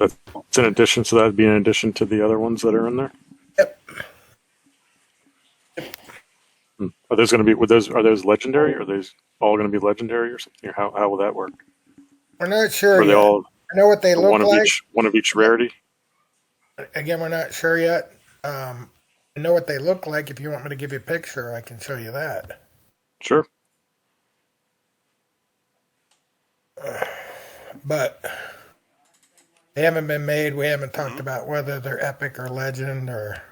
That's in addition, so that'd be in addition to the other ones that are in there. Yep. Are those going to be? Are those legendary? Are those all going to be legendary or something? Or how will that work? We're not sure Are they yet. all I know what they look like. one of each rarity? Again, we're not sure yet. I know what they look like. If you want me to give you a picture, I can show you that. Sure. But they haven't been made. We haven't talked about whether they're epic or legend or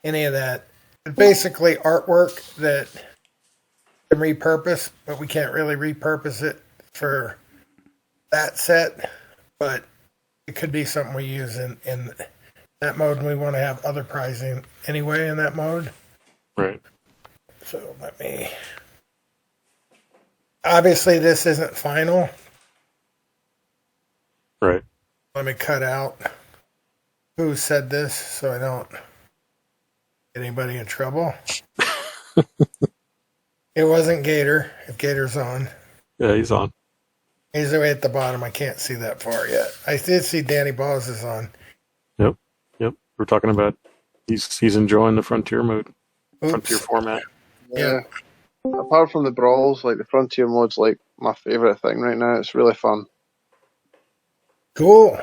any of that. It's basically artwork that can repurpose, but we can't really repurpose it for that set. But it could be something we use in that mode, and we want to have other pricing anyway in that mode. Right. So let me. Obviously, this isn't final. Right. Let me cut out who said this so I don't get anybody in trouble. It wasn't Gator. If Gator's on. Yeah, he's on. He's way at the bottom. I can't see that far yet. I did see Danny Balls is on. Yep. Yep. We're talking about he's enjoying the Frontier mode. Oops. Frontier format. Yeah. Apart from the brawls, like the Frontier mode's like my favourite thing right now. It's really fun. Cool.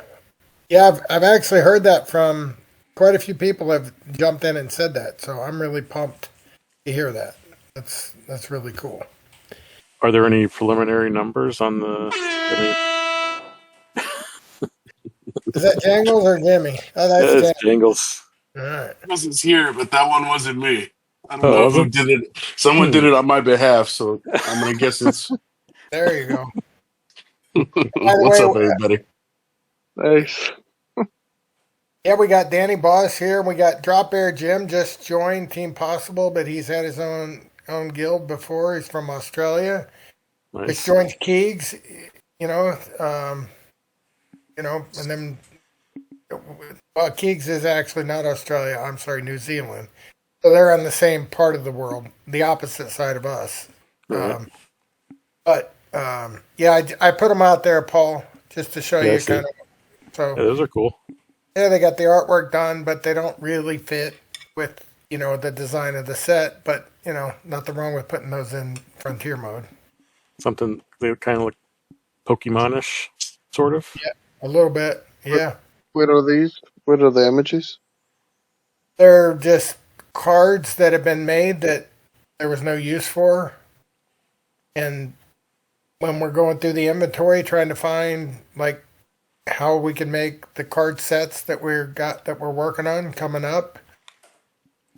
Yeah, I've actually heard that from quite a few people have jumped in and said that. So I'm really pumped to hear that. That's really cool. Are there any preliminary numbers on the? Is that Jangles or Jimmy? Oh, that's Yeah, it's Jangles. All right. Wasn't here, but that one wasn't me. I don't Oh, know was who it? did it. Someone did it on my behalf, so I'm gonna guess it's. There you go. What's up, everybody? Nice. Yeah, we got Danny Boss here. We got Drop Air Jim just joined Team Possible, but he's had his own guild before. He's from Australia. Nice. He's joined Keegs, and then Keegs is actually not Australia. I'm sorry, New Zealand. So they're on the same part of the world, the opposite side of us. Right. I put them out there, Paul, just to show Yeah, I you see. kind of. So Yeah, those are cool. yeah, they got the artwork done, but they don't really fit with, the design of the set. But, nothing wrong with putting those in Frontier mode. Something they kind of look Pokemon-ish, sort of. Yeah, a little bit. Yeah. Where are these? Where are the images? They're just cards that have been made that there was no use for. And when we're going through the inventory trying to find, like, how we can make the card sets that we're working on coming up.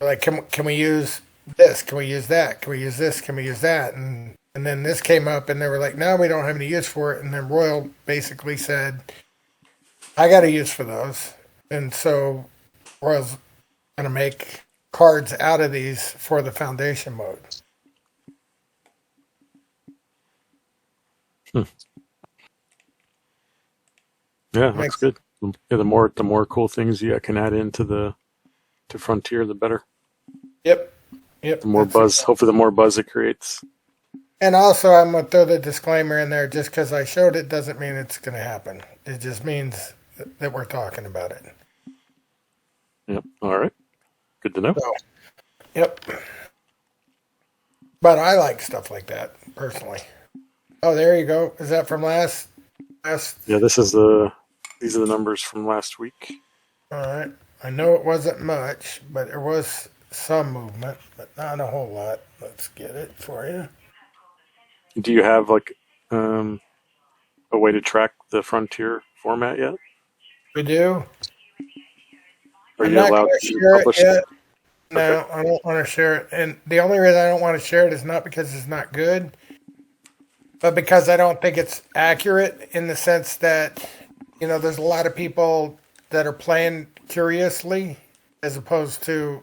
Like, can we use this? Can we use that? Can we use this? Can we use that? And then this came up, and they were like, "No, we don't have any use for it." And then Royal basically said, "I got a use for those," and so Royal's going to make cards out of these for the foundation mode. Yeah, looks good. Yeah, the more cool things you can add to Frontier, the better. Yep. The more buzz, hopefully, the more buzz it creates. And also, I'm going to throw the disclaimer in there. Just because I showed it doesn't mean it's going to happen. It just means that we're talking about it. Yep. All right. Good to know. So, yep. But I like stuff like that personally. Oh, there you go. Is that from last? Yeah, these are the numbers from last week. All right. I know it wasn't much, but there was some movement, but not a whole lot. Let's get it for you. Do you have like a way to track the Frontier format yet? We do. Are I'm you not allowed gonna to share it publish? yet. No, Okay. I don't want to share it. And the only reason I don't want to share it is not because it's not good, but because I don't think it's accurate in the sense that, there's a lot of people that are playing curiously as opposed to,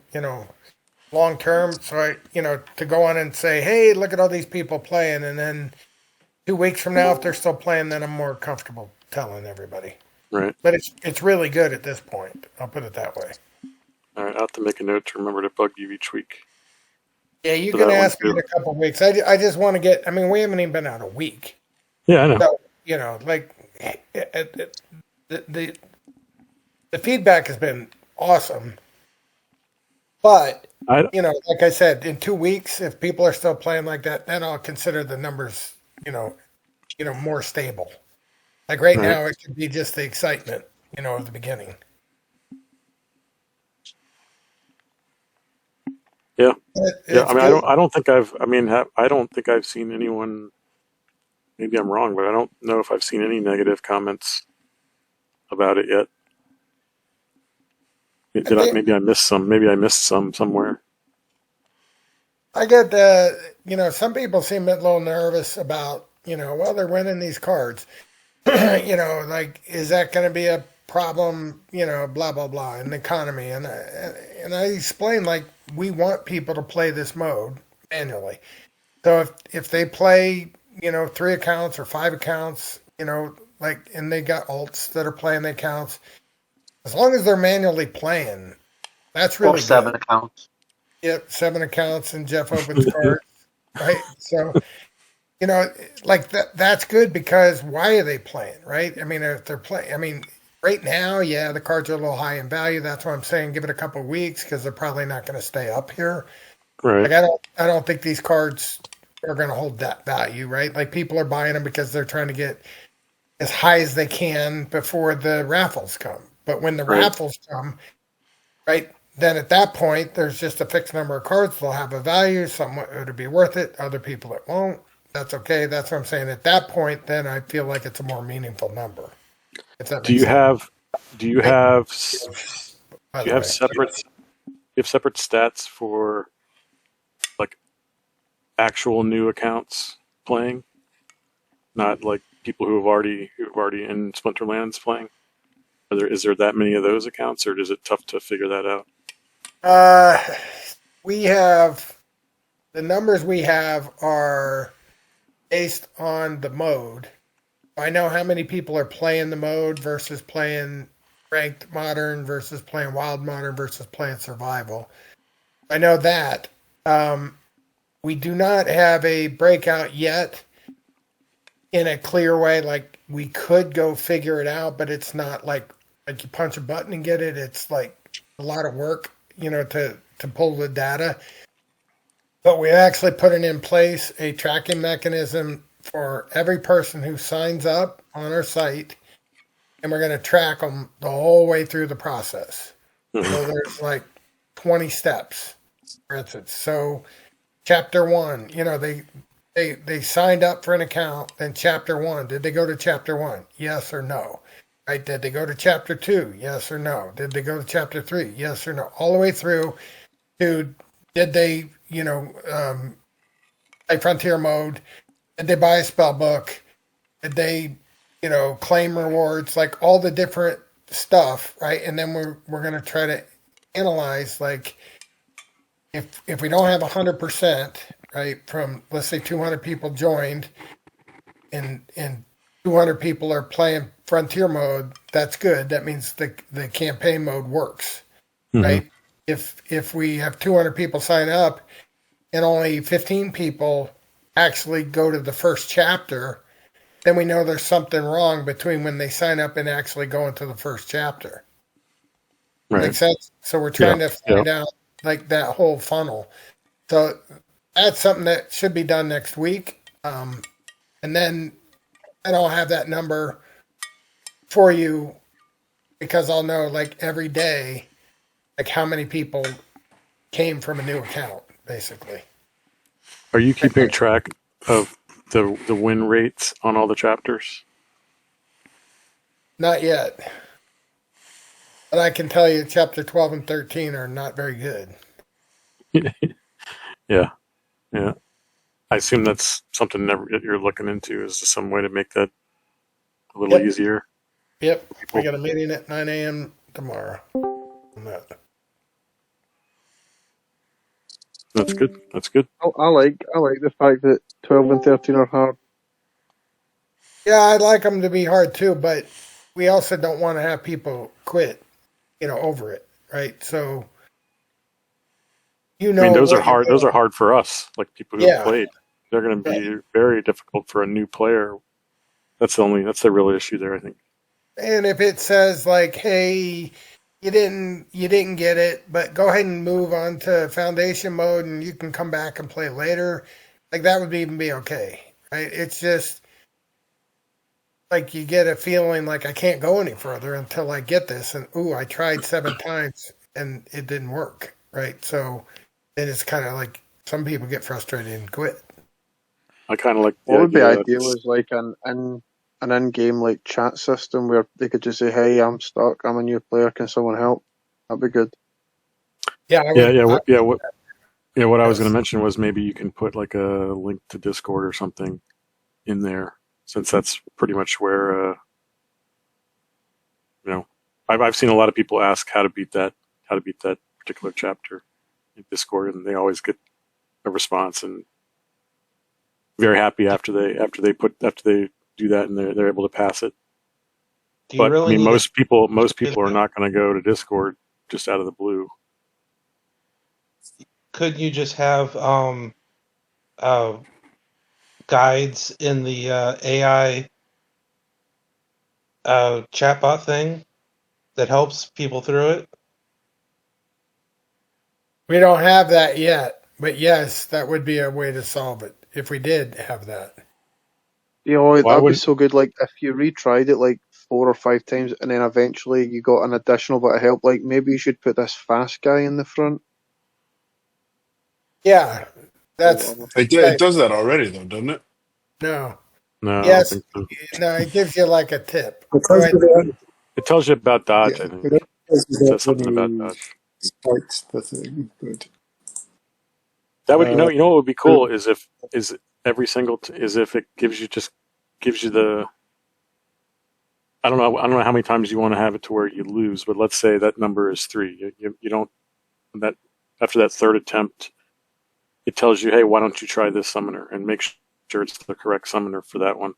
long term. So to go on and say, hey, look at all these people playing. And then 2 weeks from now, if they're still playing, then I'm more comfortable telling everybody. Right. But it's really good at this point. I'll put it that way. All right. I'll have to make a note to remember to bug you each week. Yeah, you For can that one, ask me in too. a couple of weeks. I just want to we haven't even been out a week. Yeah, I know. So, the feedback has been awesome. But I like I said, in 2 weeks, if people are still playing like that, then I'll consider the numbers, more stable. Like right right. now, it could be just the excitement, of the beginning. Yeah. Yeah. I It's mean, good. I don't think I've. I mean, I don't think I've seen anyone. Maybe I'm wrong, but I don't know if I've seen any negative comments about it yet. I think Maybe I missed some. Maybe I missed some somewhere. I get some people seem a little nervous about, well, they're winning these cards. Like, is that going to be a problem, blah, blah, blah, in the economy? And I explain, like, we want people to play this mode manually. So if they play, 3 accounts or 5 accounts, like, and they got alts that are playing the accounts, as long as they're manually playing, that's Or really seven good. accounts. Yep, 7 accounts and Jeff opens cards, right? So, you know, like that's good because why are they playing, right? I mean, if they're playing, I mean, right now, yeah, the cards are a little high in value. That's why I'm saying give it a couple of weeks because they're probably not going to stay up here. Right. Like I don't think these cards are going to hold that value, right? Like people are buying them because they're trying to get as high as they can before the raffles come. But when the Right. raffles come, right, then at that point, there's just a fixed number of cards. They'll have a value. Some it'll be worth it. Other people it won't. That's okay. That's what I'm saying. At that point, then I feel like it's a more meaningful number. If that Do makes you sense. have do you Right. have By do you the have way, separate stats for like actual new accounts playing, not like people who have already in Splinterlands playing? Is there that many of those accounts, or is it tough to figure that out? uh, we have the numbers we have are based on the mode. I know how many people are playing the mode versus playing ranked modern versus playing wild modern versus playing survival. I know that. Um, we do not have a breakout yet in a clear way. Like we could go figure it out, but it's not like you punch a button and get it. It's like a lot of work, to pull the data. But we actually put in place a tracking mechanism for every person who signs up on our site, and we're going to track them the whole way through the process. Mhm. So there's like 20 steps, for instance. So chapter one, they signed up for an account. Then chapter one, did they go to chapter one? Yes or no? Right? Did they go to chapter two? Yes or no? Did they go to chapter three? Yes or no? All the way through to did they, play frontier mode? Did they buy a spell book? Did they, claim rewards? Like all the different stuff, right? And then we're gonna try to analyze like if we don't have 100%, right, from let's say 200 people joined and 200 people are playing frontier mode, that's good. That means the campaign mode works, Mhm. right? If we have 200 people sign up and only 15 people actually go to the first chapter, then we know there's something wrong between when they sign up and actually go into the first chapter. Right. Makes sense? So we're Yeah. trying to Yeah. find out like that whole funnel. So that's something that should be done next week. And then I'll have that number for you because I'll know like every day, like how many people came from a new account, basically. Are you keeping track of the win rates on all the chapters? Not yet. But I can tell you chapter 12 and 13 are not very good. Yeah. Yeah. I assume that's something that you're looking into. Is some way to make that a little Yep. easier? Yep. We Cool. got a meeting at 9 a.m. tomorrow on that. That's good. That's good. I like the fact that 12 and 13 are hard. Yeah, I'd like them to be hard too, but we also don't want to have people quit, over it, right? So, I mean, those are what you're hard. Those are doing. hard for us, like people who have Yeah, played. They're going to right. be very difficult for a new player. That's the real issue there, I think. And if it says like, "Hey, you didn't get it, but go ahead and move on to foundation mode, and you can come back and play later," like that would even be okay, right? It's just like you get a feeling like I can't go any further until I get this, and ooh, I tried 7 times and it didn't work, right? So then it's kind of like some people get frustrated and quit. I kind of like the What would be idea that ideal is like an in-game like chat system where they could just say, "Hey, I'm stuck. I'm a new player. Can someone help?" That'd be good. Yeah, I yeah, would. yeah, I, what I was going to yes. mention was maybe you can put like a link to Discord or something in there, since that's pretty much where you know I've seen a lot of people ask how to beat that particular chapter in Discord, and they always get a response and very happy after they do that and they're able to pass it. Do you But I really mean, need to most do people are that? not going to go to Discord just out of the blue. Could you just have uh, guides in the AI chatbot thing that helps people through it? We don't have that yet, but yes, that would be a way to solve it if we did have that. You know, Why that'd be wouldn't? so good. Like if you retried it like 4 or 5 times and then eventually you got an additional bit of help. Like maybe you should put this fast guy in the front. Yeah, Or that's whatever. It does that already, though, doesn't it? no. No, I don't Yes, think so. no. It gives you like a tip. It Go tells ahead. you that, It tells you about yeah, dodge. I think it tells you it that says when something about you dodge. start the thing. But That would uh, you know what would be cool is if is every single is if it gives you the I don't know how many times you want to have it to where you lose, but let's say that number is three. You don't that after that third attempt, it tells you, hey, why don't you try this summoner and make sure it's the correct summoner for that one.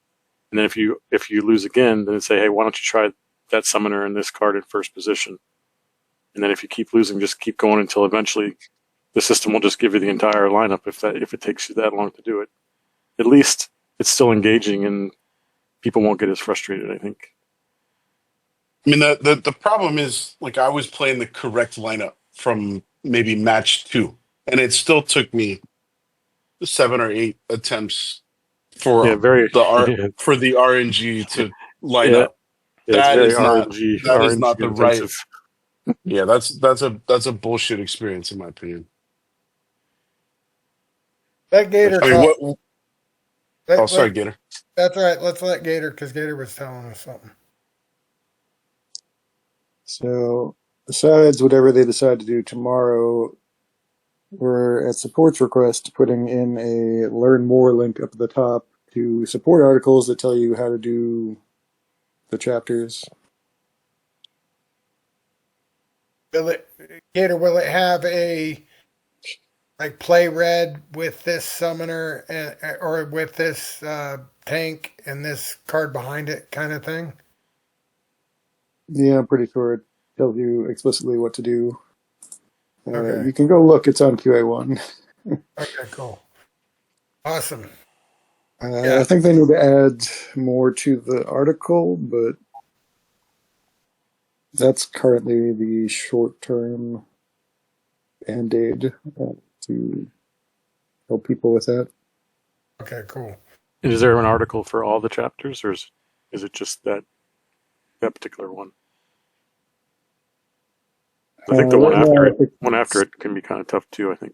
And then if you lose again, then it say, hey, why don't you try that summoner and this card in first position. And then if you keep losing, just keep going until eventually the system will just give you the entire lineup if it takes you that long to do it. At least it's still engaging and people won't get as frustrated, I think. I mean, the problem is, like, I was playing the correct lineup from maybe match 2, and it still took me 7 or 8 attempts Yeah, for very the RNG to line yeah, up. it's very That is not RNG the right. intensive. Yeah, that's a bullshit experience in my opinion. Let Gator I mean, talk. what? Oh, Let, sorry, let, Gator. that's all right. Let's let Gator because Gator was telling us something. so, besides whatever they decide to do tomorrow, we're at support's request putting in a learn more link up at the top to support articles that tell you how to do the chapters. Gator, will it have a like play red with this summoner or with this tank and this card behind it kind of thing? Yeah, I'm pretty sure it tells you explicitly what to do. Okay. You can go look; it's on QA1. Okay. Cool. Awesome. I Yeah. think they need to add more to the article, but that's currently the short-term band-aid to help people with that. Okay. Cool. Is there an article for all the chapters, or is it just that particular one? I think the Right now, I one after it can be kind of tough too. I think.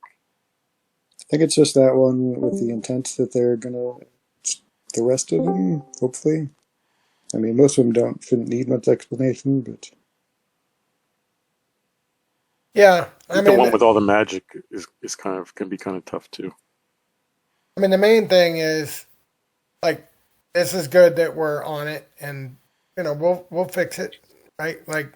think it's just that one with the intent that they're gonna the rest of them, hopefully. I mean, most of them shouldn't need much explanation, but Yeah. I think the one with all the magic is kind of can be kind of tough too. The main thing is like this is good that we're on it, and we'll fix it, right? Like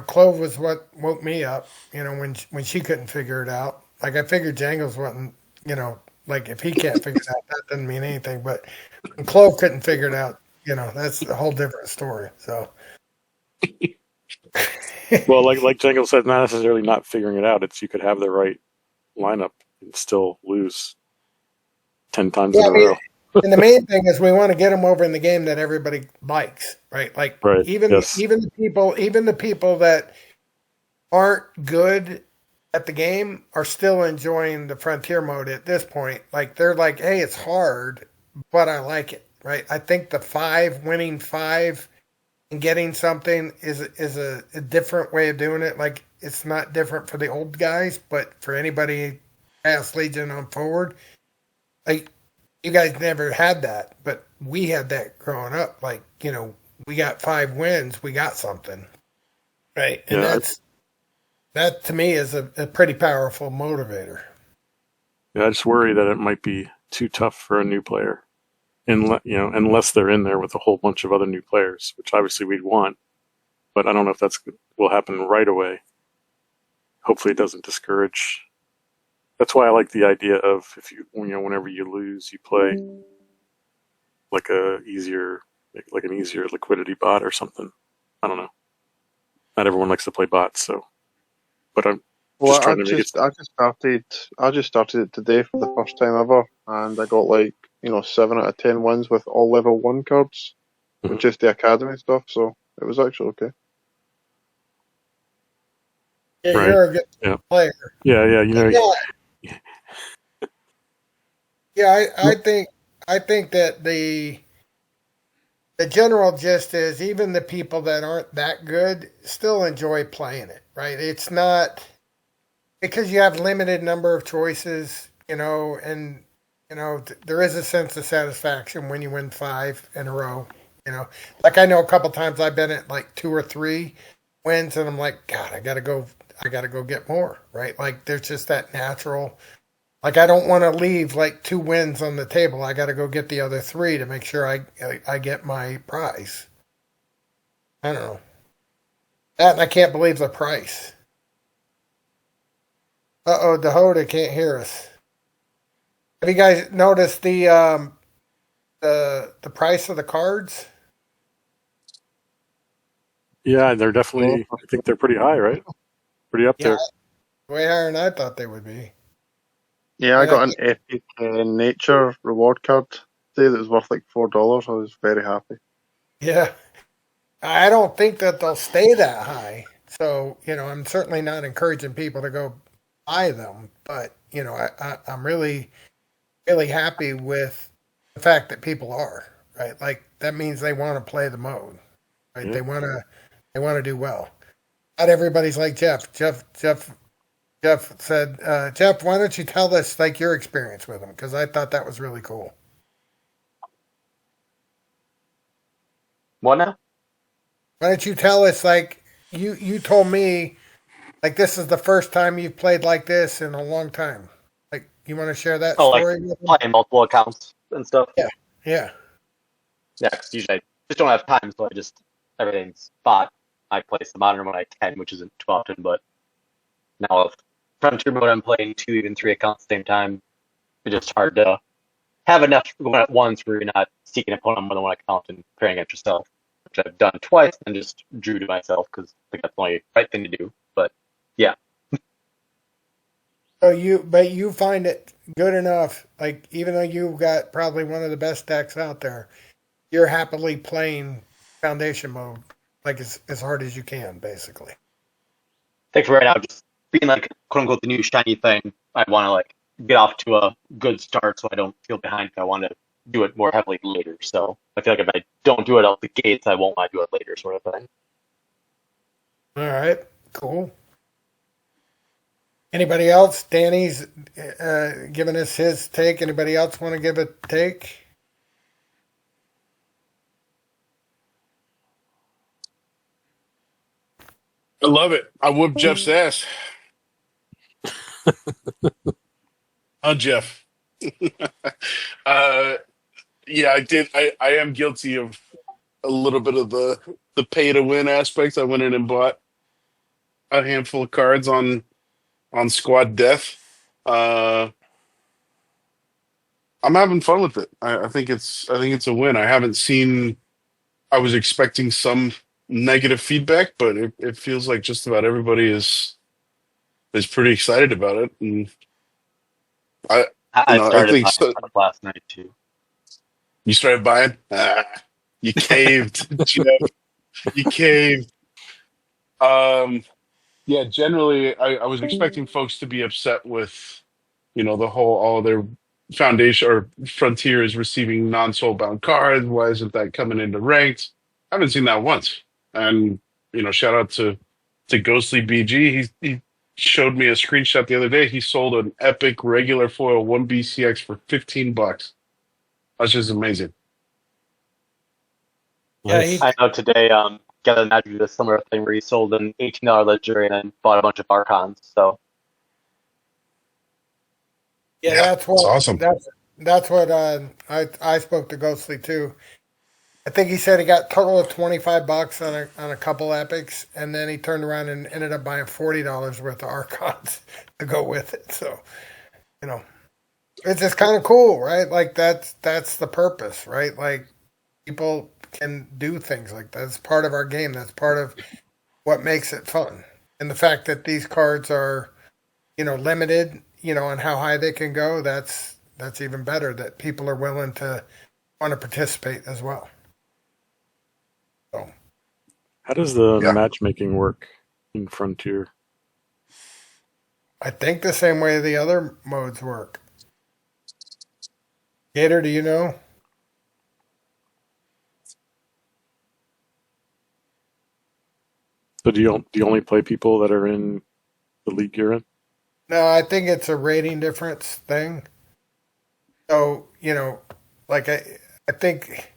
Clove was what woke me up, when she couldn't figure it out. Like I figured Jangles wasn't, like if he can't figure it out, that doesn't mean anything. But when Clove couldn't figure it out, that's a whole different story. So, Well, like Jangle said, not necessarily not figuring it out. It's you could have the right lineup and still lose 10 times yeah, in a row. And the main thing is we want to get them over in the game that everybody likes, right? Like Right. even Yes. even the people that aren't good at the game are still enjoying the frontier mode at this point. Like they're like, hey, it's hard, but I like it, right? I think the winning five and getting something is a different way of doing it. Like it's not different for the old guys, but for anybody past Legion on forward, like you guys never had that, but we had that growing up. Like we got 5 wins, we got something, right? And Yeah. that to me is a pretty powerful motivator. Yeah. I just worry that it might be too tough for a new player, unless they're in there with a whole bunch of other new players, which obviously we'd want. But I don't know if will happen right away. Hopefully, it doesn't discourage. That's why I like the idea of if whenever you lose, you play like an easier liquidity bot or something. I don't know. Not everyone likes to play bots, but I'm Well, just trying to make it. I just started it today for the first time ever, and I got 7 out of 10 wins with all level 1 cards, with just the academy stuff. So it was actually okay. Yeah, Right. you're a good Yeah. player. Yeah. Yeah, I think that the general gist is even the people that aren't that good still enjoy playing it, right? It's not because you have limited number of choices, and there is a sense of satisfaction when you win 5 in a row. Like I know a couple times I've been at like 2 or 3 wins, and I'm like, God, I gotta go get more, right? Like there's just that natural. Like I don't want to leave like 2 wins on the table. I got to go get the other 3 to make sure I get my prize. I don't know that, and I can't believe the price. Dahoda can't hear us. Have you guys noticed the price of the cards? Yeah, they're definitely. I think they're pretty high, right? Pretty up Yeah, there. way higher than I thought they would be. Yeah, I And I, got an epic nature reward card today that was worth like $4. I was very happy. yeah, I don't think that they'll stay that high. So I'm certainly not encouraging people to go buy them, but I'm really happy with the fact that people are right. Like that means they want to play the mode, right? Yeah. They want to do well. Not everybody's like Jeff. Jeff said, Jeff, why don't you tell us like your experience with them? Because I thought that was really cool. What now? Why don't you tell us like you told me like this is the first time you've played like this in a long time. Like you want to share that Oh, like story with them? playing multiple accounts and stuff. Yeah. Yeah. Yeah, because usually I just don't have time, so I just everything's bought. I place the modern when I can, which isn't too often, but now with Frontier mode, I'm playing 2, even 3 accounts at the same time. It's just hard to have enough going at once where you're not seeking an opponent on more than one account and preparing against yourself, which I've done twice and just drew to myself because I think that's the only right thing to do. But yeah, So you find it good enough, like even though you've got probably one of the best decks out there, you're happily playing foundation mode like as hard as you can, basically. I think for right now, just being like quote unquote the new shiny thing, I want to like get off to a good start so I don't feel behind. I want to do it more heavily later. So I feel like if I don't do it out the gates, I won't want to do it later, sort of thing. All right, cool. Anybody else? Danny's giving us his take. Anybody else want to give a take? I love it. I whooped Jeff's ass. Oh, Jeff. uh, yeah, I did. I am guilty of a little bit of the pay to win aspect. I went in and bought a handful of cards on Squad Death. I'm having fun with it. I think it's a win. I haven't seen. I was expecting some negative feedback, but it feels like just about everybody is pretty excited about it, and I I I started think my so. setup last night too. You started buying? You caved, Jeff. You caved. Um, yeah, generally, I was expecting folks to be upset with, the whole, all their foundation or frontier is receiving non-soulbound cards. Why isn't that coming into ranked? I haven't seen that once. And, shout out to Ghostly BG. He showed me a screenshot the other day. He sold an epic regular foil 1BCX for $15. That's just amazing. Yeah, Nice. he, I know today, Gavin Magic did a similar thing where he sold an $18 legendary and then bought a bunch of Archons. So yeah, Yeah, that's it's what awesome. that's what I spoke to Ghostly too. I think he said he got total of $25 on a couple epics, and then he turned around and ended up buying $40 worth of Archons to go with it. So you know, it's just kind of cool, right? Like that's the purpose, right? Like people can do things like that. It's part of our game. That's part of what makes it fun, and the fact that these cards are limited, on how high they can go. That's even better. That people are willing to want to participate as well. So How does the Yeah. matchmaking work in Frontier? I think the same way the other modes work. Gator, do you know? So do you only play people that are in the league you're in? No, I think it's a rating difference thing. So, like I think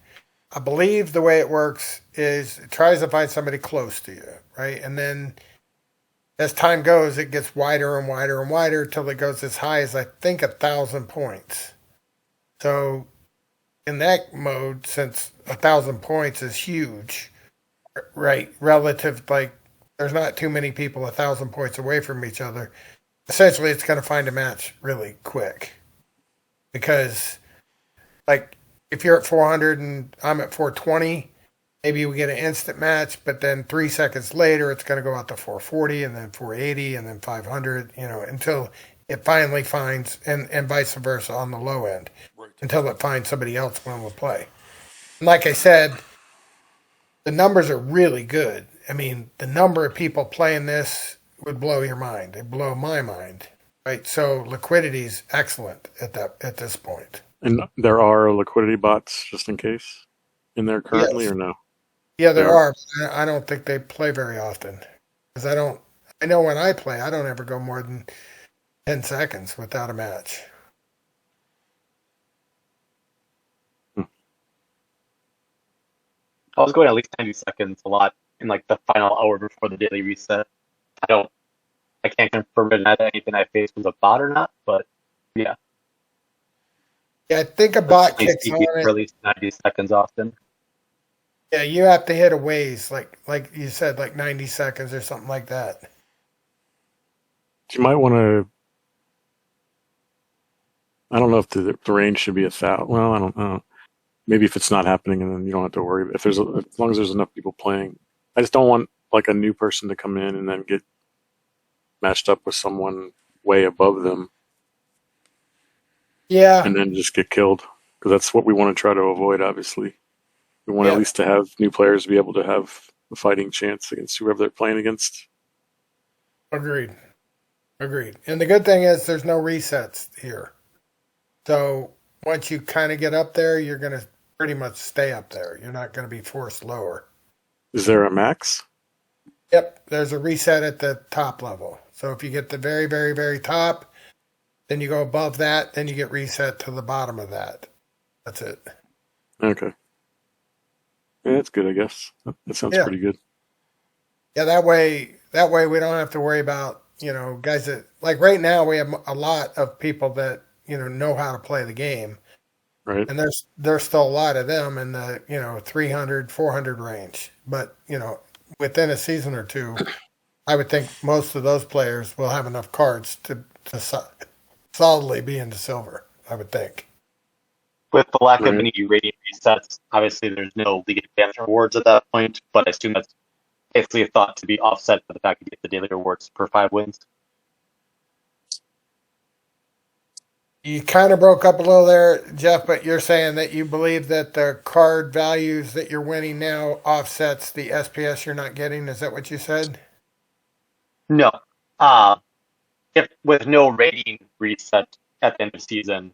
I believe the way it works is it tries to find somebody close to you, right? And then as time goes, it gets wider and wider and wider till it goes as high as I think 1,000 points. So in that mode, since 1,000 points is huge, right? Relative, like there's not too many people 1,000 points away from each other. Essentially, it's going to find a match really quick because, like, if you're at 400 and I'm at 420, maybe we get an instant match, but then 3 seconds later, it's going to go out to 440 and then 480 and then 500, until it finally finds, and vice versa on the low end, until it finds somebody else willing to play. And like I said, the numbers are really good. I mean, the number of people playing this would blow your mind. It blow my mind, right? So liquidity is excellent at this point. And there are liquidity bots just in case in there currently, Yes. or no? Yeah, there There are. are. But I don't think they play very often because I don't. I know when I play, I don't ever go more than 10 seconds without a match. Hmm. I was going at least 90 seconds a lot in like the final hour before the daily reset. I can't confirm that anything I faced was a bot or not, but yeah, Yeah, I think a that's bot definitely kicks speaking on for it. at least 90 seconds often. Yeah, you have to hit a ways like you said, like 90 seconds or something like that. You might want to. I don't know if the range should be 1,000. Well, I don't know. Maybe if it's not happening, and then you don't have to worry. If as long as there's enough people playing, I just don't want like a new person to come in and then get matched up with someone way above them Yeah, and then just get killed, because that's what we want to try to avoid. Obviously, we want at yeah, least to have new players be able to have a fighting chance against whoever they're playing against. agreed, agreed. And the good thing is there's no resets here. So once you kind of get up there, you're gonna pretty much stay up there. You're not gonna be forced lower. Is there a max? Yep, there's a reset at the top level. So if you get the very, very, very top, then you go above that, then you get reset to the bottom of that. That's it. Okay, yeah, that's good. I guess that sounds Yeah. pretty good. Yeah, that way we don't have to worry about, guys that like right now we have a lot of people that, know how to play the game. Right? And there's still a lot of them in the, 300, 400 range. But, within a season or two, I would think most of those players will have enough cards to solidly be into silver, I would think. With the lack of Right. any rating resets, obviously there's no league advance rewards at that point, but I assume that's basically thought to be offset by the fact you get the daily rewards per 5 wins. You kind of broke up a little there, Jeff, but you're saying that you believe that the card values that you're winning now offsets the SPS you're not getting. Is that what you said? No. If with no rating reset at the end of the season,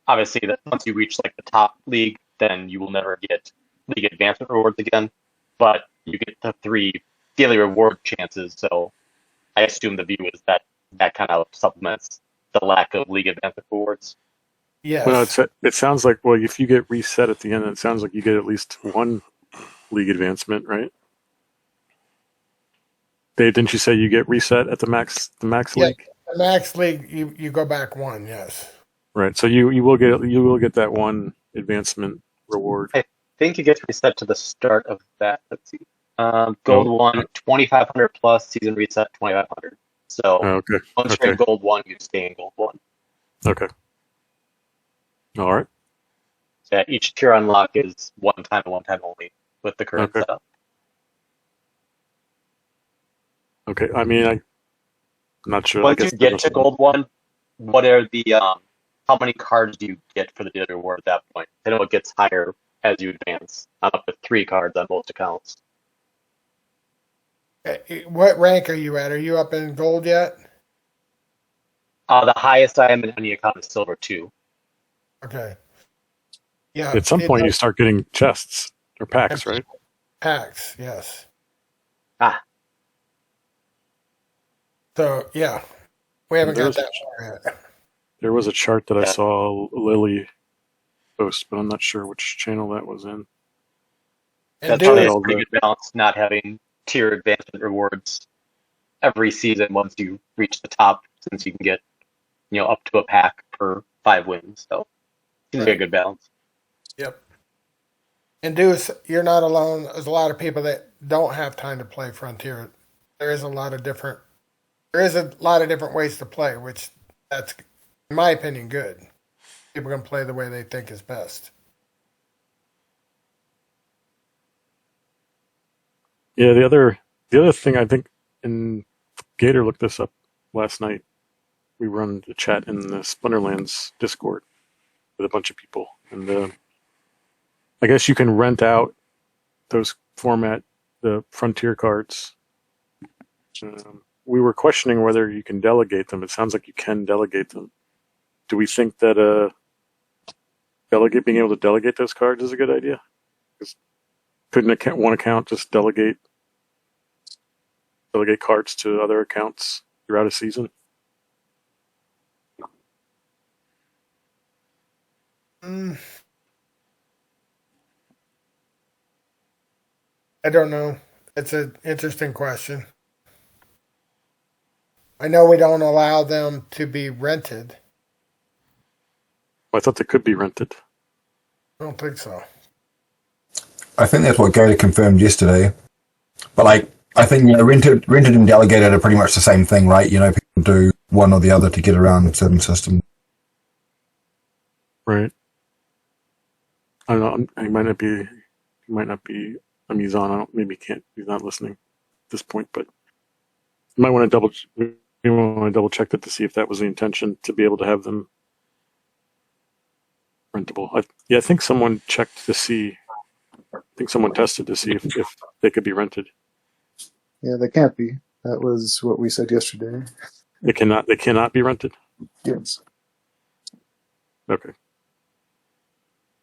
obviously that once you reach like the top league, then you will never get league advancement rewards again. But you get the 3 daily reward chances. So I assume the view is that that kind of supplements the lack of league advancement rewards. Well, Yes. it sounds like, well, if you get reset at the end, it sounds like you get at least one league advancement, right? Dave, didn't you say you get reset at the max Yeah. league? The max league, you go back one. Yes. Right. So you will get that one advancement reward. I think it gets reset to the start of that. Let's see. Gold Oh, 1, 2,500 plus, season reset 2,500. So okay. once you're in Gold 1, you stay in Gold 1. Okay. All right. So yeah, each tier unlock is one time and one time only with the current Okay. setup. Okay. I mean, I'm not sure. Once you get to Gold 1, what are the how many cards do you get for the daily reward at that point? I know it gets higher as you advance. I'm up to 3 cards on most accounts. What rank are you at? Are you up in gold yet? The highest I am in any account is silver 2. Okay. Yeah. At some point, you start getting chests or packs, right? Packs, yes. Ah. So, yeah. We haven't got that far yet. There was a chart that I saw Lily post, but I'm not sure which channel that was in. That's probably a pretty good balance, not having tier advancement rewards every season once you reach the top, since you can get, up to a pack per 5 wins. So seems like a good balance. Yep. And Deuce, you're not alone. There's a lot of people that don't have time to play Frontier. There is a lot of different ways to play, which that's, in my opinion, good. People can play the way they think is best. Yeah, the other thing I think, and Gator looked this up last night. We run a chat in the Splinterlands Discord with a bunch of people, and I guess you can rent out those the Frontier cards. We were questioning whether you can delegate them. It sounds like you can delegate them. Do we think that being able to delegate those cards is a good idea? Couldn't one account just delegate cards to other accounts throughout a season? I don't know. It's an interesting question. I know we don't allow them to be rented. I thought they could be rented. I don't think so. I think that's what Gator confirmed yesterday. But I think rented and delegated are pretty much the same thing, right? People do one or the other to get around certain systems. Right. I don't know. He might not be Amazon. Maybe he's not listening at this point, but you might want to double check that to see if that was the intention, to be able to have them rentable. I think someone checked to see. I think someone tested to see if they could be rented. Yeah, they can't be. That was what we said yesterday. They cannot be rented? Yes. Okay.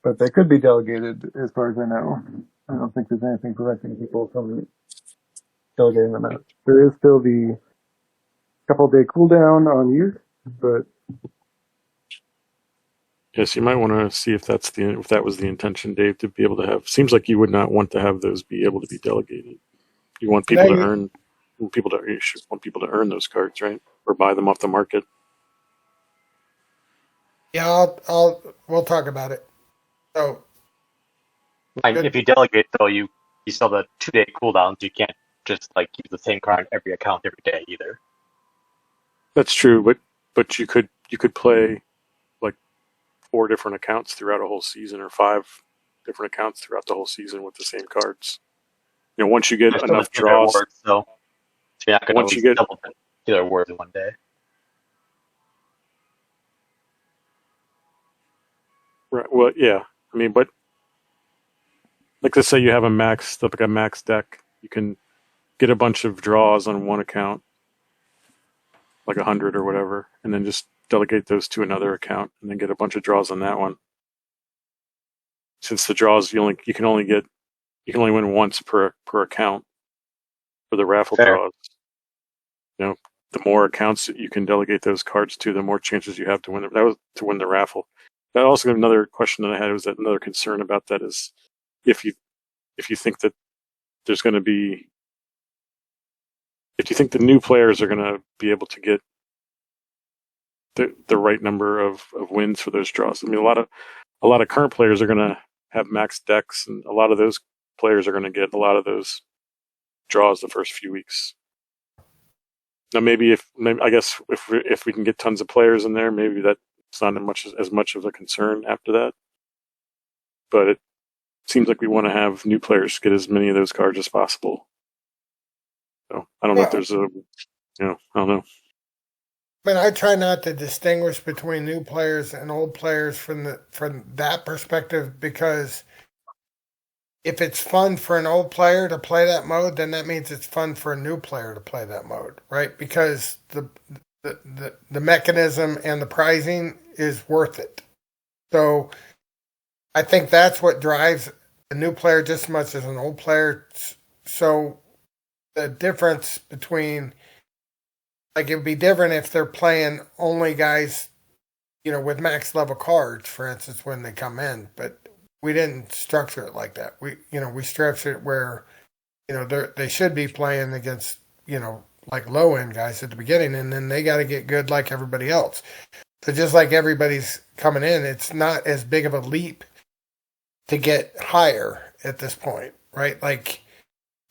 But they could be delegated, as far as I know. I don't think there's anything preventing people from delegating them out. There is still the couple-day cooldown on youth, but yes, you might want to see if that was the intention, Dave, to be able to have. Seems like you would not want to have those be able to be delegated. You want people to earn. You should want people to earn those cards, right, or buy them off the market. Yeah, we'll talk about it. So, if you delegate though, you still have the 2-day cooldowns. You can't just use the same card on every account every day either. That's true, but you could play 4 different accounts throughout a whole season, or 5 different accounts throughout the whole season with the same cards. Once you get enough draws, rewards, so you're not going to double the rewards in one day. Right. Well, yeah. I mean, but like let's say you have a max deck, you can get a bunch of draws on one account, like 100 or whatever, and then just delegate those to another account, and then get a bunch of draws on that one. Since the draws you can only win once per account for the raffle Fair. draws. You know, the more accounts that you can delegate those cards to, the more chances you have to win. That was to win the raffle. That also another question that I had was that another concern about that is if you think that there's going to be if you think the new players are going to be able to get the right number of wins for those draws. I mean, a lot of current players are going to have max decks, and a lot of those players are going to get a lot of those draws the first few weeks. Now, maybe I guess if we can get tons of players in there, maybe that's not as much of a concern after that. But it seems like we want to have new players get as many of those cards as possible. So I don't know if there's I don't know. I mean, I try not to distinguish between new players and old players from that perspective, because if it's fun for an old player to play that mode, then that means it's fun for a new player to play that mode, right? Because the mechanism and the pricing is worth it. So I think that's what drives a new player just as much as an old player. So the difference between, like, it would be different if they're playing only guys, with max level cards, for instance, when they come in. But we didn't structure it like that. We structured it where, they should be playing against, like low end guys at the beginning, and then they got to get good like everybody else. So just like everybody's coming in, it's not as big of a leap to get higher at this point, right? Like,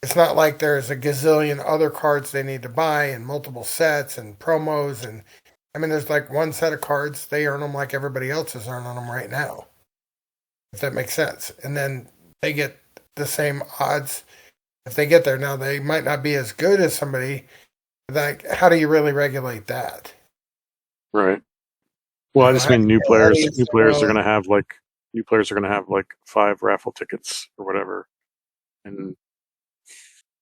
it's not like there's a gazillion other cards they need to buy and multiple sets and promos. And I mean, there's like one set of cards. They earn them like everybody else is earning them right now, if that makes sense. And then they get the same odds if they get there. Now, they might not be as good as somebody. Like, how do you really regulate that? Right. Well, I just mean new players. New players are going to have like 5 raffle tickets or whatever, and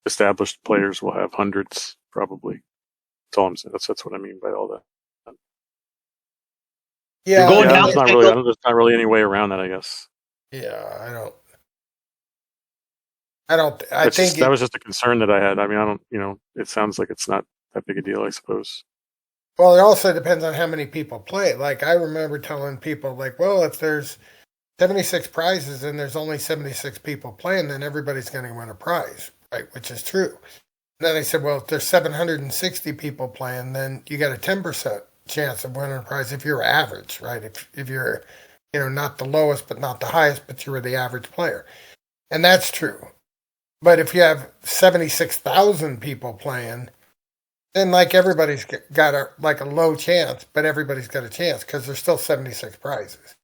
established players will have hundreds probably. That's all I'm saying. That's what I mean by all that. Yeah, there's not really any way around that, I guess. Yeah, I think that was just a concern that I had. I mean, it sounds like it's not that big a deal, I suppose. Well, it also depends on how many people play. Like, I remember telling people, like, well, if there's 76 prizes and there's only 76 people playing, then everybody's going to win a prize, right? Which is true. And then I said, well, if there's 760 people playing, then you got a 10% chance of winning a prize if you're average, right? If you're, not the lowest, but not the highest, but you're the average player. And that's true. But if you have 76,000 people playing, then like everybody's got a low chance, but everybody's got a chance because there's still 76 prizes.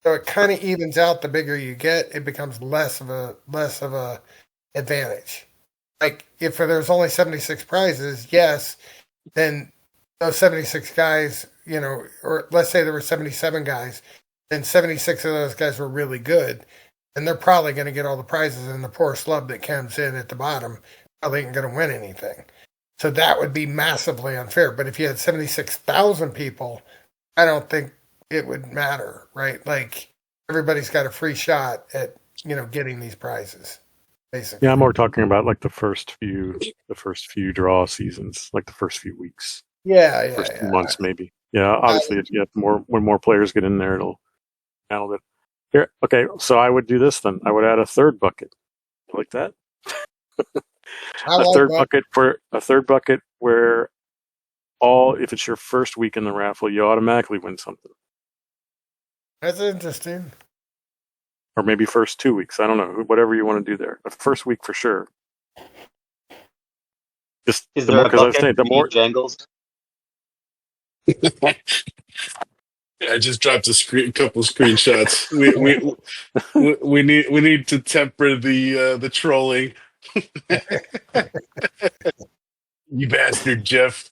So it kind of evens out. The bigger you get, it becomes less of a advantage. Like, if there's only 76 prizes, yes, then those 76 guys, or let's say there were 77 guys, then 76 of those guys were really good, and they're probably going to get all the prizes, and the poor slub that comes in at the bottom probably ain't going to win anything. So that would be massively unfair. But if you had 76,000 people, I don't think it would matter, right? Like, everybody's got a free shot at, getting these prizes, basically. Yeah, I'm more talking about like the first few draw seasons, like the first few weeks. First few months, maybe. Yeah, obviously, when more players get in there, it'll handle it. Here, okay, so I would do this then. I would add a third bucket, like that. A third bucket where if it's your first week in the raffle, you automatically win something. That's interesting. Or maybe first 2 weeks. I don't know. Whatever you want to do there. The first week for sure. Just Is there a bucket the more jangles? I just dropped a couple screenshots. We need to temper the trolling. You bastard, Jeff.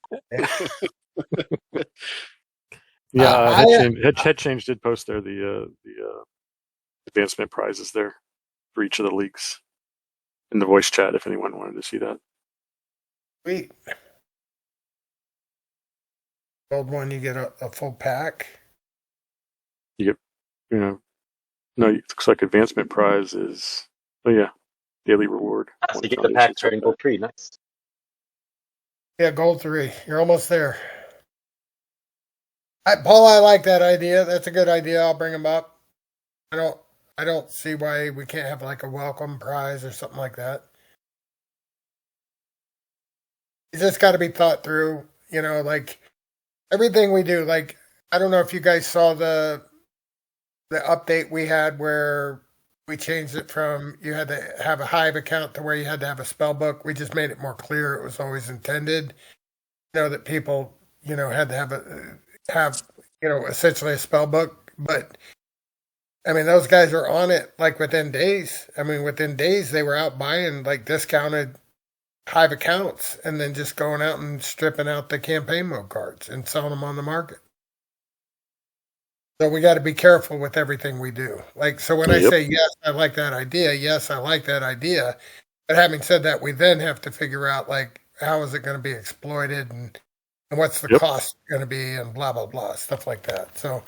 Yeah, Head Change did post there the advancement prizes there for each of the leagues in the voice chat if anyone wanted to see that. Sweet. Gold one, you get a full pack. You get, no, it looks like advancement prize is, oh yeah, daily reward. So you get the pack starting gold 3. Nice. Yeah, gold 3. You're almost there. Paul, I like that idea. That's a good idea. I'll bring him up. I don't see why we can't have like a welcome prize or something like that. It's just got to be thought through, like everything we do. Like, I don't know if you guys saw the update we had where we changed it from you had to have a Hive account to where you had to have a spell book. We just made it more clear it was always intended, that people, had to have essentially a spell book. But I mean, those guys are on it like within days. I mean, within days they were out buying like discounted Hive accounts and then just going out and stripping out the campaign mode cards and selling them on the market. So we got to be careful with everything we do. Like, so when I say, yes, I like that idea. Yes, I like that idea. But having said that, we then have to figure out like, how is it going to be exploited and what's the cost going to be and blah, blah, blah, stuff like that. So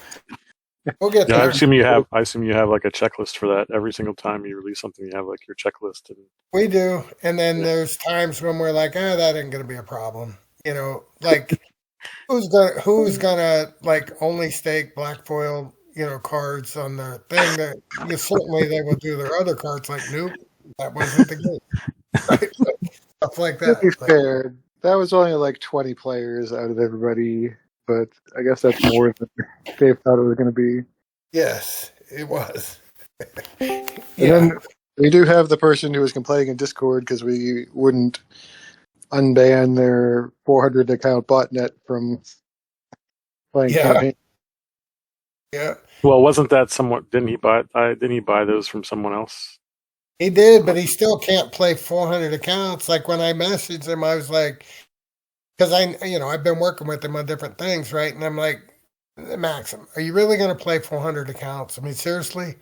we'll get there. I assume you have like a checklist for that. Every single time you release something, you have like your checklist. And we do. And then there's times when we're like, that ain't going to be a problem. Like who's gonna like only stake black foil, cards on the thing that certainly they will do their other cards like nope, that wasn't the game. Right? Stuff like that. To be fair, that was only like 20 players out of everybody, but I guess that's more than they thought it was going to be. Yes, it was. And then we do have the person who was complaining in Discord because we wouldn't unban their 400 account botnet from playing campaign. Yeah. Well, wasn't that somewhat? Didn't he buy those from someone else? He did, but he still can't play 400 accounts. Like when I messaged him, I was like, because I've been working with him on different things, right? And I'm like, Maxim, are you really going to play 400 accounts? I mean, seriously?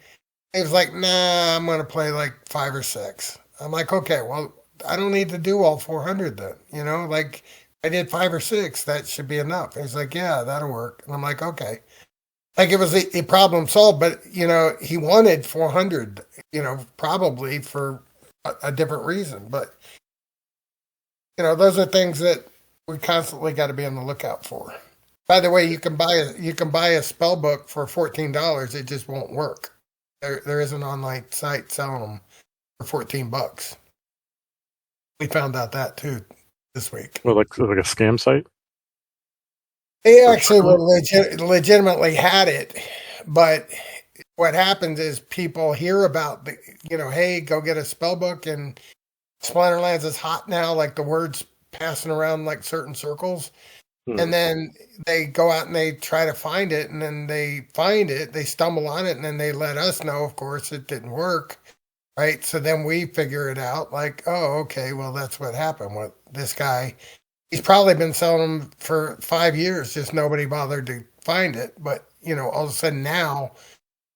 He was like, nah, I'm going to play like 5 or 6. I'm like, okay, well, I don't need to do all 400 then, like I did 5 or 6, that should be enough. He's like, yeah, that'll work. And I'm like, okay. Like it was a problem solved, but he wanted 400, probably for a different reason. But those are things that we constantly got to be on the lookout for. By the way, you can buy a spell book for $14. It just won't work. There is an online site selling them for $14. We found out that too this week. Well, like a scam site. They actually were legitimately had it, but what happens is people hear about hey, go get a spell book, and Splinterlands is hot now. Like the word's passing around like certain circles, and then they go out and they try to find it, and then they find it, they stumble on it, and then they let us know. Of course, it didn't work, right? So then we figure it out. Like, oh, okay, well that's what happened with this guy. He's probably been selling them for 5 years, just nobody bothered to find it. But, all of a sudden now,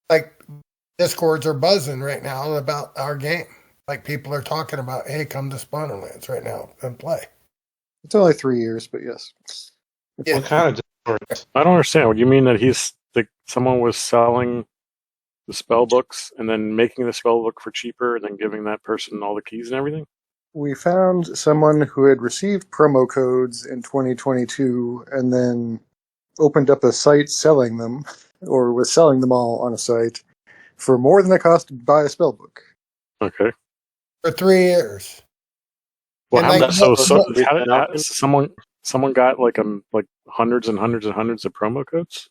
like, Discords are buzzing right now about our game. Like, people are talking about, hey, come to Splinterlands right now and play. It's only 3 years, but yes. Yeah. What kind of Discord? I don't understand. What do you mean that someone was selling the spell books and then making the spell book for cheaper and then giving that person all the keys and everything? We found someone who had received promo codes in 2022 and then opened up a site selling them, or was selling them all on a site, for more than the cost to buy a spellbook. Okay. For 3 years. Well, And someone got like hundreds and hundreds and hundreds of promo codes?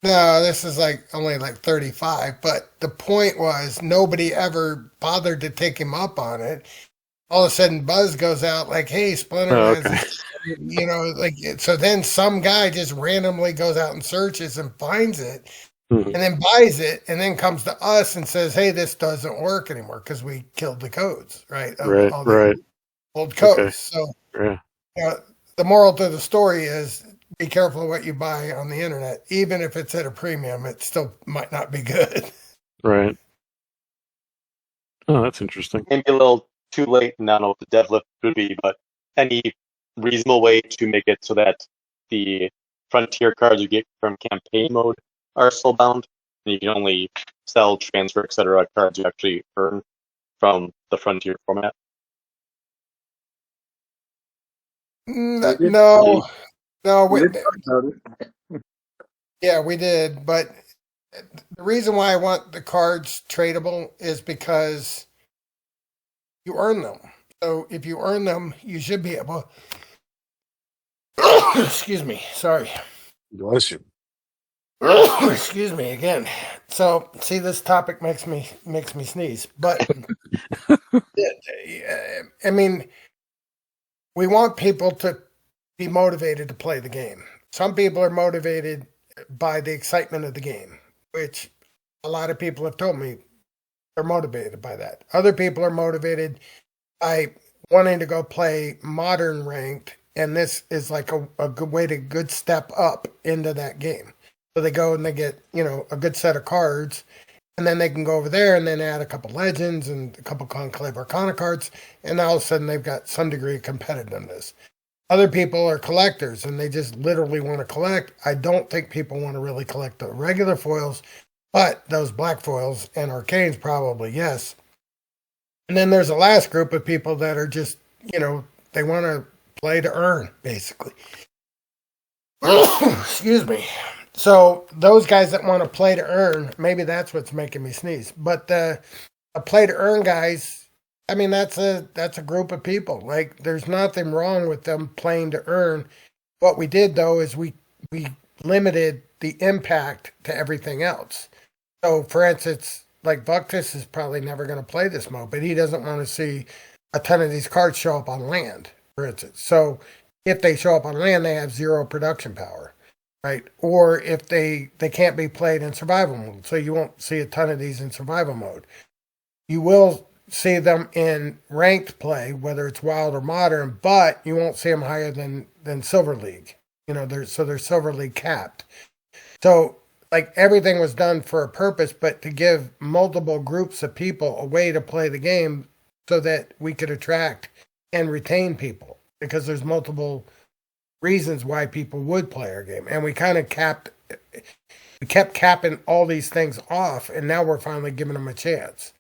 No, this is only 35. But the point was nobody ever bothered to take him up on it. All of a sudden buzz goes out like, hey, Splinterlands, so then some guy just randomly goes out and searches and finds it and then buys it and then comes to us and says, hey, this doesn't work anymore because we killed the codes, right? Right. Old codes. Okay. So yeah. The moral to the story is be careful what you buy on the internet. Even if it's at a premium, it still might not be good. Right. Oh, that's interesting. Maybe a little too late, and I don't know what the deadlift would be, but any reasonable way to make it so that the frontier cards you get from campaign mode are still bound, and you can only sell, transfer, etc. cards you actually earn from the frontier format. We did, No, no, we did talk about it. yeah, we did. But the reason why I want the cards tradable is because you earn them. So if you earn them, you should be able. Excuse me. Sorry. Bless you. Excuse me again. So see, this topic makes me sneeze. But I mean, we want people to be motivated to play the game. Some people are motivated by the excitement of the game, which a lot of people have told me they're motivated by that. Other people are motivated by wanting to go play modern ranked, and this is like a good way to good step up into that game. So they go and they get, a good set of cards, and then they can go over there and then add a couple legends and a couple Conclave Arcana cards, and all of a sudden they've got some degree of competitiveness. Other people are collectors and they just literally want to collect. I don't think people want to really collect the regular foils, but those black foils and arcanes probably, yes. And then there's a last group of people that are just, they want to play to earn, basically. Excuse me. So those guys that want to play to earn, maybe that's what's making me sneeze. But the play to earn guys, I mean, that's a group of people. Like, there's nothing wrong with them playing to earn. What we did though is we limited the impact to everything else. So, for instance, like Buctus is probably never going to play this mode, but he doesn't want to see a ton of these cards show up on land, for instance. So, if they show up on land, they have 0 production power, right? Or if they can't be played in survival mode, so you won't see a ton of these in survival mode. You will see them in ranked play, whether it's wild or modern, but you won't see them higher than Silver League. They're Silver League capped. So, like, everything was done for a purpose, but to give multiple groups of people a way to play the game so that we could attract and retain people, because there's multiple reasons why people would play our game. And we kind of kept capping all these things off, and now we're finally giving them a chance,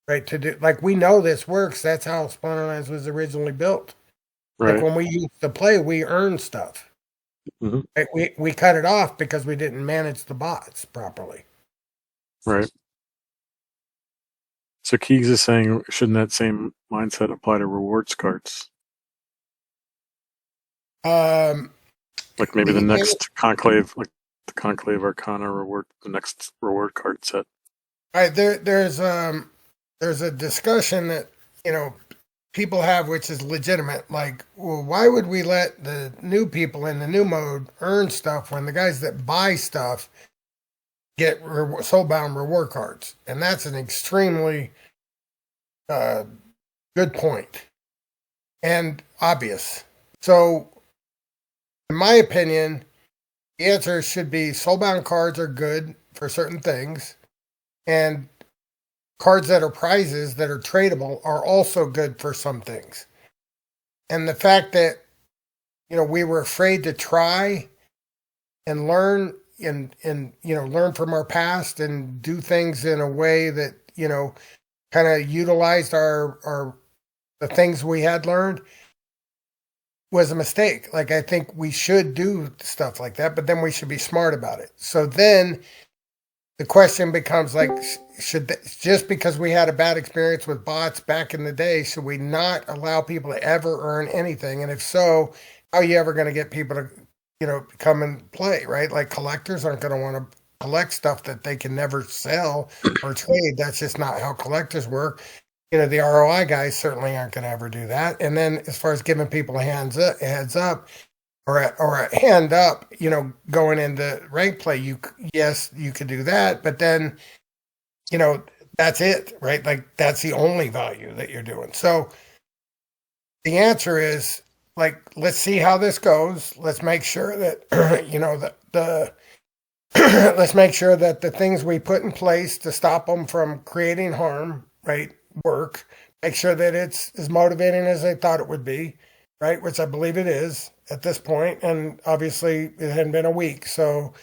right? To do, like, we know this works. That's how Splinterlands was originally built. Right. Like, when we used to play, we earned stuff. Mm-hmm. We cut it off because we didn't manage the bots properly. Right. So Keegs is saying, shouldn't that same mindset apply to rewards cards? Like maybe the next Conclave, like the Conclave Arcana reward, the next reward card set. Right, there's a discussion that people have, which is legitimate. Like, well, why would we let the new people in the new mode earn stuff when the guys that buy stuff get soulbound reward cards? And that's an extremely good point and obvious. So, in my opinion, the answer should be soulbound cards are good for certain things, and cards that are prizes that are tradable are also good for some things. And the fact that, we were afraid to try and learn and learn from our past and do things in a way that, kind of utilized the things we had learned was a mistake. Like, I think we should do stuff like that, but then we should be smart about it. So then the question becomes, like, just because we had a bad experience with bots back in the day, should we not allow people to ever earn anything? And if so, how are you ever going to get people to, come and play, right? Like, collectors aren't going to want to collect stuff that they can never sell or trade. That's just not how collectors work. The ROI guys certainly aren't going to ever do that. And then as far as giving people a heads up, or a hand up, going into rank play, you could do that, but then, that's it, right? Like, that's the only value that you're doing. So the answer is, like, let's see how this goes. Let's make sure that, let's make sure that the things we put in place to stop them from creating harm, right, work, make sure that it's as motivating as they thought it would be, right? Which I believe it is at this point, and obviously it hadn't been a week, so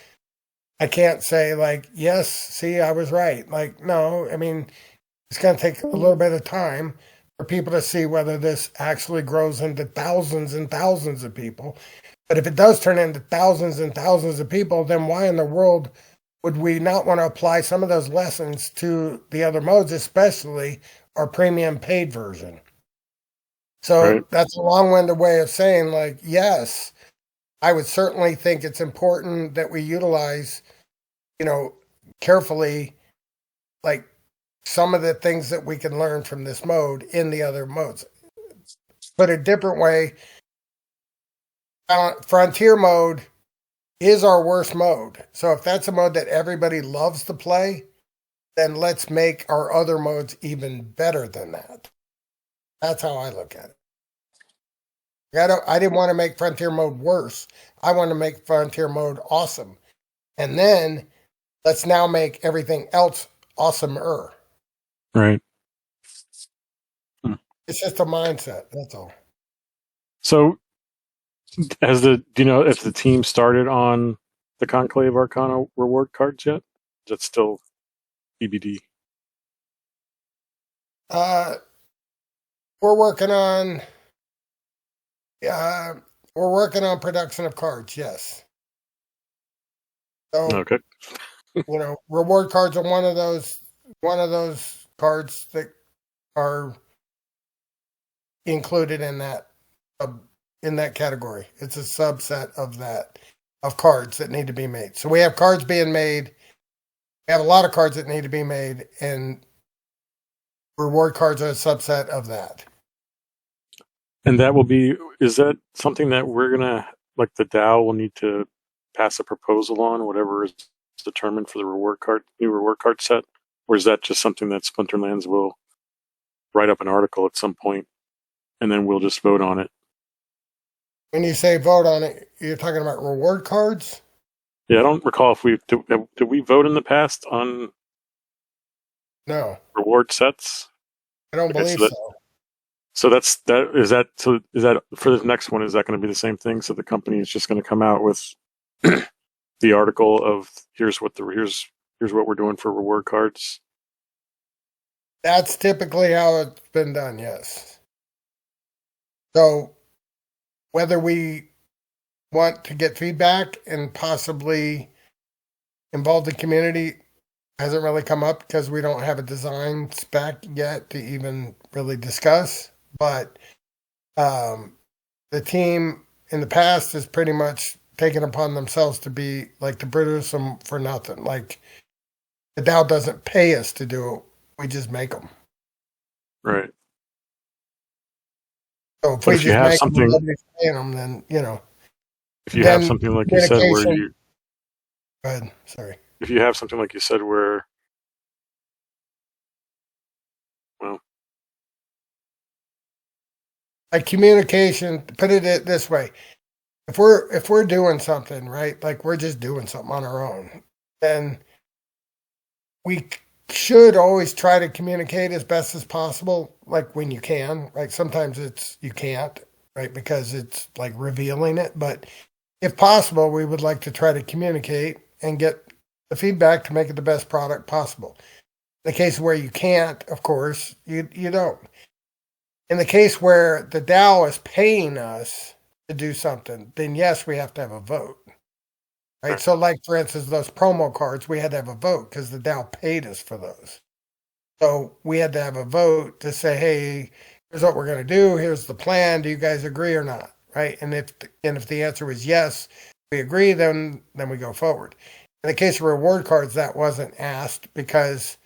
I can't say like, yes, see, I was right. Like, no, I mean, it's going to take a little bit of time for people to see whether this actually grows into thousands and thousands of people. But if it does turn into thousands and thousands of people, then why in the world would we not want to apply some of those lessons to the other modes, especially our premium paid version? So Right. that's a long-winded way of saying, like, yes, I would certainly think it's important that we utilize, carefully, like some of the things that we can learn from this mode in the other modes. Put a different way, Frontier mode is our worst mode. So if that's a mode that everybody loves to play, then let's make our other modes even better than that. That's how I look at it. I didn't want to make Frontier mode worse. I want to make Frontier mode awesome. And then let's now make everything else awesomer. Right. It's just a mindset. That's all. So, do you know if the team started on the Conclave Arcana reward cards yet? Is that still EBD? We're working on. We're working on production of cards. Yes. So Okay. reward cards are one of those cards that are included in that category. It's a subset of that of cards that need to be made. So we have cards being made. We have a lot of cards that need to be made, and reward cards are a subset of that. And is that something that we're gonna, like the DAO will need to pass a proposal on, whatever is determined for the new reward card set? Or is that just something that Splinterlands will write up an article at some point and then we'll just vote on it? When you say vote on it, you're talking about reward cards? Yeah, I don't recall if did we vote in the past on No, reward sets? I don't believe so. So is that for the next one? Is that going to be the same thing? So the company is just going to come out with the article of here's what we're doing for reward cards. That's typically how it's been done. Yes. So whether we want to get feedback and possibly involve the community hasn't really come up because we don't have a design spec yet to even really discuss. But the team in the past has pretty much taken upon themselves to be like to produce them for nothing. Like the DAO doesn't pay us to do it; we just make them. Right. So if we just make them, nobody's paying them, then If you have something like you said where you. Go ahead. Sorry. If you have something like you said where. Well. Like communication, put it this way. If we're doing something, right, like we're just doing something on our own, then we should always try to communicate as best as possible, like when you can. Right? Sometimes you can't, right, because it's like revealing it. But if possible, we would like to try to communicate and get the feedback to make it the best product possible. In the case where you can't, of course, you don't. In the case where the DAO is paying us to do something, then yes, we have to have a vote. Right? So like, for instance, those promo cards, we had to have a vote because the DAO paid us for those. So we had to have a vote to say, hey, here's what we're going to do. Here's the plan. Do you guys agree or not? Right? And if the answer was yes, we agree, then we go forward. In the case of reward cards, that wasn't asked because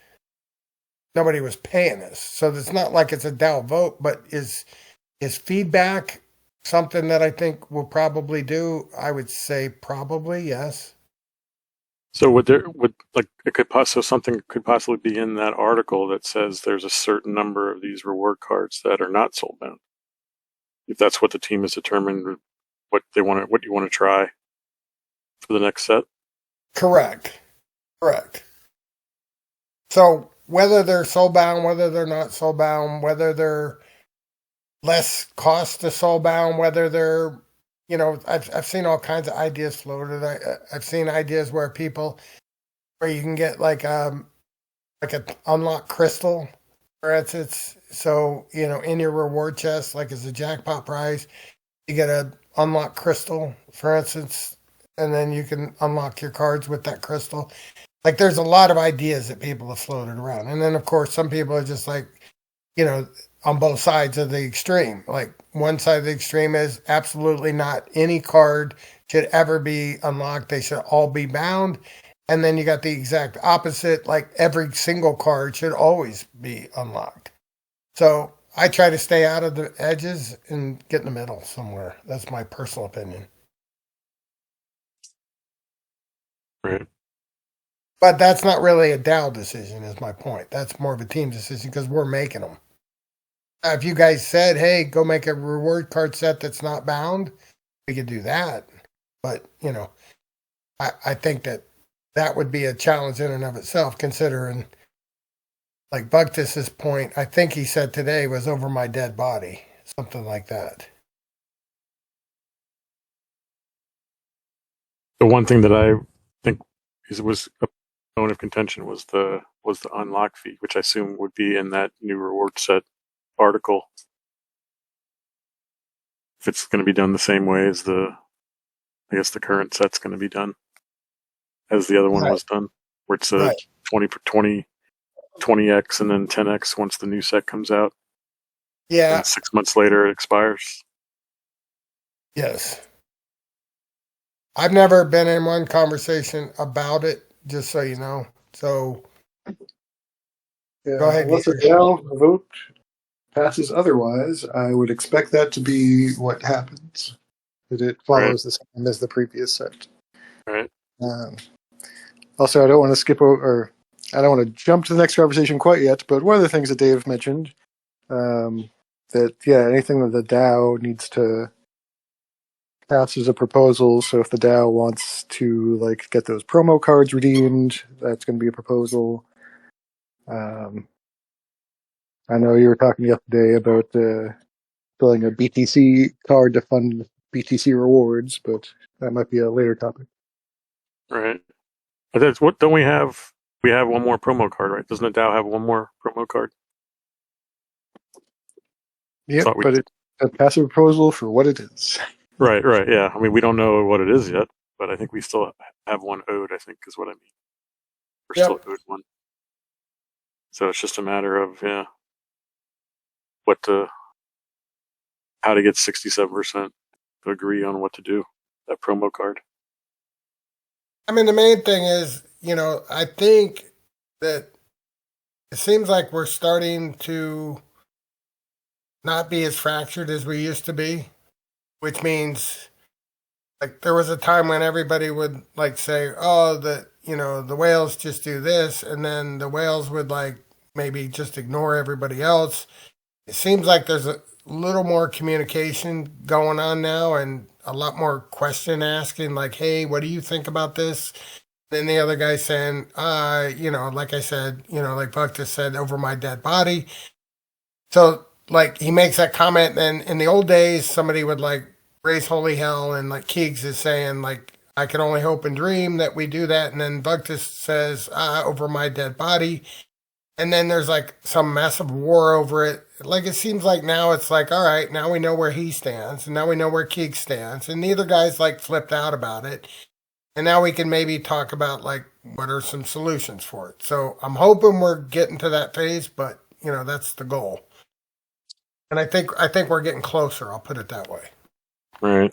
nobody was paying us. So it's not like it's a DAO vote, but is feedback something that I think we'll probably do? I would say probably, yes. So something could possibly be in that article that says there's a certain number of these reward cards that are not soul bound. If that's what the team has determined, what you want to try for the next set. Correct. So whether they're soulbound, whether they're not soulbound, whether they're less cost to soulbound, whether they're, I've seen all kinds of ideas floated. I've seen ideas where you can get like an unlock crystal, for instance. So, in your reward chest, like as a jackpot prize, you get a unlock crystal, for instance, and then you can unlock your cards with that crystal. Like there's a lot of ideas that people have floated around. And then of course some people are just like, on both sides of the extreme. Like one side of the extreme is absolutely not any card should ever be unlocked. They should all be bound. And then you got the exact opposite, like every single card should always be unlocked. So I try to stay out of the edges and get in the middle somewhere. That's my personal opinion. Right. But that's not really a DAO decision, is my point. That's more of a team decision because we're making them. If you guys said, hey, go make a reward card set that's not bound, we could do that. But, I think that would be a challenge in and of itself, considering, like Bugtus's point, I think he said today was over my dead body, something like that. The one thing that I think was a bone of contention was the unlock fee, which I assume would be in that new reward set article. If it's going to be done the same way as the current set's going to be done, as the other one was done, where it's a 20 for 20x and then 10x once the new set comes out. Yeah. And 6 months later it expires. Yes. I've never been in one conversation about it, just so you know. So go ahead. Unless the DAO vote passes otherwise, I would expect that to be what happens. That it follows the same as the previous set. Right. Also, I don't want to skip over, or I don't want to jump to the next conversation quite yet, but one of the things that Dave mentioned, that, anything that the DAO needs to pass as a proposal. So if the DAO wants to, get those promo cards redeemed, that's going to be a proposal. I know you were talking yesterday about filling a BTC card to fund BTC rewards, but that might be a later topic. Right. That's what don't we have? We have one more promo card, right? Doesn't the DAO have one more promo card? Yep, but it's a passive proposal for what it is. Right, yeah. I mean, we don't know what it is yet, but I think we still have one owed, I think is what I mean. We're still owed one. So it's just a matter of, how to get 67% to agree on what to do, that promo card. I mean, the main thing is, I think that it seems like we're starting to not be as fractured as we used to be, which means, like, there was a time when everybody would, say, oh, the whales just do this, and then the whales would, maybe just ignore everybody else. It seems like there's a little more communication going on now and a lot more question asking, like, hey, what do you think about this? Then the other guy saying, like I said, like Buck just said, over my dead body. So, he makes that comment, and in the old days, somebody would, raise holy hell, and, Keegs is saying, I can only hope and dream that we do that, and then Bugtus says, over my dead body. And then there's some massive war over it. It seems like now it's all right, now we know where he stands, and now we know where Keeg stands. And neither guy's flipped out about it. And now we can maybe talk about what are some solutions for it. So I'm hoping we're getting to that phase, but that's the goal. And I think we're getting closer, I'll put it that way. Right.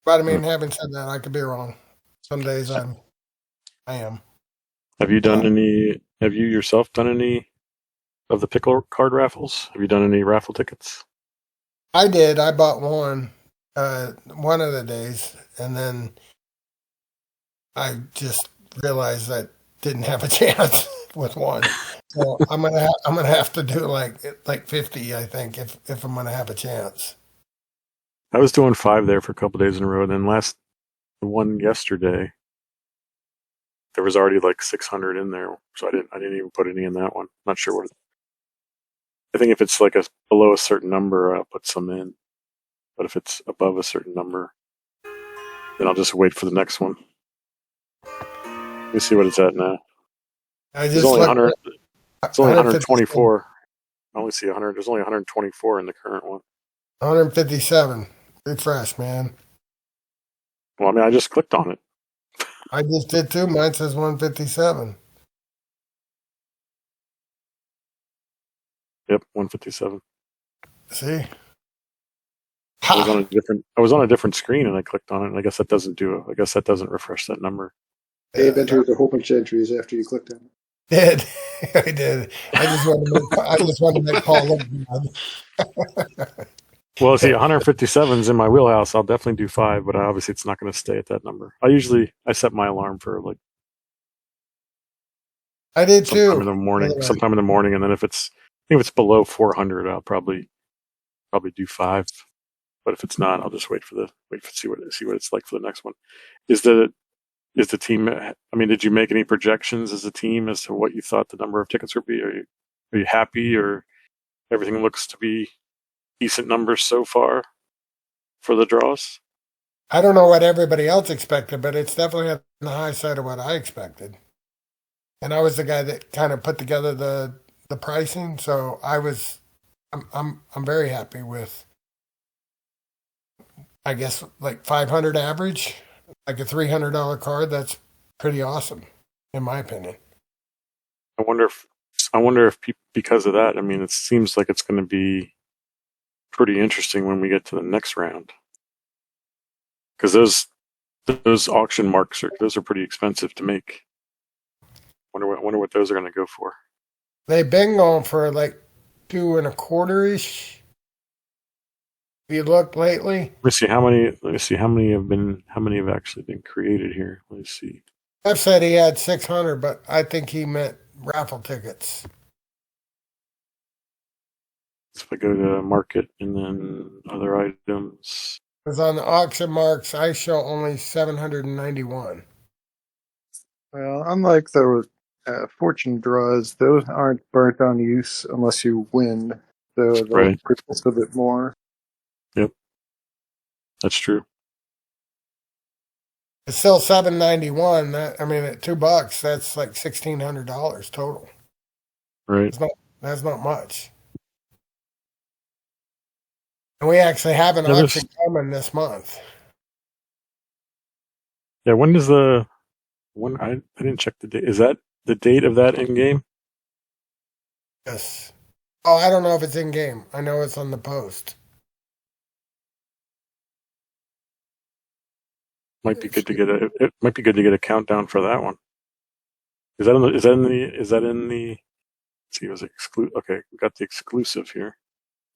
But I mean, having said that, I could be wrong. Some days I am. Have you yourself done any of the pickle card raffles? Have you done any raffle tickets? I did. I bought one of the days, and then I just realized I didn't have a chance with one. So I'm gonna have to do like 50, I think, if I'm gonna have a chance. I was doing 5 there for a couple days in a row. Then last the one yesterday, there was already like 600 in there, so I didn't even put any in that one. Not sure what. I think if it's like below a certain number, I'll put some in. But if it's above a certain number, then I'll just wait for the next one. Let me see what it's at now. I There's just only looked 100. at It's only 157. 124. I only see 100. There's only 124 in the current one. 157. Refresh, man. Well, I mean, I just clicked on it. I just did too. Mine says 157. Yep, 157. See? I was on Ha! a different screen and I clicked on it, and I guess that doesn't refresh that number. Dave entered a whole bunch of entries after you clicked on it. Did. I did. I just wanted to make Paul look good. Well, see, 157 is in my wheelhouse. I'll definitely do 5, but obviously it's not going to stay at that number. I set my alarm for like I did sometime too. in the morning, and then if it's below 400, I'll probably do 5. But if it's not, I'll just wait to see what it's like for the next one. Is the team? I mean, did you make any projections as a team as to what you thought the number of tickets would be? Are you happy, or everything looks to be decent numbers so far for the draws? I don't know what everybody else expected, but it's definitely on the high side of what I expected. And I was the guy that kind of put together the pricing, so I'm very happy with, I guess, like 500 average, like a $300 card. That's pretty awesome, in my opinion. I wonder if because of that, I mean, it seems like it's going to be pretty interesting when we get to the next round, because those auction marks are pretty expensive to make. Wonder what those are going to go for. They've been going for like 2.25 ish. If you look lately, Let me see how many have actually been created here. Let me see. Jeff said he had 600, but I think he meant raffle tickets. If I go to market and then other items, Because on the auction marks, I show only 791. Well, unlike the fortune draws, those aren't burnt on use unless you win, so they'll right? persist a bit more. Yep, that's true. It's still 791. That, I mean, at $2, that's like $1,600 total. Right. That's not much. And we actually have an Yeah, auction coming this month. yeah. When does the one? I didn't check the date. Is that the date of that in game? Yes. Oh, I don't know if it's in game. I know it's on the post. Might be good to get it might be good to get a countdown for that one. Is that in the? Let's see, it was exclusive. Okay, we got the exclusive here.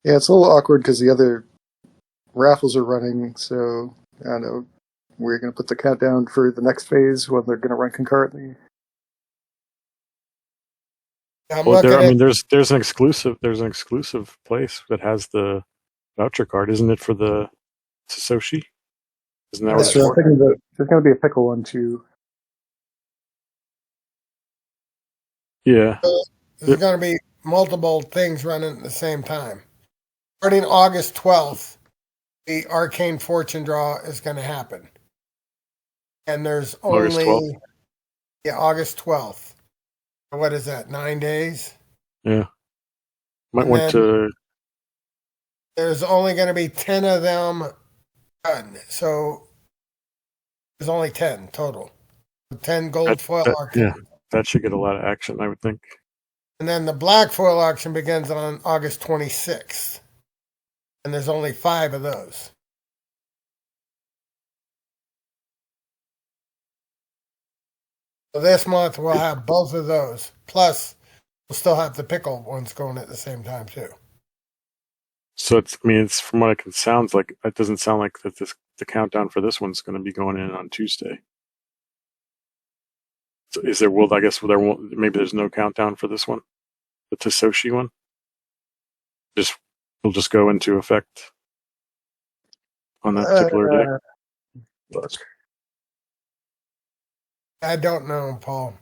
Yeah, it's a little awkward because the other raffles are running, so I don't know. We're going to put the countdown for the next phase when they're going to run concurrently. I'm Well, looking I at mean, there's an exclusive place that has the voucher card, isn't it, for the Satoshi? Isn't that what it's So I'm for? thinking that there's going to be a pickle one too. Yeah. there's going to be multiple things running at the same time. Starting August 12th, the Arcane Fortune Draw is going to happen. And there's August 12th? only August 12th. What is that? 9 days? Yeah. Might And want then to. there's only going to be 10 of them done. So there's only 10 total. 10 gold foil Arcane. Yeah, that should get a lot of action, I would think. And then the black foil auction begins on August 26th. And there's only 5 of those. So this month we'll have both of those. Plus, we'll still have the pickle ones going at the same time too. So it's from what it sounds like. It doesn't sound like that the countdown for this one's going to be going in on Tuesday. So maybe there's no countdown for this one, the Satoshi one. Will just go into effect on that particular day. Look. I don't know, Paul,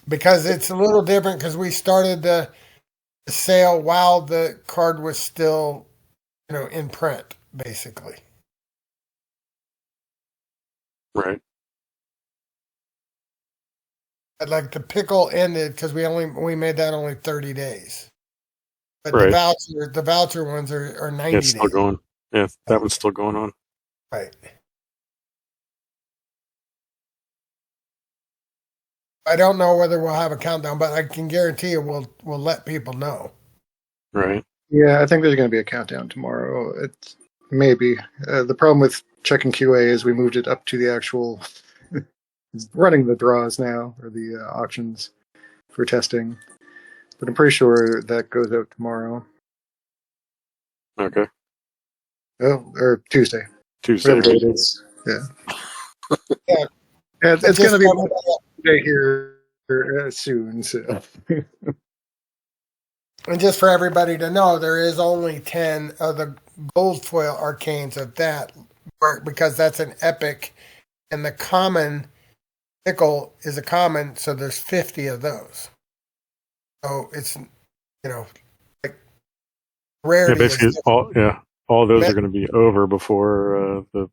because it's a little different because we started the sale while the card was still, in print, basically. Right. But like the pickle ended because we made that only 30 days. But Right. the voucher ones are Yeah, 90 it's still days. going. Yeah, that one's still going on. Right. I don't know whether we'll have a countdown, but I can guarantee you we'll let people know. Right. Yeah, I think there's going to be a countdown tomorrow. It's maybe the problem with checking QA is we moved it up to the actual running the draws now or the auctions for testing, but I'm pretty sure that goes out tomorrow. Okay. Oh, or Tuesday, Tuesday. whatever day Right? it is. Yeah, Yeah. it's going Just to be Monday here soon. So and just for everybody to know, there is only 10 of the gold foil arcanes of that because that's an epic, and the common pickle is a common, so there's 50 of those. So it's like Yeah, rarity is basically, different. all those are going to be over before the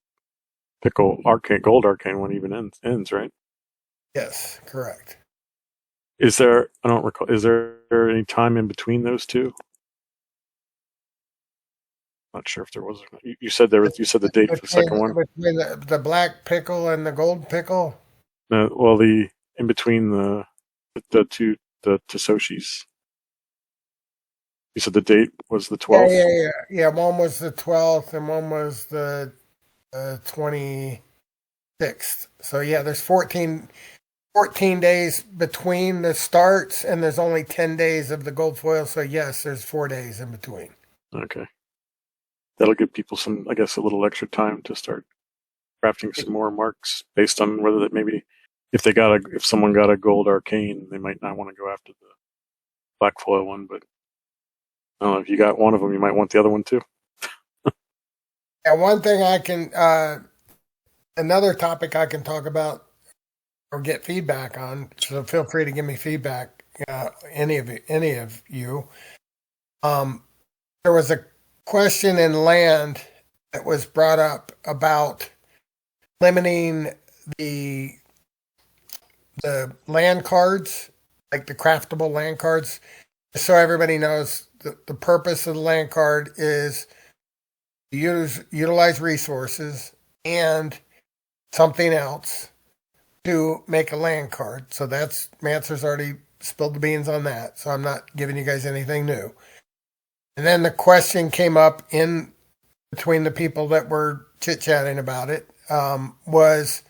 pickle arcane, gold arcane one even ends, right? Yes, correct. Is there? I don't recall. Is there any time in between those two? Not sure if there was. You said there was. You said the date for the second one. Between the black pickle and the gold pickle. Well, the in between the two the Tasoshis. You said the date was the Yeah, 12th. yeah. One was the 12th and one was the 26th. So yeah, there's 14 days between the starts, and there's only 10 days of the gold foil. So yes, there's 4 days in between. Okay, that'll give people some, I guess, a little extra time to start crafting some more marks based on whether that maybe if someone got a gold arcane, they might not want to go after the black foil one, but I don't know, if you got one of them, you might want the other one too. And one thing another topic I can talk about or get feedback on. So feel free to give me feedback, any of you. There was a question in land that was brought up about limiting the land cards, like the craftable land cards, so everybody knows the purpose of the land card is to utilize resources and something else to make a land card. So that's Manser's already spilled the beans on that. So I'm not giving you guys anything new. And then the question came up in between the people that were chit chatting about it, was,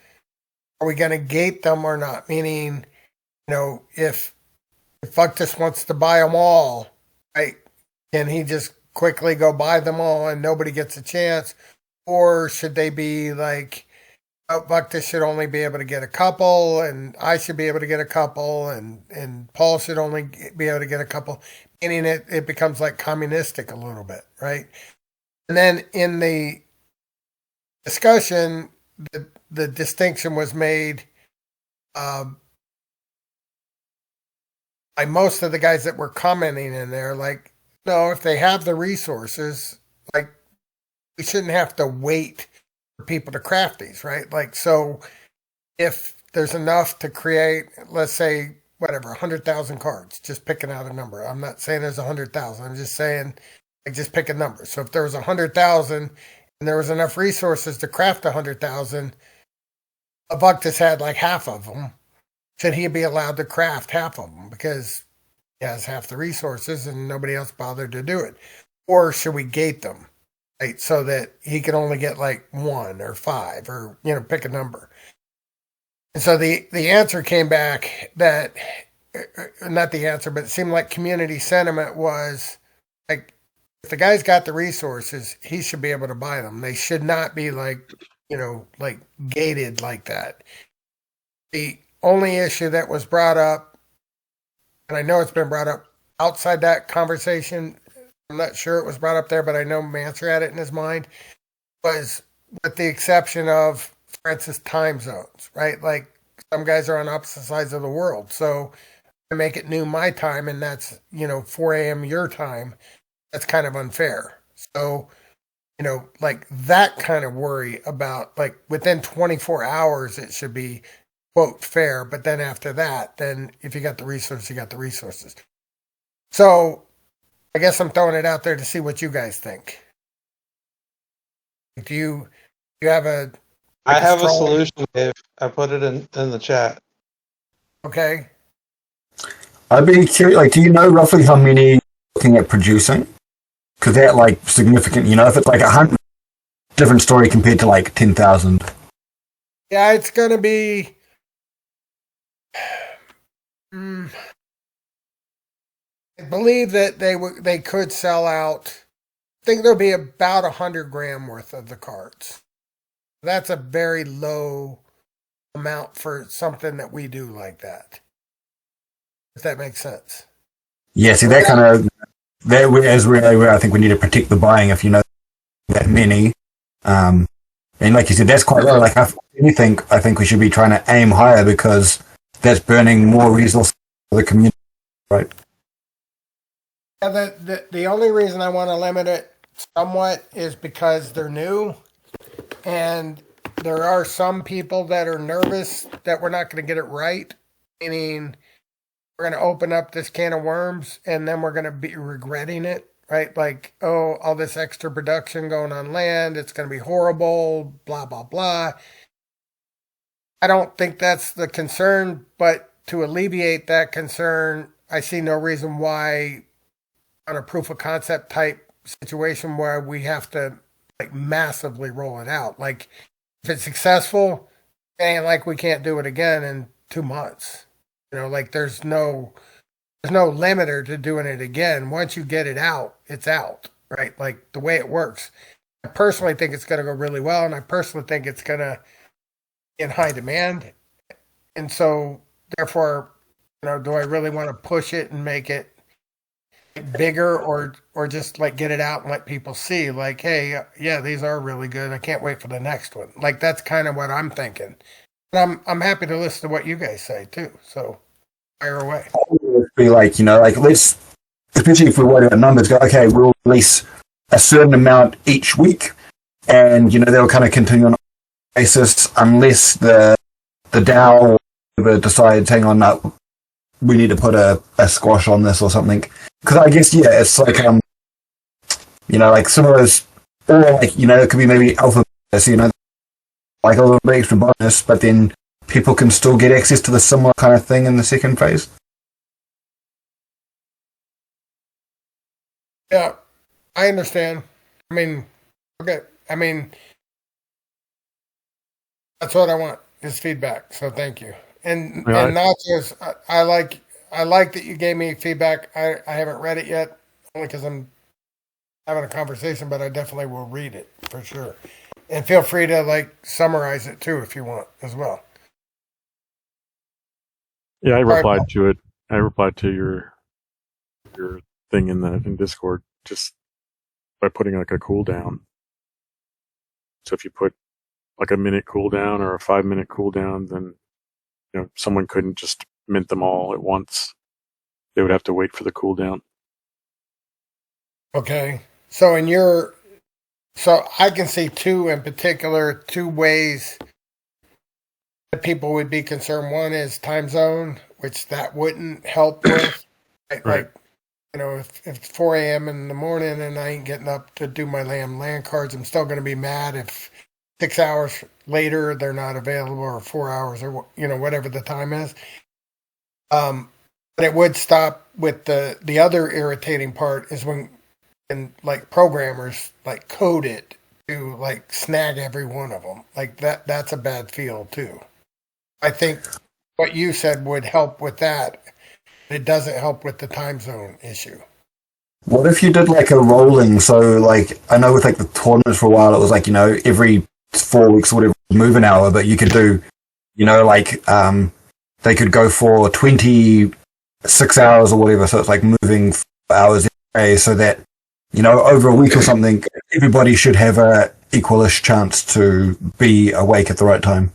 are we going to gate them or not? Meaning, if Fuctus wants to buy them all, right? Can he just quickly go buy them all and nobody gets a chance? Or should they be like, oh, Fuctus should only be able to get a couple, and I should be able to get a couple, and Paul should only be able to get a couple? Meaning it becomes like communistic a little bit, right? And then in the discussion, the distinction was made, by most of the guys that were commenting in there, like, no, if they have the resources, like, we shouldn't have to wait for people to craft these, right? Like, so if there's enough to create, let's say, whatever, 100,000 cards, just picking out a number. I'm not saying there's 100,000. I'm just saying, like, just pick a number. So if there was 100,000 and there was enough resources to craft 100,000, Avuktis had like half of them. Should he be allowed to craft half of them because he has half the resources and nobody else bothered to do it? Or should we gate them, right, so that he can only get like 1 or 5 or, pick a number? And so the answer came back that, not the answer, but it seemed like community sentiment was like, if the guy's got the resources, he should be able to buy them. They should not be like, like gated like that. The only issue that was brought up, and I know it's been brought up outside that conversation, I'm not sure it was brought up there, but I know Manser had it in his mind, was with the exception of, for instance, time zones, right? Like, some guys are on opposite sides of the world. So I make it noon my time, and that's 4 a.m. your time. That's kind of unfair. So like that kind of worry about like within 24 hours it should be quote fair, but then after that, then if you got the resources, you got the resources. So I guess I'm throwing it out there to see what you guys think. Do you have a I like a have a strong solution, Dave. I put it in the chat. okay? I'd be curious, like, do you know roughly how many you're looking at producing? Because they're like significant, if it's like 100, different story compared to like 10,000. Yeah, it's gonna be I believe that they could sell out. I think there'll be about 100 gram worth of the cards. That's a very low amount for something that we do like that. If that makes sense. Yeah, see, that kind of, that is really where I think we need to protect the buying if you know that many. And like you said, that's quite low. Like, if anything, I think we should be trying to aim higher because that's burning more resources for the community, right? Yeah, the only reason I want to limit it somewhat is because they're new, and there are some people that are nervous that we're not going to get it right. Meaning, we're going to open up this can of worms, and then we're going to be regretting it, right? Like, oh, all this extra production going on land, it's going to be horrible, blah blah blah. I don't think that's the concern, but to alleviate that concern, I see no reason why on a proof of concept type situation where we have to like massively roll it out. Like if it's successful, it ain't like we can't do it again in 2 months. Like there's no limiter to doing it again. Once you get it out, it's out, right? Like the way it works. I personally think it's going to go really well, and I personally think it's going to be in high demand. And so, therefore, do I really want to push it and make it bigger, or just like get it out and let people see like, hey, yeah, these are really good, I can't wait for the next one. Like that's kind of what I'm thinking, and I'm happy to listen to what you guys say too, so fire away. Be like, like let's, especially if we're worried about numbers, go, okay, we'll release a certain amount each week, and they'll kind of continue on a basis unless the DAO decides, hang on, no, we need to put a squash on this or something. Because I guess, yeah, it's like, like some of those, or like, it could be maybe alpha, like a little bit extra bonus, but then people can still get access to the similar kind of thing in the second phase. Yeah, I understand. I mean, okay. I mean, that's what I want is feedback. So thank you. And Yeah, and not just I like that you gave me feedback. I haven't read it yet, only because I'm having a conversation, but I definitely will read it for sure. And feel free to like summarize it too if you want as well. Yeah, I All right, replied to it. I replied to your thing in Discord just by putting like a cooldown. So if you put like a minute cooldown or a 5-minute cooldown, then someone couldn't just mint them all at once. They would have to wait for the cooldown. okay. So so I can see two ways that people would be concerned. One is time zone, which that wouldn't help with. Right. Like, if it's 4 a.m. in the morning and I ain't getting up to do my land cards, I'm still going to be mad if 6 hours later they're not available, or 4 hours, or whatever the time is. But it would stop with the other irritating part is when like programmers like code it to like snag every one of them. Like that's a bad feel too. I think what you said would help with that. It doesn't help with the time zone issue. What if you did like a rolling? So, like, I know with like the tournaments for a while, it was like, every 4 weeks or whatever, move an hour, but you could do, like, they could go for 26 hours or whatever. So it's like moving 4 hours every day so that, over a week or something, everybody should have a equalish chance to be awake at the right time.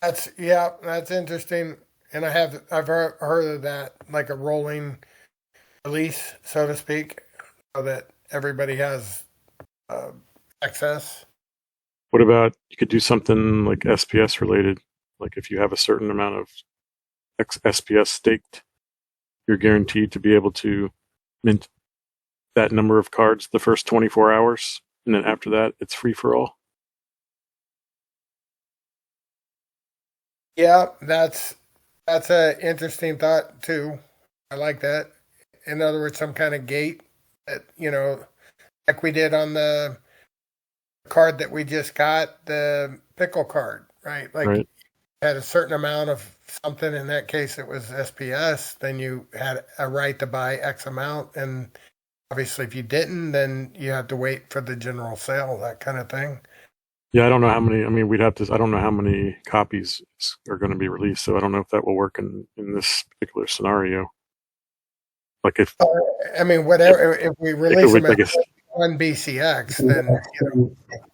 That's interesting. And I've heard of that, like a rolling release, so to speak, so that everybody has uh, access. What about you could do something like SPS related? Like if you have a certain amount of SPS staked, you're guaranteed to be able to mint that number of cards the first 24 hours, and then after that, it's free for all. Yeah, that's a interesting thought too. I like that. In other words, some kind of gate that, like we did on the card that we just got, the pickle card, right? Like Right. had a certain amount of something. In that case, it was SPS. Then you had a right to buy X amount, and obviously, if you didn't, then you had to wait for the general sale, that kind of thing. Yeah, I don't know how many. I mean, we'd have to. I don't know how many copies are going to be released, so I don't know if that will work in this particular scenario. Like I mean, whatever. If we it release could, them as like, one BCX, then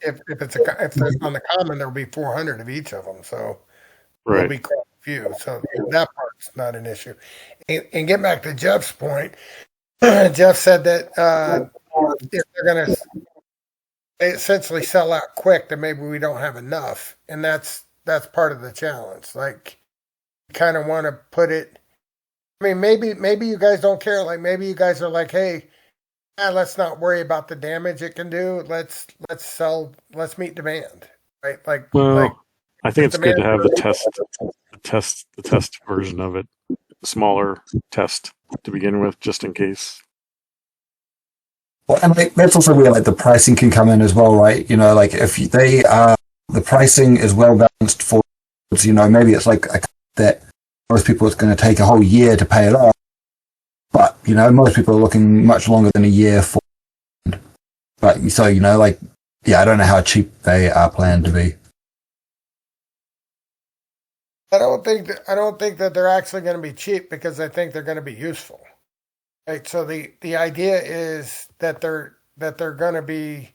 if there's on the common, there'll be 400 of each of them. So there'll right. be quite a few. So that part's not an issue. And get back to Jeff's point. Jeff said that if they're going to essentially sell out quick, then maybe we don't have enough, and that's part of the challenge. Like, you kind of want to put it. I mean, maybe you guys don't care. Like, maybe you guys are like, hey, let's not worry about the damage it can do. Let's sell. Let's meet demand, right? Like Well, I think it's good demand. to have the test version of it, a smaller test to begin with, just in case. Well, and like that's also where like the pricing can come in as well, right? You know, like if they are the pricing is well balanced for, maybe it's like that most people it's going to take a whole year to pay it off, but most people are looking much longer than a year for. But so like yeah, I don't know how cheap they are planned to be. I don't think that they're actually going to be cheap because I think they're going to be useful. Right. So the idea is that they're going to be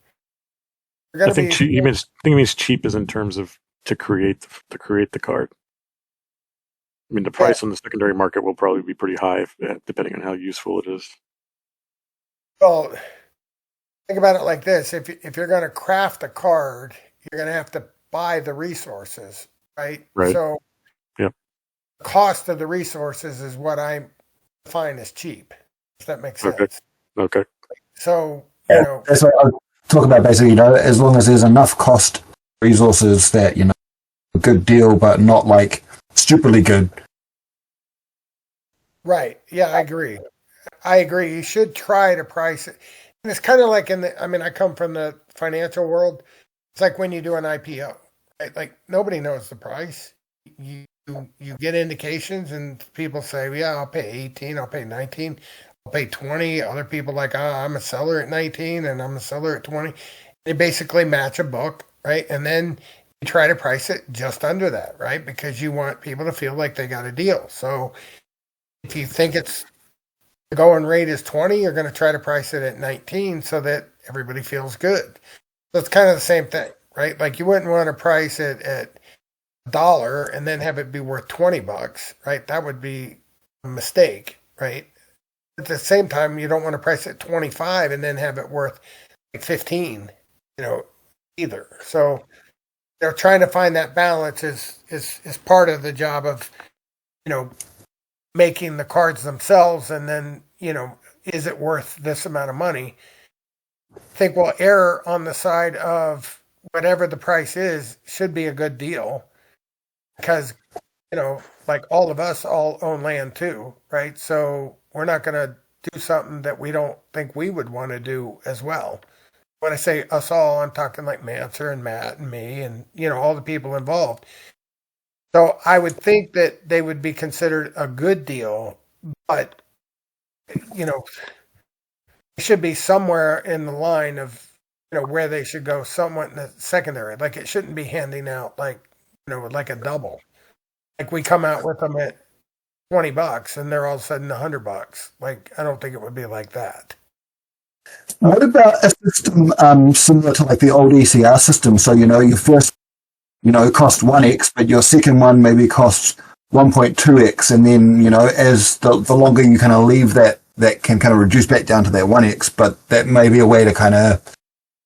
they're I going to think be cheap. I think it means cheap is in terms of to create the card. I mean, the yeah, price on the secondary market will probably be pretty high, depending on how useful it is. well, think about it like this: if you're going to craft a card, you're going to have to buy the resources, right? Right. So Yep. the cost of the resources is what I define as cheap. If that makes Okay. sense. Okay. So Yeah, that's what I talk about basically. As long as there's enough cost resources that a good deal, but not like stupidly good. right? Yeah, I agree. I agree. You should try to price it. And it's kind of like I mean, I come from the financial world. It's like when you do an IPO, right? Like nobody knows the price. You you get indications, and people say, "Yeah, I'll pay 18, I'll pay 19, I'll pay 20." Other people like, I'm a seller at 19, and I'm a seller at 20." They basically match a book, right? And then you try to price it just under that, right? Because you want people to feel like they got a deal. So if you think the going rate is 20, you're going to try to price it at 19 so that everybody feels good. So it's kind of the same thing, right? Like you wouldn't want to price it at $1 and then have it be worth $20, right? That would be a mistake, right? At the same time, you don't want to price it 25 and then have it worth like 15, either. So they're trying to find that balance is part of the job of, you know, making the cards themselves, and then is it worth this amount of money? I think we'll err on the side of whatever the price is should be a good deal, because like all of us all own land too, right? So we're not going to do something that we don't think we would want to do as well. When I say us all, I'm talking like Manser and Matt and me and all the people involved. So I would think that they would be considered a good deal, but it should be somewhere in the line of where they should go, somewhat in the secondary. Like it shouldn't be handing out like like a double. Like we come out with them at $20 and they're all of a sudden $100. Like I don't think it would be like that. What about a system similar to like the old ECR system? So you first cost 1x, but your second one maybe costs 1.2x, and then as the longer you kind of leave that can kind of reduce back down to that 1x, but that may be a way to kind of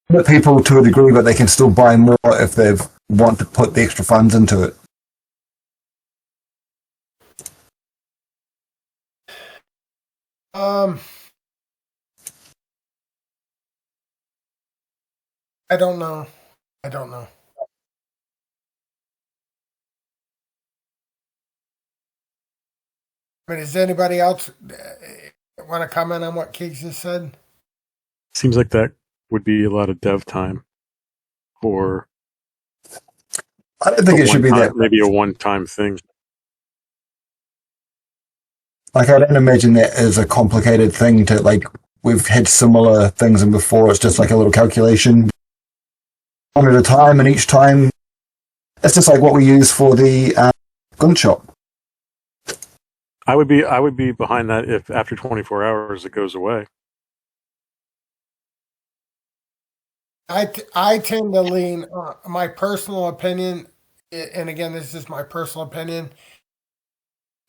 limit people to a degree, but they can still buy more if they want to put the extra funds into it. I don't know. I mean, does anybody else want to comment on what Keeks just said? Seems like that would be a lot of dev time for I don't think it should be that. maybe a one-time thing. Like, I don't imagine that as a complicated thing to, like, we've had similar things in before. It's just like a little calculation one at a time, and each time it's just like what we use for the gun shop. I would be behind that if after 24 hours it goes away. I tend to lean my personal opinion, and again, this is my personal opinion.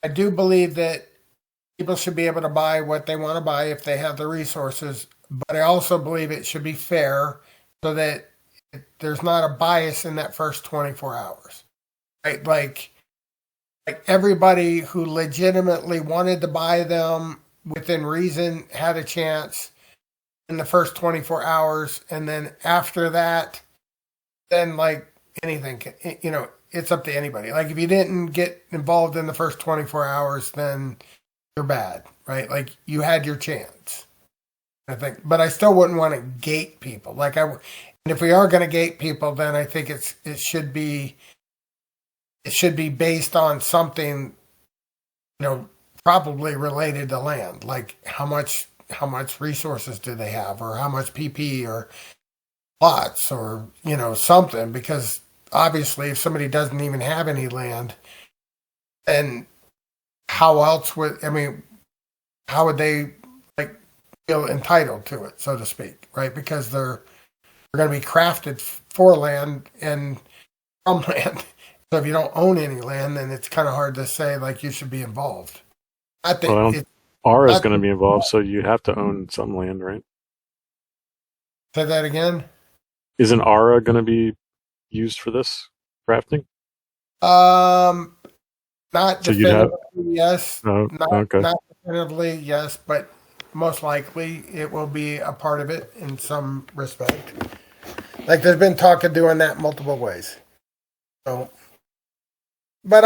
I do believe that people should be able to buy what they want to buy if they have the resources, but I also believe it should be fair so that there's not a bias in that first 24 hours, right? Like everybody who legitimately wanted to buy them within reason had a chance in the first 24 hours, and then after that, then like anything, it's up to anybody. Like if you didn't get involved in the first 24 hours, then you're bad, right? Like you had your chance, I think, but I still wouldn't want to gate people. And if we are going to gate people, then I think it should be based on something, probably related to land, like how much resources do they have, or how much PP or lots, or something. Because obviously, if somebody doesn't even have any land, then how would they like feel entitled to it, so to speak, right? Because they're going to be crafted for land and from land. So if you don't own any land, then it's kind of hard to say like you should be involved. I think Aura is going to be involved, so you have to own some land, right? Say that again. Isn't Aura going to be used for this crafting? Not So definitively, yes. Oh, okay. Not definitively, yes, but most likely it will be a part of it in some respect. Like there's been talk of doing that multiple ways. So, but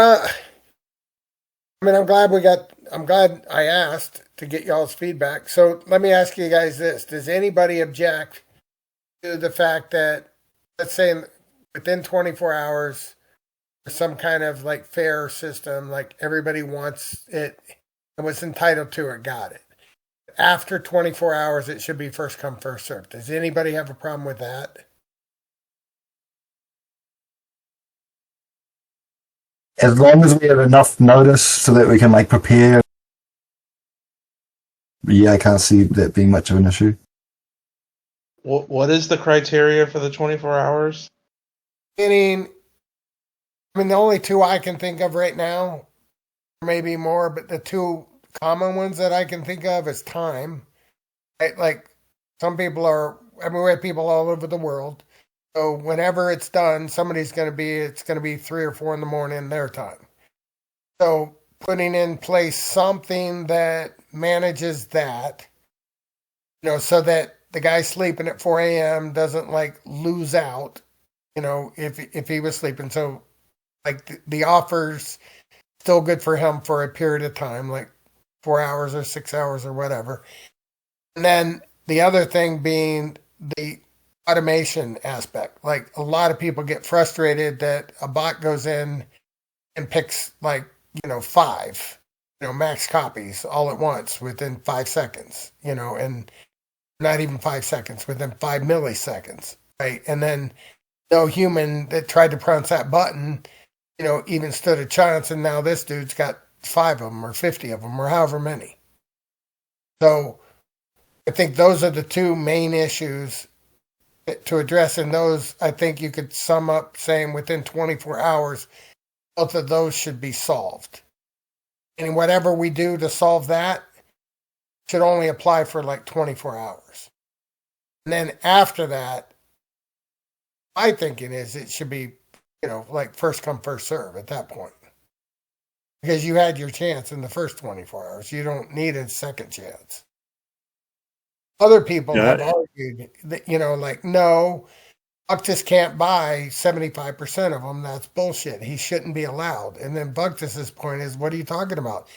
I'm glad I asked to get y'all's feedback. So let me ask you guys this: does anybody object to the fact that, let's say, within 24 hours, some kind of like fair system, like everybody wants it and was entitled to it, got it. After 24 hours, it should be first come, first served. Does anybody have a problem with that? As long as we have enough notice so that we can like prepare. Yeah, I can't see that being much of an issue. What is the criteria for the 24 hours? Meaning, the only two I can think of right now, maybe more, but the two common ones that I can think of is time. Right? Like some people we have people all over the world. So whenever it's done, it's going to be 3 or 4 in the morning their time. So putting in place something that manages that, so that the guy sleeping at 4 a.m. doesn't like lose out, if he was sleeping. So like the offer's still good for him for a period of time, like 4 hours or 6 hours or whatever. And then the other thing being the automation aspect. Like a lot of people get frustrated that a bot goes in and picks like, 5, max copies all at once within 5 seconds, and not even 5 seconds, within 5 milliseconds, right? And then no human that tried to press that button, even stood a chance, and now this dude's got 5 of them or 50 of them or however many. So I think those are the two main issues to addressing those, I think you could sum up saying within 24 hours, both of those should be solved. And whatever we do to solve that should only apply for like 24 hours. And then after that, my thinking is it should be, like first come, first serve at that point. Because you had your chance in the first 24 hours. You don't need a second chance. Other people have argued that, like, no, Buck just can't buy 75% of them. That's bullshit. He shouldn't be allowed. And then Bucktus's point is, what are you talking about?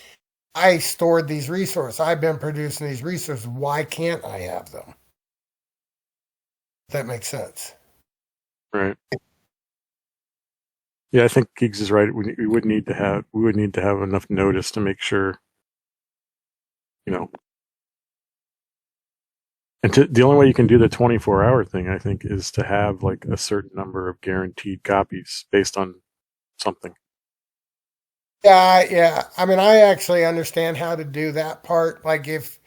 I stored these resources. I've been producing these resources. Why can't I have them? If that makes sense. Right. Yeah, I think Geeks is right. We would need to have enough notice to make sure, and the only way you can do the 24-hour thing, I think, is to have like a certain number of guaranteed copies based on something. Yeah. I mean, I actually understand how to do that part. Like if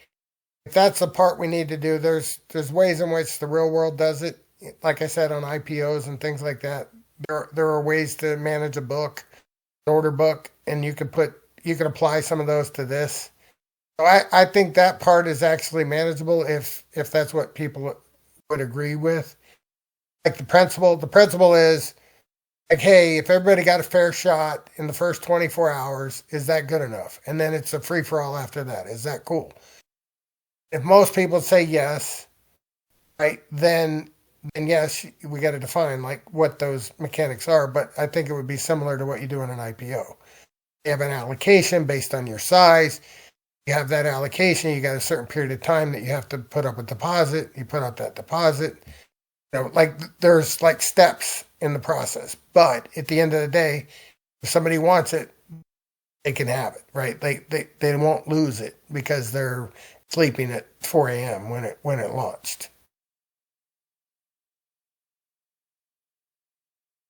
that's the part we need to do, there's ways in which the real world does it. Like I said, on IPOs and things like that, there are ways to manage a book, an order book, and you can apply some of those to this. So I think that part is actually manageable if that's what people would agree with. Like the principle is like, hey, if everybody got a fair shot in the first 24 hours, is that good enough? And then it's a free for all after that. Is that cool? If most people say yes, right, then yes, we got to define like what those mechanics are. But I think it would be similar to what you do in an IPO. You have an allocation based on your size. You have that allocation. You got a certain period of time that you have to put up a deposit. You put up that deposit. Like there's like steps in the process. But at the end of the day, if somebody wants it, they can have it, right? They won't lose it because they're sleeping at 4 a.m. when it launched.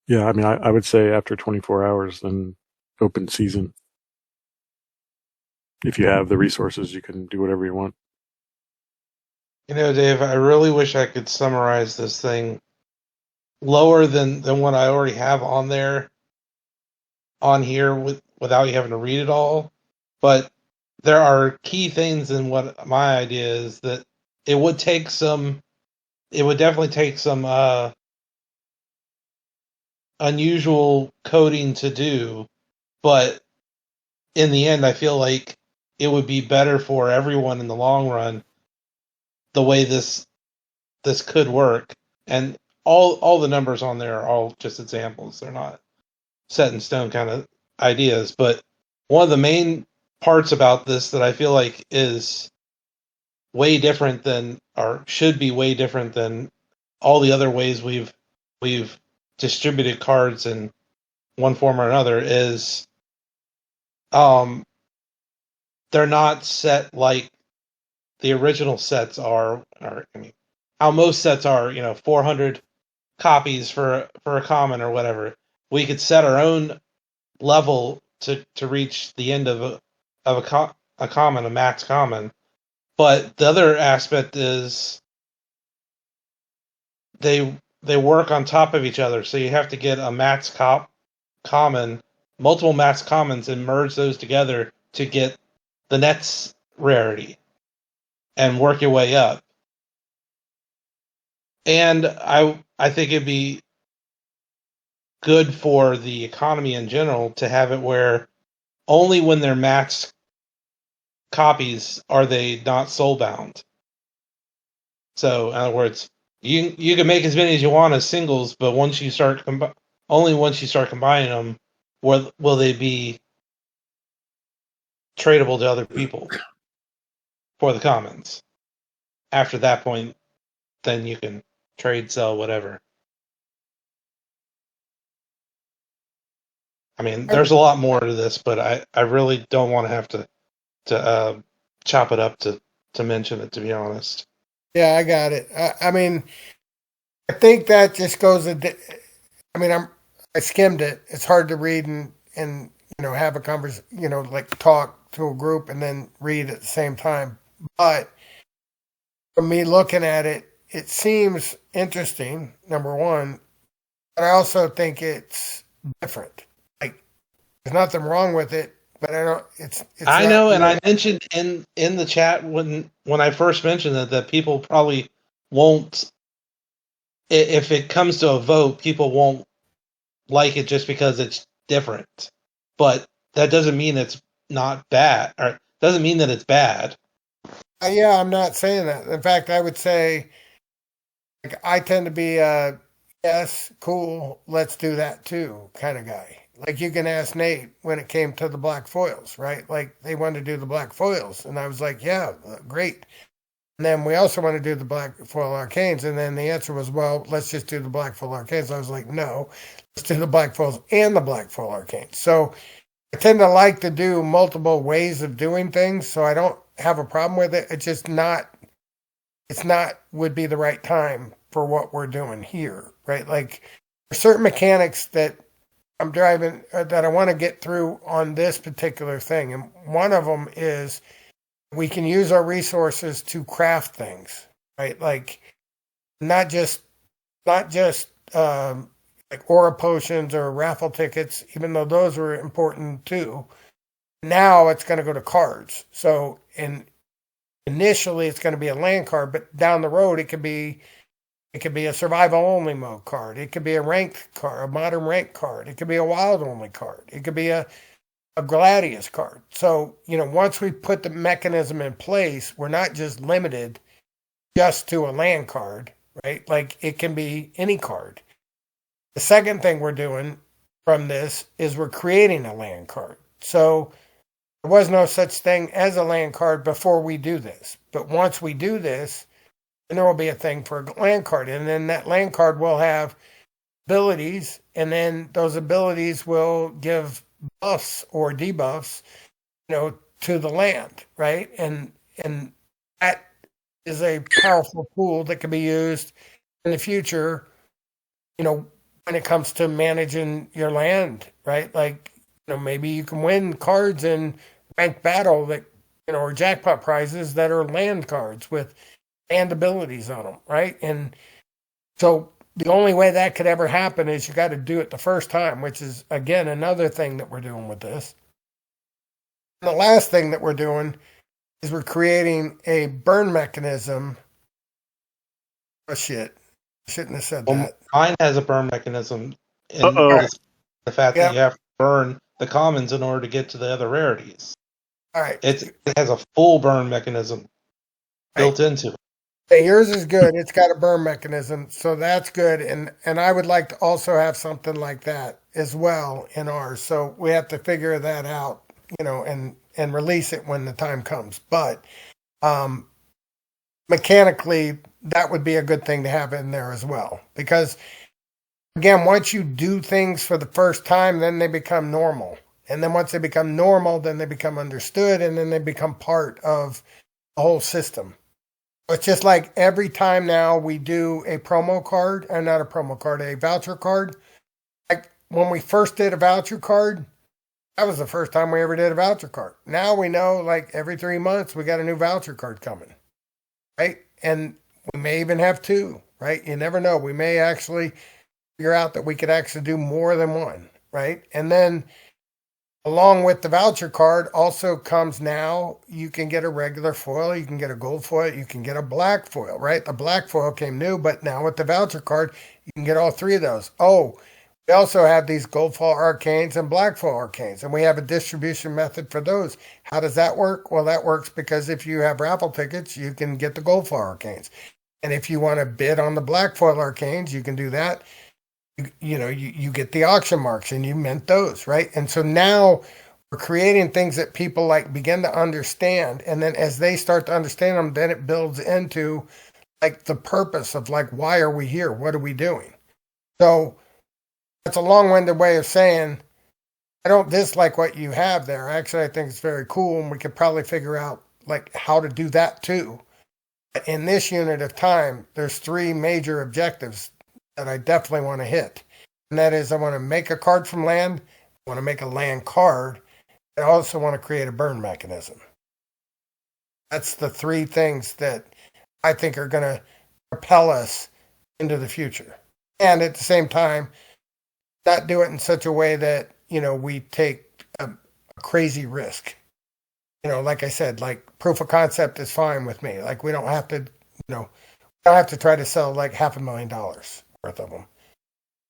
Yeah, I mean, I would say after 24 hours, then open season. If you have the resources, you can do whatever you want. Dave, I really wish I could summarize this thing lower than what I already have on here without you having to read it all. But there are key things in what my idea is that it would definitely take some unusual coding to do, but in the end, I feel like it would be better for everyone in the long run the way this could work. And all the numbers on there are all just examples. They're not set in stone kind of ideas. But one of the main parts about this that I feel like is way different than, or should be way different than all the other ways we've distributed cards in one form or another is they're not set like the original sets are, or I mean, how most sets are, 400 copies for a common or whatever. We could set our own level to reach the end of a common, a max common. But the other aspect is they work on top of each other, so you have to get a max common, multiple max commons, and merge those together to get the next rarity and work your way up. And I think it'd be good for the economy in general to have it where only when they're max copies are they not soul bound. So in other words, you can make as many as you want as singles, but once you start only once you start combining them will they be tradable to other people for the commons. After that point, then you can trade, sell, whatever. I mean, there's a lot more to this, but I really don't want to have to chop it up to mention it, to be honest. Yeah, I got it. I mean, I think that just goes. I mean, I skimmed it. It's hard to read and have a conversation, like talk to a group and then read at the same time. But from me looking at it, it seems interesting, number one, but I also think it's different. Like there's nothing wrong with it, but I don't. It's I not. know, and I mentioned in the chat when I first mentioned that people probably won't. If it comes to a vote, people won't like it just because it's different. But that doesn't mean it's not bad, or doesn't mean that it's bad. Yeah, I'm not saying that. In fact, I would say like I tend to be a yes, cool, let's do that too kind of guy. Like you can ask Nate when it came to the black foils, right? Like they wanted to do the black foils, and I was like, yeah, great. And then we also want to do the black foil arcanes, and then the answer was, well, let's just do the black foil arcanes. I was like, no, let's do the black foils and the black foil arcanes. So I tend to like to do multiple ways of doing things, so I don't have a problem with it. It's just not. It's not would be the right time for what we're doing here, right? Like there's certain mechanics that I'm driving that I want to get through on this particular thing, and one of them is we can use our resources to craft things, right? Like not just like aura potions or raffle tickets, even though those were important too. Now it's going to go to cards. So initially it's going to be a land card, but down the road it could be a survival only mode card. It could be a ranked card, a modern ranked card. It could be a wild only card. It could be a Gladius card. So, once we put the mechanism in place, we're not just limited just to a land card, right? Like it can be any card. The second thing we're doing from this is we're creating a land card. So there was no such thing as a land card before we do this. But once we do this, then there will be a thing for a land card. And then that land card will have abilities, and then those abilities will give buffs or debuffs, to the land, right? And that is a powerful tool that can be used in the future, when it comes to managing your land, right? Like, maybe you can win cards in ranked battle that, or jackpot prizes that are land cards with land abilities on them, right? And so the only way that could ever happen is you got to do it the first time, which is, again, another thing that we're doing with this. And the last thing that we're doing is we're creating a burn mechanism. Oh, shit. I shouldn't have said that. Mine has a burn mechanism. In Uh-oh. the fact that you have to burn the commons in order to get to the other rarities. All right. It has a full burn mechanism built into it. Hey, yours is good. It's got a burn mechanism, so that's good. And I would like to also have something like that as well in ours. So we have to figure that out, and release it when the time comes. But mechanically, that would be a good thing to have in there as well. Because again, once you do things for the first time, then they become normal. And then once they become normal, then they become understood, and then they become part of the whole system. It's just like every time now we do a promo card, and not a promo card, a voucher card. Like when we first did a voucher card, that was the first time we ever did a voucher card. Now we know like every 3 months we got a new voucher card coming, right? And we may even have two, right? You never know. We may actually figure out that we could actually do more than one, right? And then along with the voucher card also comes now, you can get a regular foil, you can get a gold foil, you can get a black foil, right? The black foil came new, but now with the voucher card, you can get all three of those. Oh, we also have these gold foil arcanes and black foil arcanes, and we have a distribution method for those. How does that work? Well, that works because if you have raffle tickets, you can get the gold foil arcanes. And if you want to bid on the black foil arcanes, you can do that. You get the auction marks and you mint those, right? And so now we're creating things that people like begin to understand. And then as they start to understand them, then it builds into like the purpose of like, why are we here? What are we doing? So that's a long-winded way of saying, I don't dislike what you have there. Actually, I think it's very cool. And we could probably figure out like how to do that too. But in this unit of time, there's three major objectives that I definitely want to hit. And that is I want to make a card from land, I want to make a land card, I also want to create a burn mechanism. That's the three things that I think are going to propel us into the future. And at the same time, not do it in such a way that, we take a crazy risk. Like I said, like proof of concept is fine with me. Like we don't have to, try to sell like $500,000 worth of them.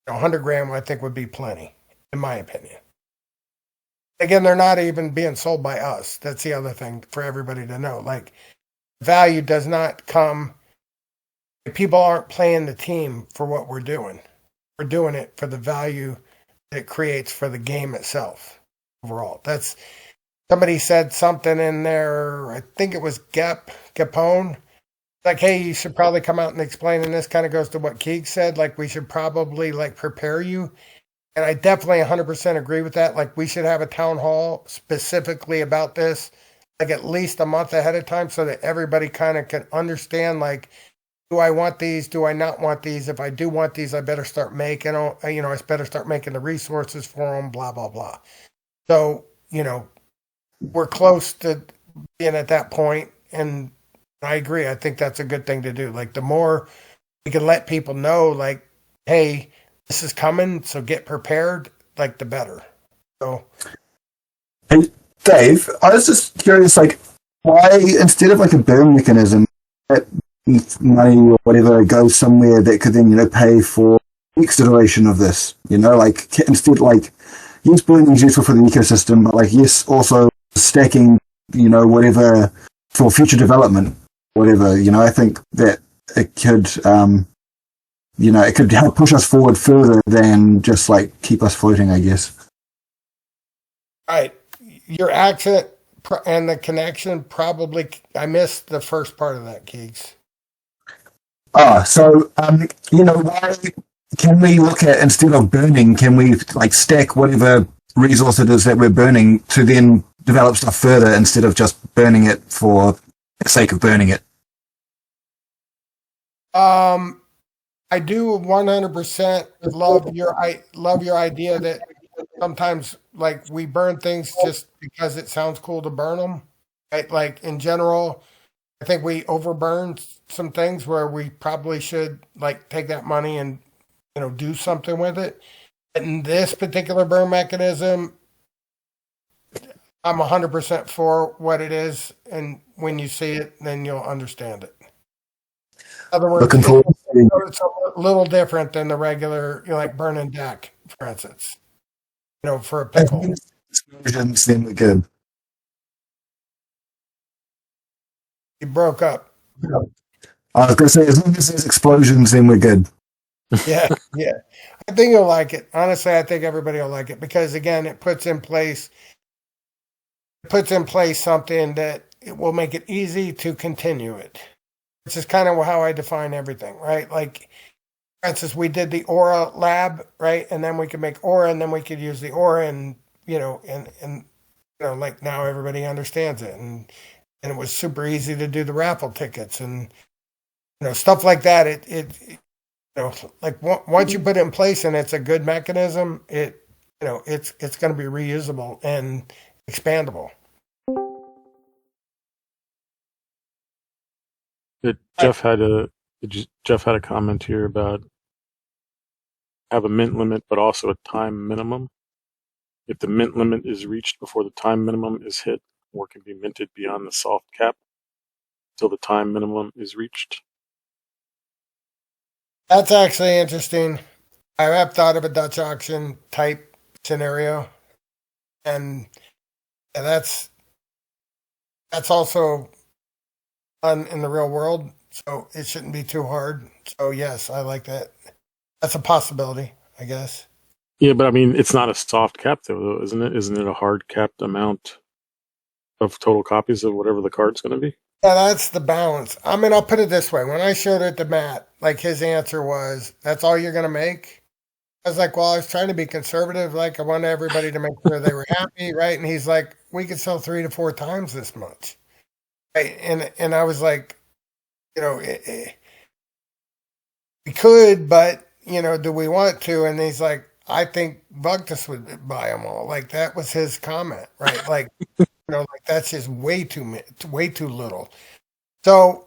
100 grand, I think would be plenty, in my opinion. Again, they're not even being sold by us. That's the other thing for everybody to know. Like value does not come. People aren't playing the team for what we're doing. We're doing it for the value that it creates for the game itself overall. That's somebody said something in there. I think it was Gapone. Like, hey, you should probably come out and explain. And this kind of goes to what Keeg said. Like, we should probably like prepare you. And I definitely 100% agree with that. Like, we should have a town hall specifically about this, like at least a month ahead of time, so that everybody kind of can understand. Like, do I want these? Do I not want these? If I do want these, I better start making them. I better start making the resources for them. Blah blah blah. So we're close to being at that point, and I agree. I think that's a good thing to do. Like the more we can let people know, like, hey, this is coming, so get prepared, like the better. So, hey, Dave, I was just curious, like, why instead of like a burn mechanism, that money or whatever goes somewhere that could then, pay for the next iteration of this, like instead, like, yes, burning is useful for the ecosystem, but like, yes, also stacking, whatever for future development, whatever, I think that it could, it could help push us forward further than just like keep us floating, I guess. Right. Your accent and the connection probably, I missed the first part of that, Keegs. So, why can we look at, instead of burning, can we like stack whatever resource it is that we're burning to then develop stuff further instead of just burning it for the sake of burning it? I do 100% love your idea that sometimes like we burn things just because it sounds cool to burn them. Right? Like in general, I think we overburn some things where we probably should like take that money and do something with it. In this particular burn mechanism, I'm 100% for what it is, and when you see it, then you'll understand it. In other words, it's a little different than the regular, like burning deck, for instance. For a pickle. Explosions, then we're good. You broke up. I was going to say, as long as there's explosions, then we're good. Yeah. I think you'll like it. Honestly, I think everybody will like it because, again, it puts in place something that it will make it easy to continue it. Which is kind of how I define everything, right? Like, for instance, we did the Aura lab, right? And then we could make Aura, and then we could use the Aura, and like now everybody understands it, and it was super easy to do the raffle tickets and stuff like that. It like once you put it in place and it's a good mechanism, it's going to be reusable and expandable. Jeff had a comment here about have a mint limit, but also a time minimum. If the mint limit is reached before the time minimum is hit, or can be minted beyond the soft cap until the time minimum is reached. That's actually interesting. I have thought of a Dutch auction type scenario, and that's also fun in the real world, so it shouldn't be too hard. So yes, I like that. That's a possibility, I guess. Yeah, but I mean, it's not a soft cap though, isn't it? Isn't it a hard capped amount of total copies of whatever the card's going to be? Yeah, that's the balance. I mean, I'll put it this way. When I showed it to Matt, like his answer was, that's all you're going to make? I was like, well, I was trying to be conservative. Like I wanted everybody to make sure they were happy, right? And he's like, we could sell 3 to 4 times this much. Right? And I was like, we could, but, do we want to? And he's like, I think Bugtus would buy them all. Like that was his comment, right? Like, like that's just way too little. So,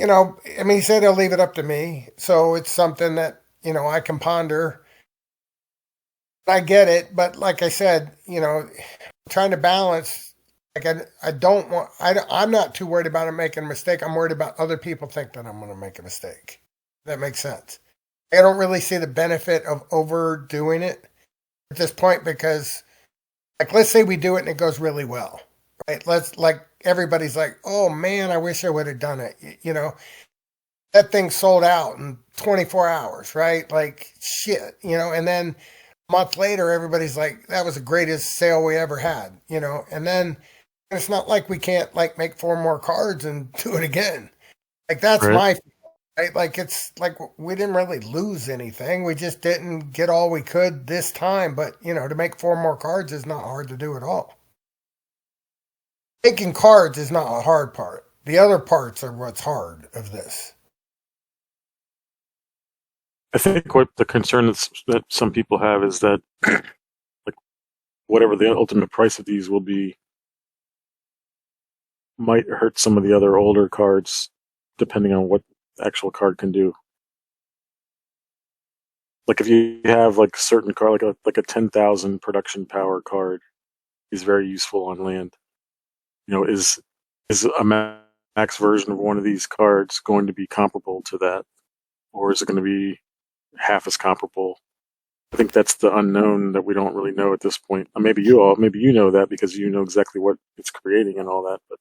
I mean, he said he'll leave it up to me, so it's something that I can ponder. I get it, but like I said, trying to balance. Like I don't want. I'm not too worried about him making a mistake. I'm worried about other people think that I'm going to make a mistake. That makes sense. I don't really see the benefit of overdoing it at this point because, like, let's say we do it and it goes really well, right? Let's like everybody's like, oh man, I wish I would have done it. That thing sold out in 24 hours, right? Like shit, and then a month later, everybody's like, that was the greatest sale we ever had, and then it's not like we can't like make 4 more cards and do it again. Like that's Right. my right. Like it's like we didn't really lose anything. We just didn't get all we could this time. But to make 4 more cards is not hard to do at all. Making cards is not a hard part. The other parts are what's hard of this. I think what the concern that some people have is that, like, whatever the ultimate price of these will be, might hurt some of the other older cards, depending on what the actual card can do. Like if you have like a certain card, like a 10,000 production power card, is very useful on land. Is a max version of one of these cards going to be comparable to that, or is it going to be half as comparable? I think that's the unknown that we don't really know at this point. Maybe you know that because you know exactly what it's creating and all that. But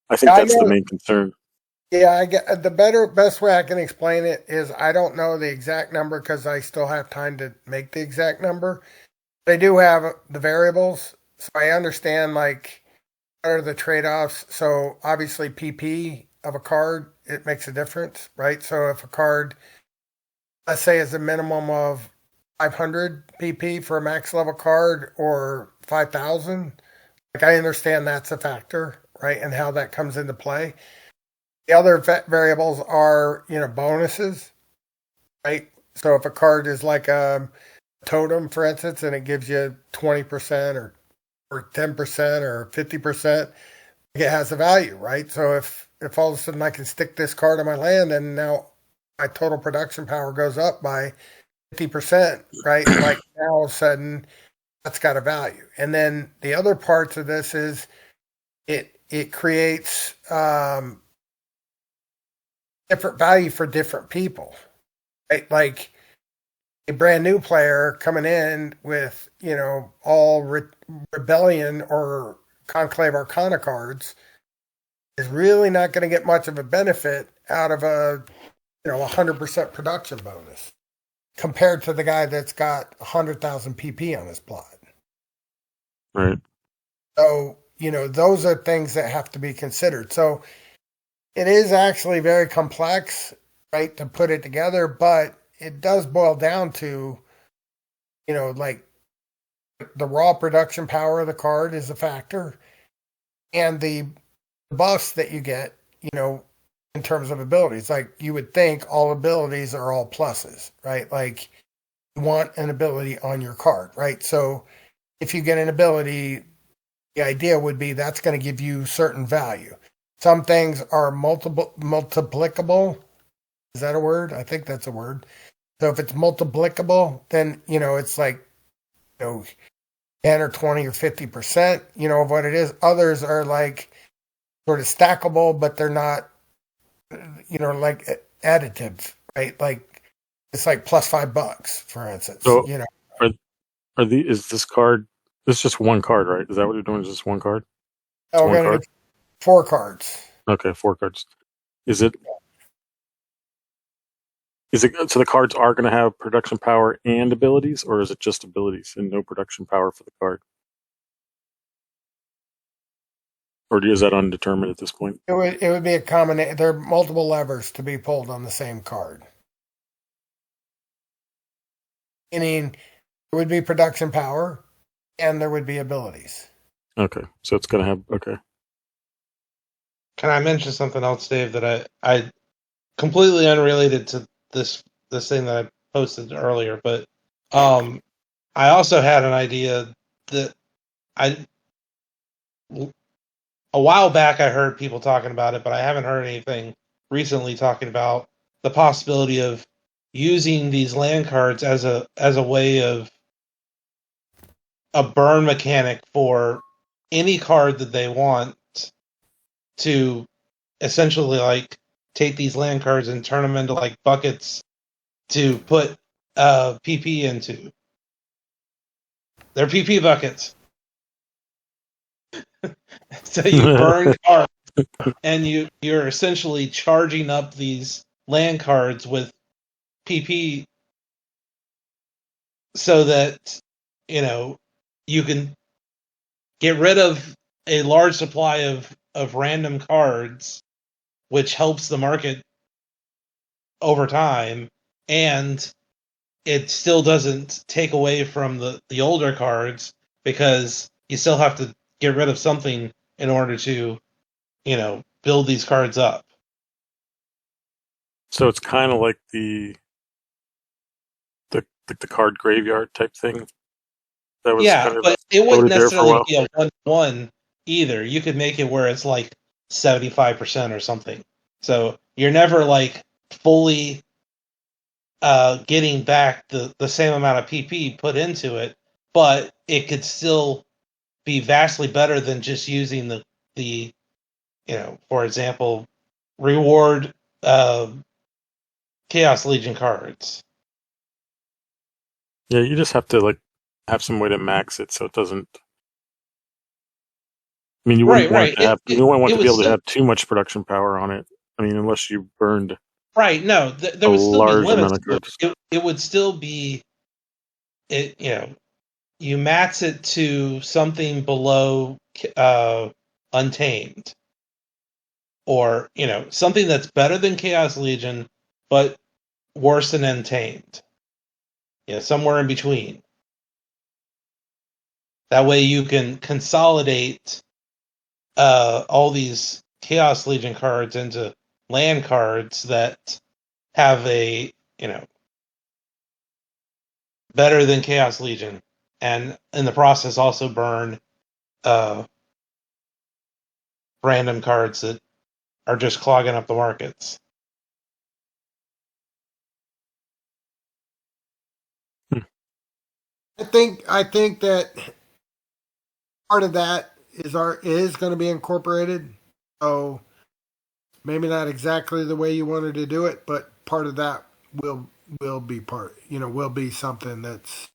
I think I that's the know. main concern. Yeah, I get the best way I can explain it is I don't know the exact number because I still have time to make the exact number. They do have the variables, so I understand like what are the trade-offs. So obviously PP of a card, it makes a difference, right? So if a card, let's say, is a minimum of 500 PP for a max level card or 5,000, like I understand that's a factor, right? And how that comes into play. The other variables are, bonuses, right? So if a card is like a totem, for instance, and it gives you 20% or 10% or 50%, it has a value, right? So if all of a sudden I can stick this card on my land and now my total production power goes up by 50%, right? Like now all of a sudden that's got a value. And then the other parts of this is it creates different value for different people, right? Like a brand new player coming in with, all Rebellion or Conclave Arcana cards is really not going to get much of a benefit out of a, 100% production bonus compared to the guy that's got 100,000 PP on his plot. Right. So, those are things that have to be considered. So it is actually very complex, right, to put it together, but it does boil down to, like the raw production power of the card is a factor, and the buffs that you get, in terms of abilities. Like you would think all abilities are all pluses, right? Like you want an ability on your card, right? So if you get an ability, the idea would be that's going to give you certain value. Some things are multiplicable. Is that a word? I think that's a word. So if it's multiplicable, then, it's like, 10 or 20 or 50%, of what it is. Others are like sort of stackable, but they're not, like additive, right? Like it's like plus $5, for instance, So is this card? This is just one card, right? Is that what you're doing? Is just one card? It's Oh, we're one going to card. do 4 cards. Okay, 4 cards. Is it? Is it so the cards are going to have production power and abilities, or is it just abilities and no production power for the card? Or is that undetermined at this point? It would be a combination. There are multiple levers to be pulled on the same card. Meaning, there would be production power, and there would be abilities. Okay, so it's going to have okay. Can I mention something else, Dave, that I completely unrelated to this thing that I posted earlier, but I also had an idea that a while back I heard people talking about it, but I haven't heard anything recently talking about the possibility of using these land cards as a way of a burn mechanic for any card that they want to essentially like take these land cards and turn them into like buckets to put PP into. They're PP buckets. So you burn cards and you're essentially charging up these land cards with PP so that you can get rid of a large supply of random cards, which helps the market over time, and it still doesn't take away from the older cards because you still have to get rid of something in order to, build these cards up. So it's kind of like the card graveyard type thing. That was Yeah, kind of but it wouldn't floated there for a necessarily while. be a 1-1 either. You could make it where it's like 75% or something. So you're never like fully getting back the same amount of PP put into it, but it could still be vastly better than just using the for example, reward Chaos Legion cards. Yeah, you just have to like have some way to max it so it doesn't. I mean, you wouldn't want Right. it to have. You wouldn't want It to be would able to still have too much production power on it. I mean, unless you burned right. No, there a would still be large limits amount of to it. cards. It would still be it. You max it to something below Untamed, or something that's better than Chaos Legion, but worse than Untamed. Somewhere in between. That way you can consolidate all these Chaos Legion cards into land cards that have a better than Chaos Legion, and in the process also burn random cards that are just clogging up the markets. I think that part of that is going to be incorporated. So maybe not exactly the way you wanted to do it, but part of that will be will be something that's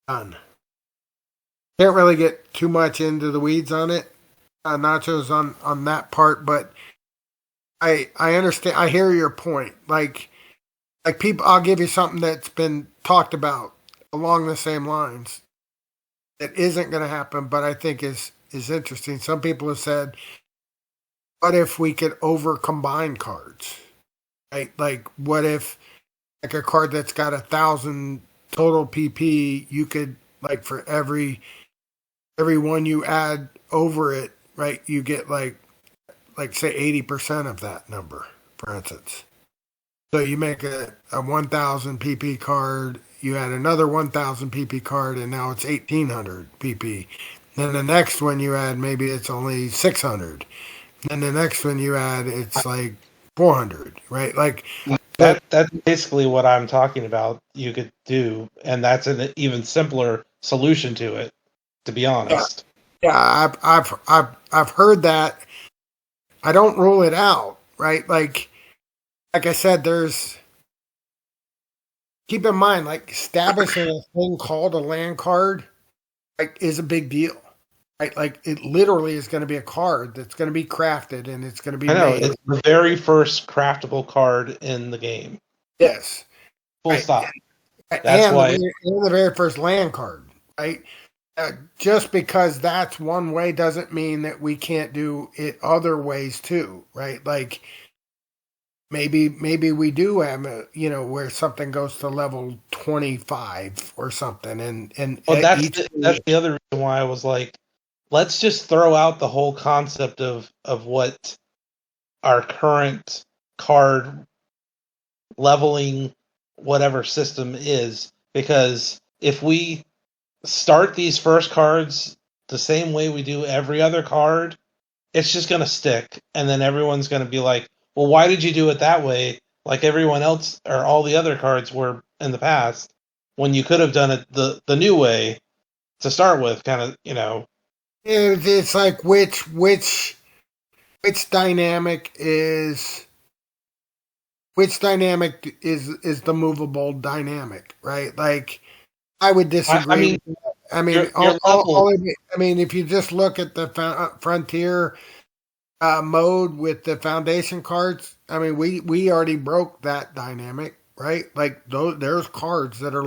done. Can't really get too much into the weeds on it, Nachos, on that part, but I understand. I hear your point. Like people, I'll give you something that's been talked about along the same lines. It isn't going to happen, but I think is interesting. Some people have said, what if we could over combine cards? Right? Like, what if like a card that's got 1,000 total PP, you could like for every one you add over it, right? You get like say 80% of that number, for instance. So you make a 1,000 PP card, you add another 1,000 PP card, and now it's 1,800 PP. Then the next one you add, maybe it's only 600. Then the next one you add, it's like 400, right? Like That's basically what I'm talking about. You could do, and that's an even simpler solution to it. To be yeah, honest, yeah. I've heard that. I don't rule it out, right? Like I said, there's keep in mind, like establishing a thing called a land card, like is a big deal. Right? Like it literally is going to be a card that's going to be crafted and it's going to be I know made. it's the very first craftable card in the game. Yes, Full right. stop. That's and why. the very first land card, right? Just because that's one way doesn't mean that we can't do it other ways too, right? Like maybe we do have where something goes to level 25 or something, and Well, each that's the other reason why I was like, let's just throw out the whole concept of what our current card leveling whatever system is, because if we start these first cards the same way we do every other card, it's just going to stick, and then everyone's going to be like, well, why did you do it that way, like everyone else or all the other cards were in the past, when you could have done it the new way to start with, kind of, It's like which dynamic is the movable dynamic, right? Like I would I disagree mean, with that. I mean, your level. I mean, if you just look at the frontier mode with the foundation cards, I mean, we already broke that dynamic, right? Like there's cards that are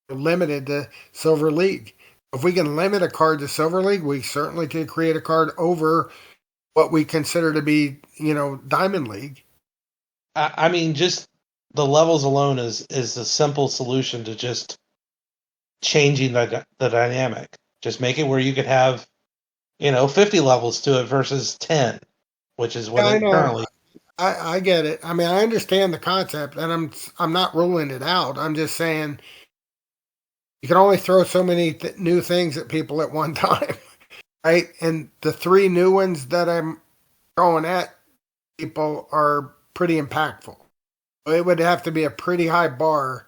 limited to Silver League. If we can limit a card to Silver League, we certainly can create a card over what we consider to be, Diamond League. I mean, just the levels alone is a simple solution to just changing the dynamic. Just make it where you could have 50 levels to it versus 10, which is Yeah, what I it know. currently. I get it. I mean, I understand the concept, and I'm not ruling it out. I'm just saying you can only throw so many new things at people at one time, right? And the three new ones that I'm throwing at people are pretty impactful. It would have to be a pretty high bar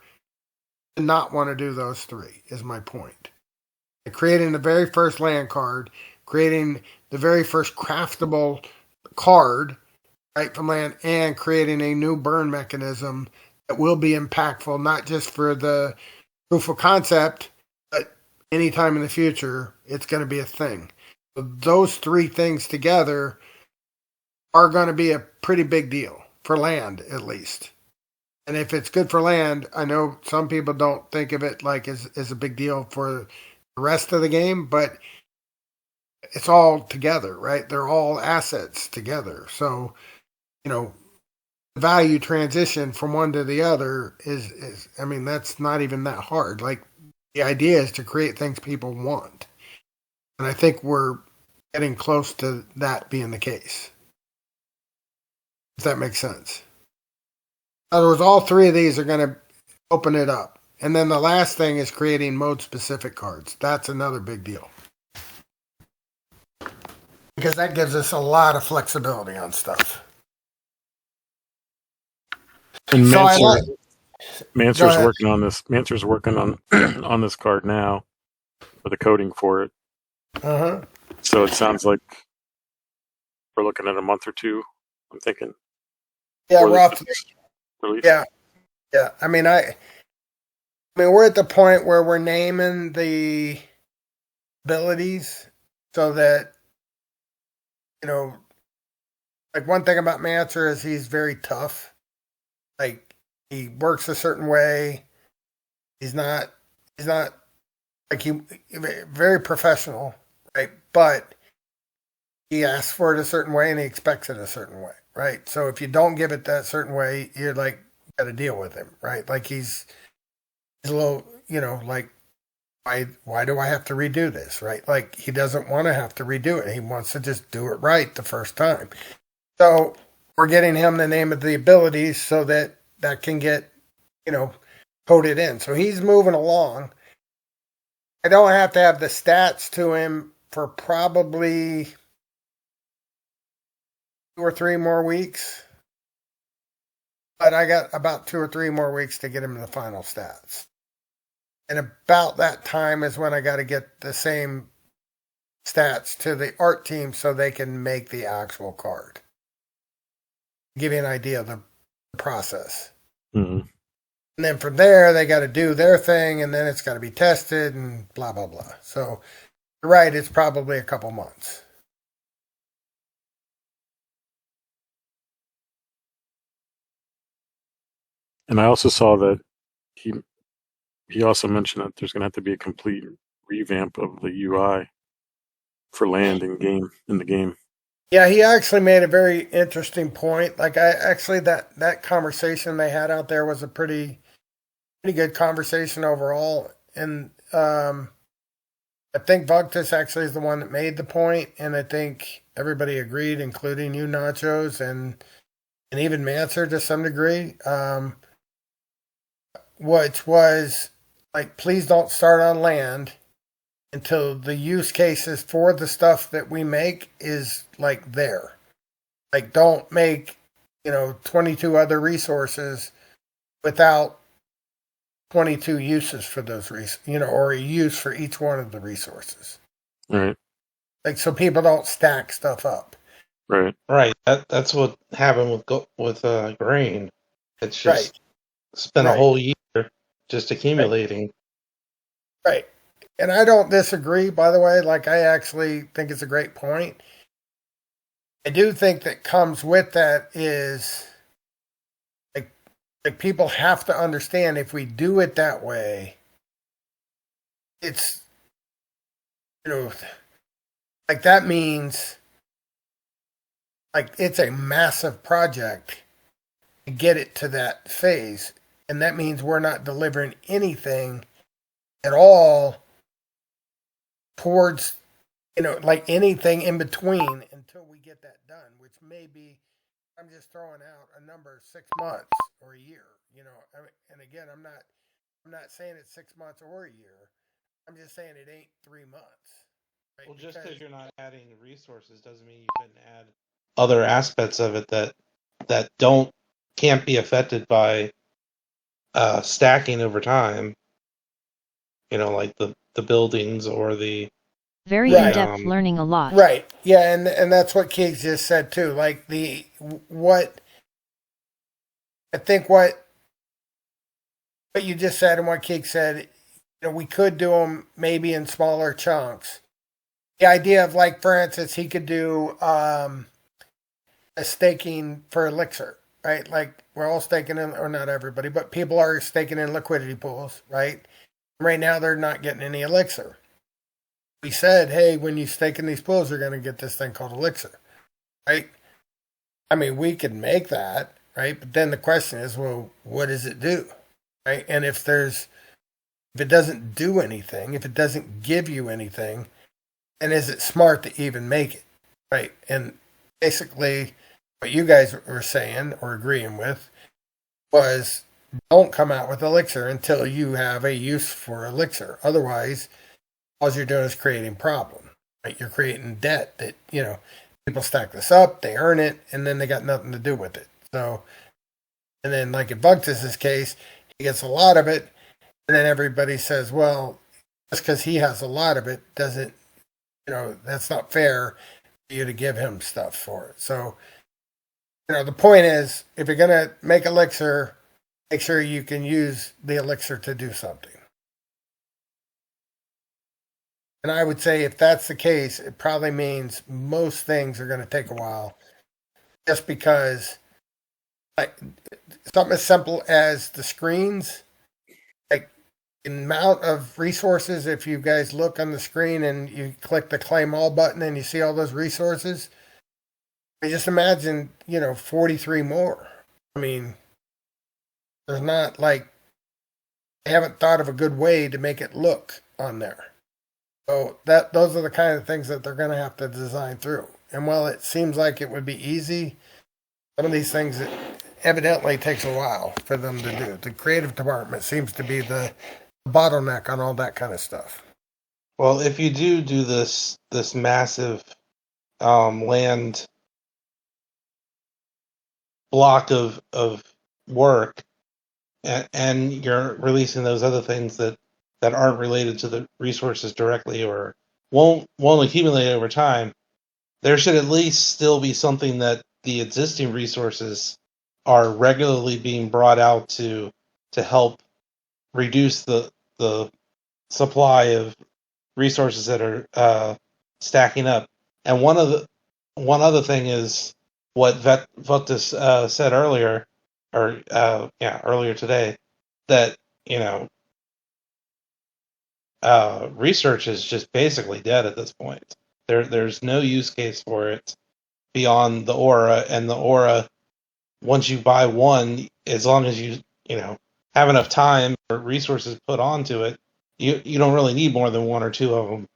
to not want to do those three, is my point. And creating the very first land card, creating the very first craftable card, right, from land, and creating a new burn mechanism that will be impactful, not just for the proof of concept, but anytime in the future, it's going to be a thing. So those three things together are going to be a pretty big deal for land, at least. And if it's good for land, I know some people don't think of it like as a big deal for the rest of the game, but it's all together, right? They're all assets together. So, the value transition from one to the other is I mean, that's not even that hard. Like the idea is to create things people want. And I think we're getting close to that being the case. If that makes sense. In other words, all three of these are going to open it up. And then the last thing is creating mode specific cards. That's another big deal. Because that gives us a lot of flexibility on stuff. And So Mansur's working on this. Mansur's working on on this card now for the coding for it. Uh-huh. So it sounds like we're looking at a month or two, I'm thinking. Yeah, roughly. Release. Yeah. Yeah. I mean, we're at the point where we're naming the abilities so that, like one thing about Mancer is he's very tough. Like he works a certain way. He's not like he very professional, right? But he asks for it a certain way and he expects it a certain way, right? So if you don't give it that certain way, you're like got to deal with him, right? Like he's a little, like why do I have to redo this, right? Like he doesn't want to have to redo it. He wants to just do it right the first time. So we're getting him the name of the abilities so that can get, coded in. So he's moving along. I don't have to have the stats to him for probably 2 or 3 more weeks. But I got about 2 or 3 more weeks to get him the final stats. And about that time is when I got to get the same stats to the art team so they can make the actual card. Give you an idea of the process. Mm-hmm. And then from there, they got to do their thing, and then it's got to be tested and blah, blah, blah. So you're right, it's probably a couple months. And I also saw that he also mentioned that there's going to have to be a complete revamp of the UI for land in the game. Yeah, he actually made a very interesting point. Like that conversation they had out there was a pretty good conversation overall. And I think Vugtus actually is the one that made the point, and I think everybody agreed, including you, Nachos, and even Manser to some degree. Which was like, please don't start on land until the use cases for the stuff that we make is like there. Like, don't make 22 other resources without 22 uses for those or a use for each one of the resources. Right. Like, so people don't stack stuff up. Right. Right. That's what happened with grain. It's Right. just spent a Right. whole year just accumulating. Right. And I don't disagree, by the way. Like, I actually think it's a great point. I do think that comes with that is like people have to understand if we do it that way, it's like that means like it's a massive project to get it to that phase. And that means we're not delivering anything at all towards like anything in between until we get that done, which may be, I'm just throwing out a number, 6 months or a year. And again, I'm not saying it's 6 months or a year. I'm just saying it ain't 3 months. Right? Well, just because you're not adding resources doesn't mean you couldn't add other aspects of it that can't be affected by stacking over time. Like the buildings or the very Right. in-depth learning a lot. Right. Yeah, and that's what Keith just said too. Like what I think what you just said and what Keith said, we could do them maybe in smaller chunks. The idea of, like, for instance, he could do a staking for Elixir, right? Like, we're all staking in, or not everybody, but people are staking in liquidity pools, right? Right now, they're not getting any Elixir. We said, hey, when you stake in these pools, you're going to get this thing called Elixir, right? I mean, we could make that, right? But then the question is, well, what does it do, right? And if it doesn't do anything, if it doesn't give you anything, and is it smart to even make it, right? And basically, what you guys were saying or agreeing with was don't come out with Elixir until you have a use for Elixir. Otherwise, all you're doing is creating problem, right? You're creating debt that, people stack this up, they earn it, and then they got nothing to do with it. So, and then like in Bunctus's case, he gets a lot of it, and then everybody says, well, just because he has a lot of it doesn't, that's not fair for you to give him stuff for it. So, the point is, if you're going to make Elixir, make sure you can use the Elixir to do something. And I would say if that's the case, it probably means most things are going to take a while. Just because, like, something as simple as the screens, like, the amount of resources, if you guys look on the screen and you click the claim all button and you see all those resources, I just imagine, 43 more. I mean, there's not like, they haven't thought of a good way to make it look on there. So those are the kind of things that they're going to have to design through. And while it seems like it would be easy, some of these things it evidently takes a while for them to do. The creative department seems to be the bottleneck on all that kind of stuff. Well, if you do this massive land block of work, and you're releasing those other things that aren't related to the resources directly or won't accumulate over time, there should at least still be something that the existing resources are regularly being brought out to help reduce the supply of resources that are stacking up. And one other thing is what Vuctus said earlier, or earlier today, that research is just basically dead at this point. There's no use case for it beyond the aura, and the aura, once you buy one, as long as you have enough time or resources put onto it, you don't really need more than one or two of them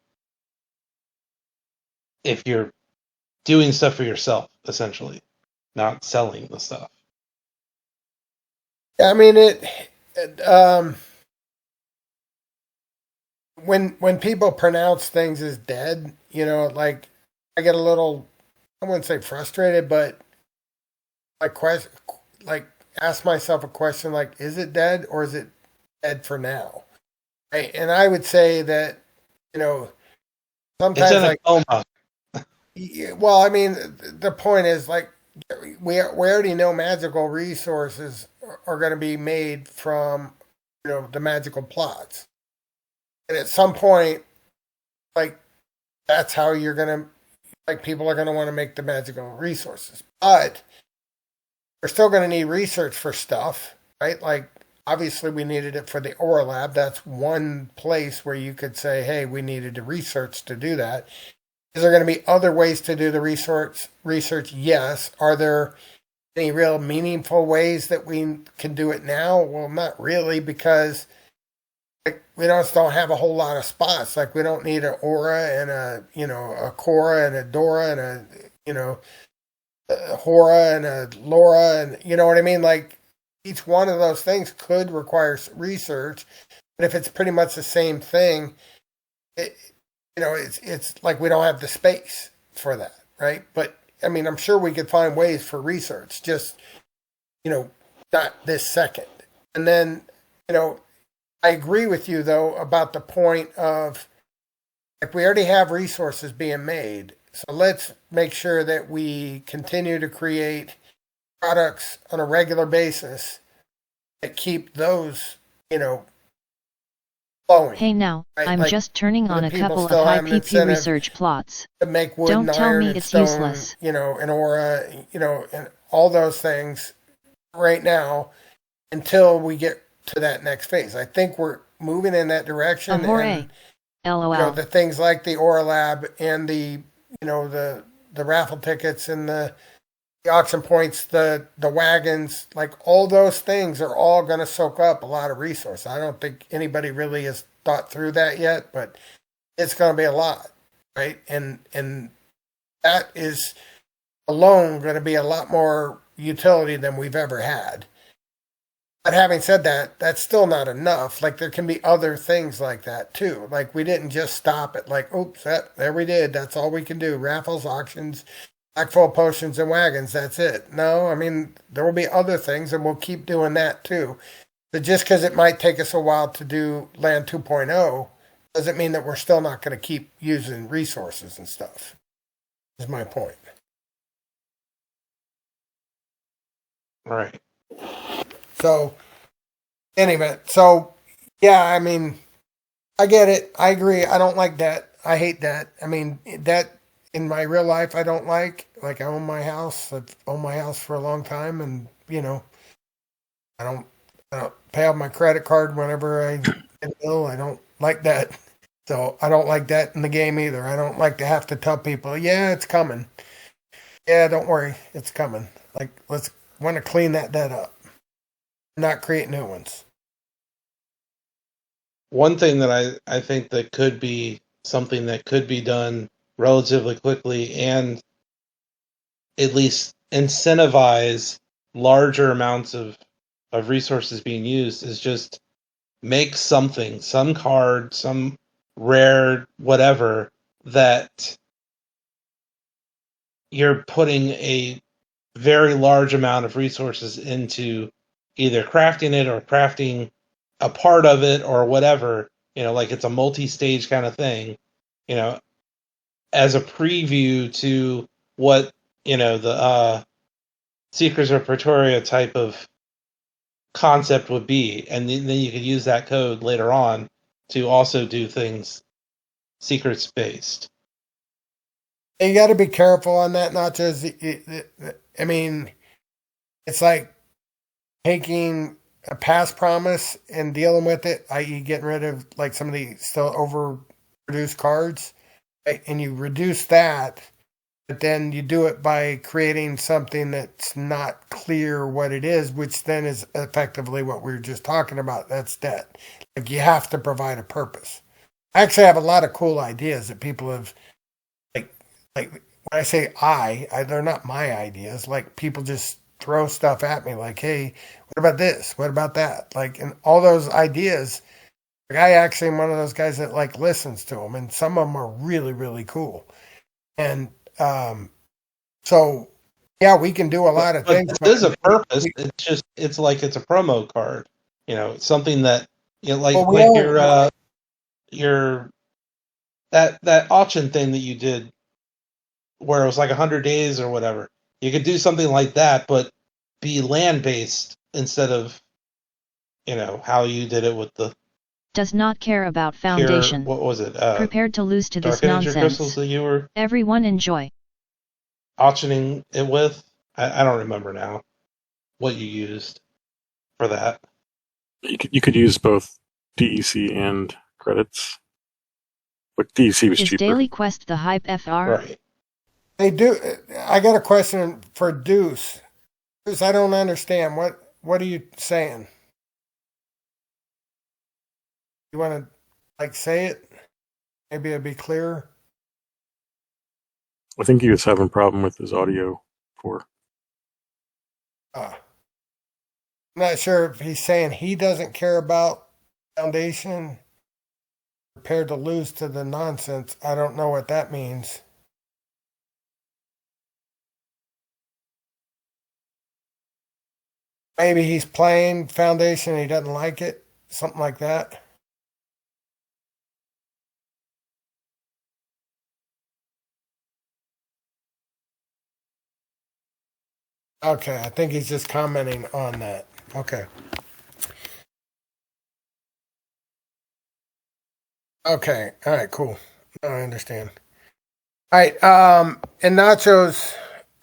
if you're doing stuff for yourself, essentially, not selling the stuff. I mean, when people pronounce things as dead, like, I get a little, I wouldn't say frustrated, but question, like ask myself a question like, is it dead or is it dead for now? Right? And I would say that, you know, It's sometimes in a like, coma. well, I mean, the point is like, we already know magical resources are going to be made from, the magical plots. And at some point, like, that's how you're going to, like, people are going to want to make the magical resources. But we're still going to need research for stuff, right? Like, obviously, we needed it for the Aura Lab. That's one place where you could say, hey, we needed to research to do that. Is there going to be other ways to do the research? Yes. Are there any real meaningful ways that we can do it now? Well, not really, because like, we don't have a whole lot of spots. Like we don't need an Aura and a Cora and a Dora and a Hora and a Laura, and you know what I mean. Like each one of those things could require research, but if it's pretty much the same thing, it, it's like we don't have the space for that, right? But I mean, I'm sure we could find ways for research, just not this second. And then, I agree with you though about the point of like we already have resources being made, so let's make sure that we continue to create products on a regular basis that keep those, flowing. Hey now, Right? I'm Like, just turning so on that a people couple of still high have an PP incentive research plots. to make wood Don't and tell iron me and it's stone, useless. and Aura, and all those things right now until we get to that next phase. I think we're moving in that direction, Ahore. and LOL. the things like the Aura Lab and the raffle tickets and the auction points, the wagons, like all those things are all going to soak up a lot of resource. I don't think anybody really has thought through that yet, but it's going to be a lot, right? And that is alone going to be a lot more utility than we've ever had. But having said that, that's still not enough. Like there can be other things like that too. Like we didn't just stop at like, oops, there we did. That's all we can do. Raffles, auctions, backfill potions, and wagons. That's it. No, I mean there will be other things, and we'll keep doing that too. But just because it might take us a while to do Land 2.0 doesn't mean that we're still not going to keep using resources and stuff. Is my point. Right. So, anyway, yeah, I mean, I get it. I agree. I don't like debt. I hate debt. I mean, debt in my real life, I don't like. Like, I own my house. I've owned my house for a long time, and I don't pay off my credit card whenever I get a bill. I don't like that. So I don't like that in the game either. I don't like to have to tell people, yeah, it's coming. Yeah, don't worry, it's coming. Like, let's want to clean that debt up, not create new ones. One thing that I think that could be something that could be done relatively quickly and at least incentivize larger amounts of resources being used is just make something, some card, some rare whatever, that you're putting a very large amount of resources into either crafting it or crafting a part of it or whatever, like it's a multi-stage kind of thing, as a preview to what, the Seekers of Pretoria type of concept would be. And then you could use that code later on to also do things secrets based. You got to be careful on that. Not just, I mean, it's like taking a past promise and dealing with it, i.e., getting rid of like some of the still overproduced cards, right? And you reduce that, but then you do it by creating something that's not clear what it is, which then is effectively what we were just talking about. That's debt. Like you have to provide a purpose. I actually have a lot of cool ideas that people have. Like when I say they're not my ideas. Like people just throw stuff at me like, hey, what about this? What about that? Like, and all those ideas, like I actually am one of those guys that like listens to them, and some of them are really, really cool. And so, Yeah, we can do a lot of But things. there's a purpose. It's like it's a promo card. It's something that like Well, your that auction thing that you did where it was like 100 days or whatever. You could do something like that, but be land based instead of how you did it with the Does not care about pure, foundation. what was it? Prepared to lose to this Dark Energy crystals nonsense. that you were Everyone enjoy. auctioning it with. I don't remember now what you used for that. You could use both DEC and credits. But DEC was Is cheaper. Daily Quest the hype FR? Right. they do. I got a question for Deuce. Deuce, I don't understand. What are you saying? You want to say it? Maybe it'd be clearer. I think he was having a problem with his audio for. I'm not sure if he's saying he doesn't care about foundation. Prepared to lose to the nonsense. I don't know what that means. Maybe he's playing foundation and he doesn't like it. Something like that. Okay, I think he's just commenting on that. Okay. Okay. All right, cool. No, I understand. All right, and Nachos,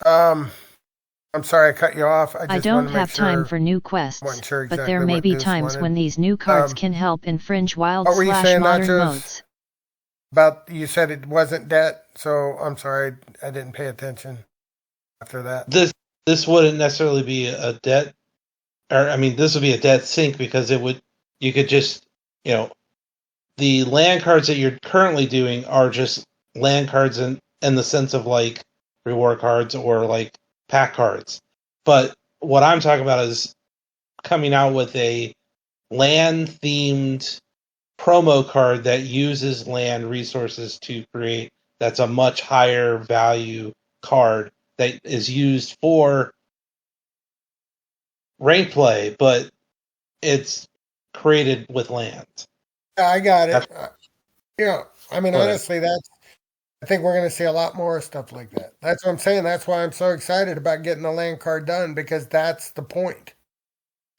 I'm sorry I cut you off. I just don't wanted to make have time sure- for new quests, wasn't sure but exactly there may what be Deuce times wanted. when these new cards Um, can help infringe wild what were you slash saying, modern Nachos? modes. About you said it wasn't debt, so I'm sorry I didn't pay attention after that. This wouldn't necessarily be a debt, or I mean, this would be a debt sink because you could just the land cards that you're currently doing are just land cards in the sense of like reward cards or like pack cards. But what I'm talking about is coming out with a land themed promo card that uses land resources to create, that's a much higher value card that is used for rank play, but it's created with land. Yeah, I got it. I mean, Go ahead. honestly, I think we're going to see a lot more stuff like that. That's what I'm saying. That's why I'm so excited about getting the land card done, because that's the point.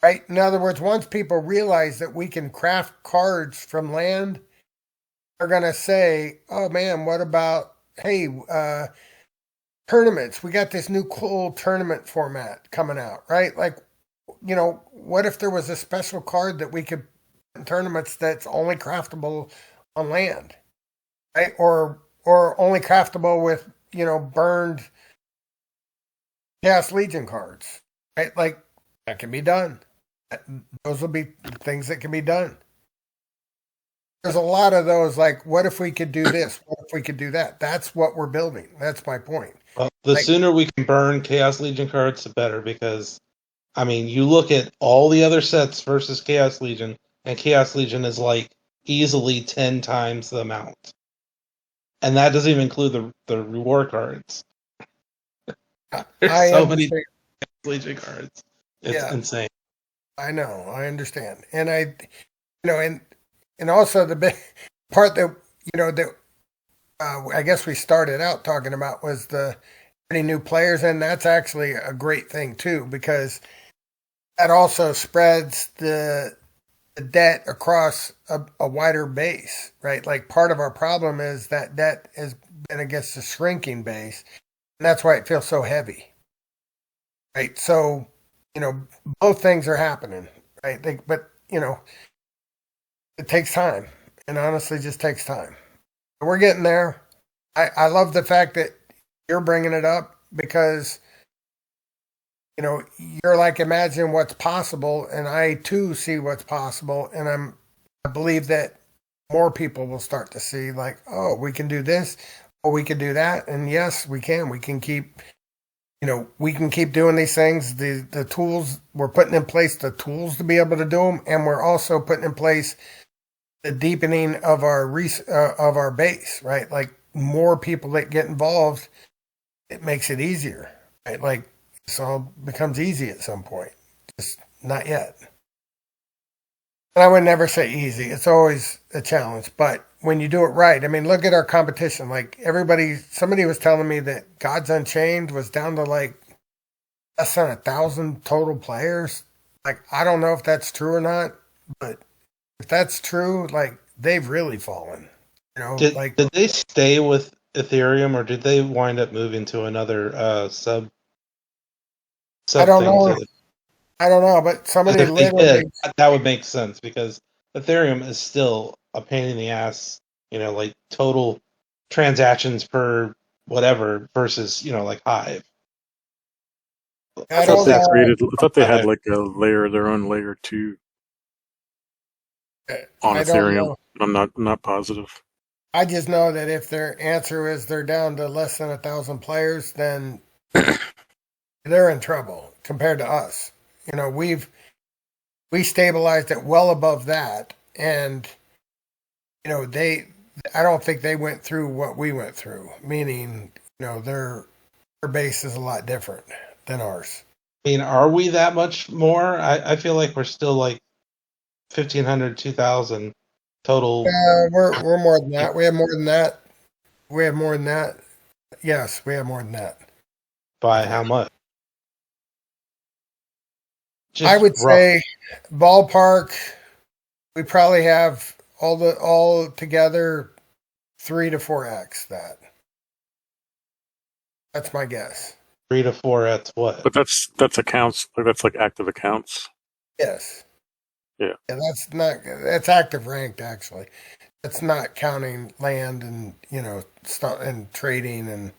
Right? In other words, once people realize that we can craft cards from land, they're going to say, oh man, what about, hey, tournaments? We got this new cool tournament format coming out, right? Like, what if there was a special card that we could put in tournaments that's only craftable on land, right? Or only craftable with, burned Chaos Legion cards, right? Like, that can be done. Those will be things that can be done. There's a lot of those, like, what if we could do this? What if we could do that? That's what we're building. That's my point. Well, the sooner we can burn Chaos Legion cards, the better, because, I mean, you look at all the other sets versus Chaos Legion, and Chaos Legion is like easily 10 times the amount. And that doesn't even include the reward cards. There's so many Chaos Legion cards. It's insane. I know. I understand. And and also the big part that, I guess we started out talking about was the any new players, and that's actually a great thing too, because that also spreads the debt across a wider base, right? Like, part of our problem is that debt has been against a shrinking base, and that's why it feels so heavy, right? So, both things are happening, right? But it takes time, and honestly just takes time. We're getting there. I love the fact that you're bringing it up, because you're like, imagine what's possible, and I too see what's possible, and I believe that more people will start to see, like, oh, we can do this, or we can do that, and yes, we can keep we can keep doing these things. The tools, we're putting in place the tools to be able to do them, and we're also putting in place the deepening of our base, right? Like, more people that get involved, it makes it easier. Like, this all becomes easy at some point. Just not yet. And I would never say easy. It's always a challenge. But when you do it right, I mean, look at our competition. Like, somebody was telling me that Gods Unchained was down to like less than 1,000 total players. Like, I don't know if that's true or not, but if that's true, like, they've really fallen. Did like, they stay with Ethereum, or did they wind up moving to another sub I don't thing? know. I don't know, but somebody If they literally. did, that would make sense because Ethereum is still a pain in the ass. Like total transactions per whatever versus like Hive. I thought don't they know. created. I thought they had like their own layer 2 on I don't Ethereum. know. I'm not positive. I just know that if their answer is they're down to less than 1,000 players, then they're in trouble compared to us. We stabilized it well above that, and I don't think they went through what we went through. Meaning, their base is a lot different than ours. I mean, are we that much more? I feel like we're still like 1,500, 2,000 total. We're more than that. We have more than that. We have more than that. Yes, we have more than that. By how much? I would say ballpark. We probably have all together 3 to 4x that. That's my guess. 3 to 4x what? But that's accounts. That's like active accounts. Yes. Yeah. That's active ranked actually. That's not counting land and stuff and trading and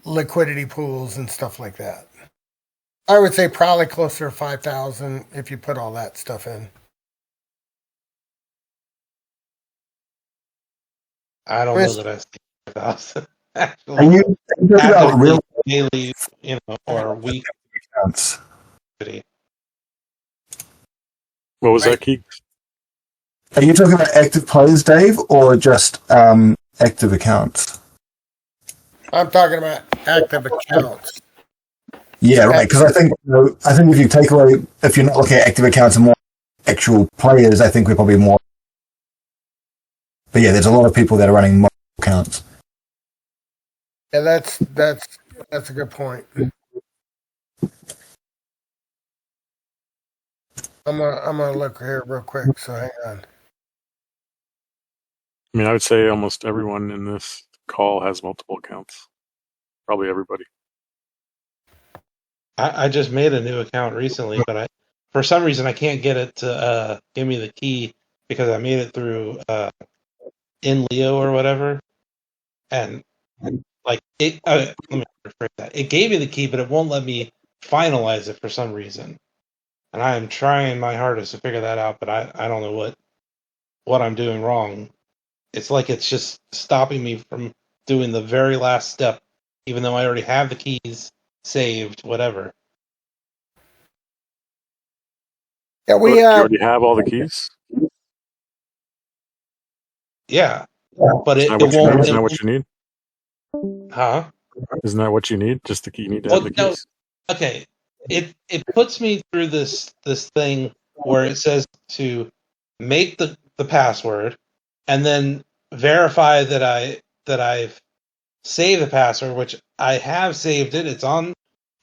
liquidity pools and stuff like that. I would say probably closer to 5,000 if you put all that stuff in. I don't know that I see 5,000. Actually, And you talking about real daily, or weekly accounts. What was that, Keith? Are you talking about active players, Dave, or just active accounts? I'm talking about active accounts. Yeah, right. Because I think if you take away, if you're not looking at active accounts and more actual players, I think we're probably more. But yeah, there's a lot of people that are running multiple accounts. Yeah, that's a good point. I'm gonna look here real quick. So hang on. I mean, I would say almost everyone in this call has multiple accounts. Probably everybody. I just made a new account recently, but for some reason I can't get it to give me the key because I made it through in Leo or whatever, and like it. Let me rephrase that. It gave me the key, but it won't let me finalize it for some reason, and I am trying my hardest to figure that out, but I don't know what I'm doing wrong. It's like it's just stopping me from doing the very last step, even though I already have the keys saved, whatever. Yeah, Do you already have all the keys? Yeah, but Isn't it that won't. Isn't that what you need? Huh? Isn't that what you need? Just the key. You need to have the keys. No, okay. It puts me through this thing where it says to make the password and then verify that I've saved the password, which I have saved it. It's on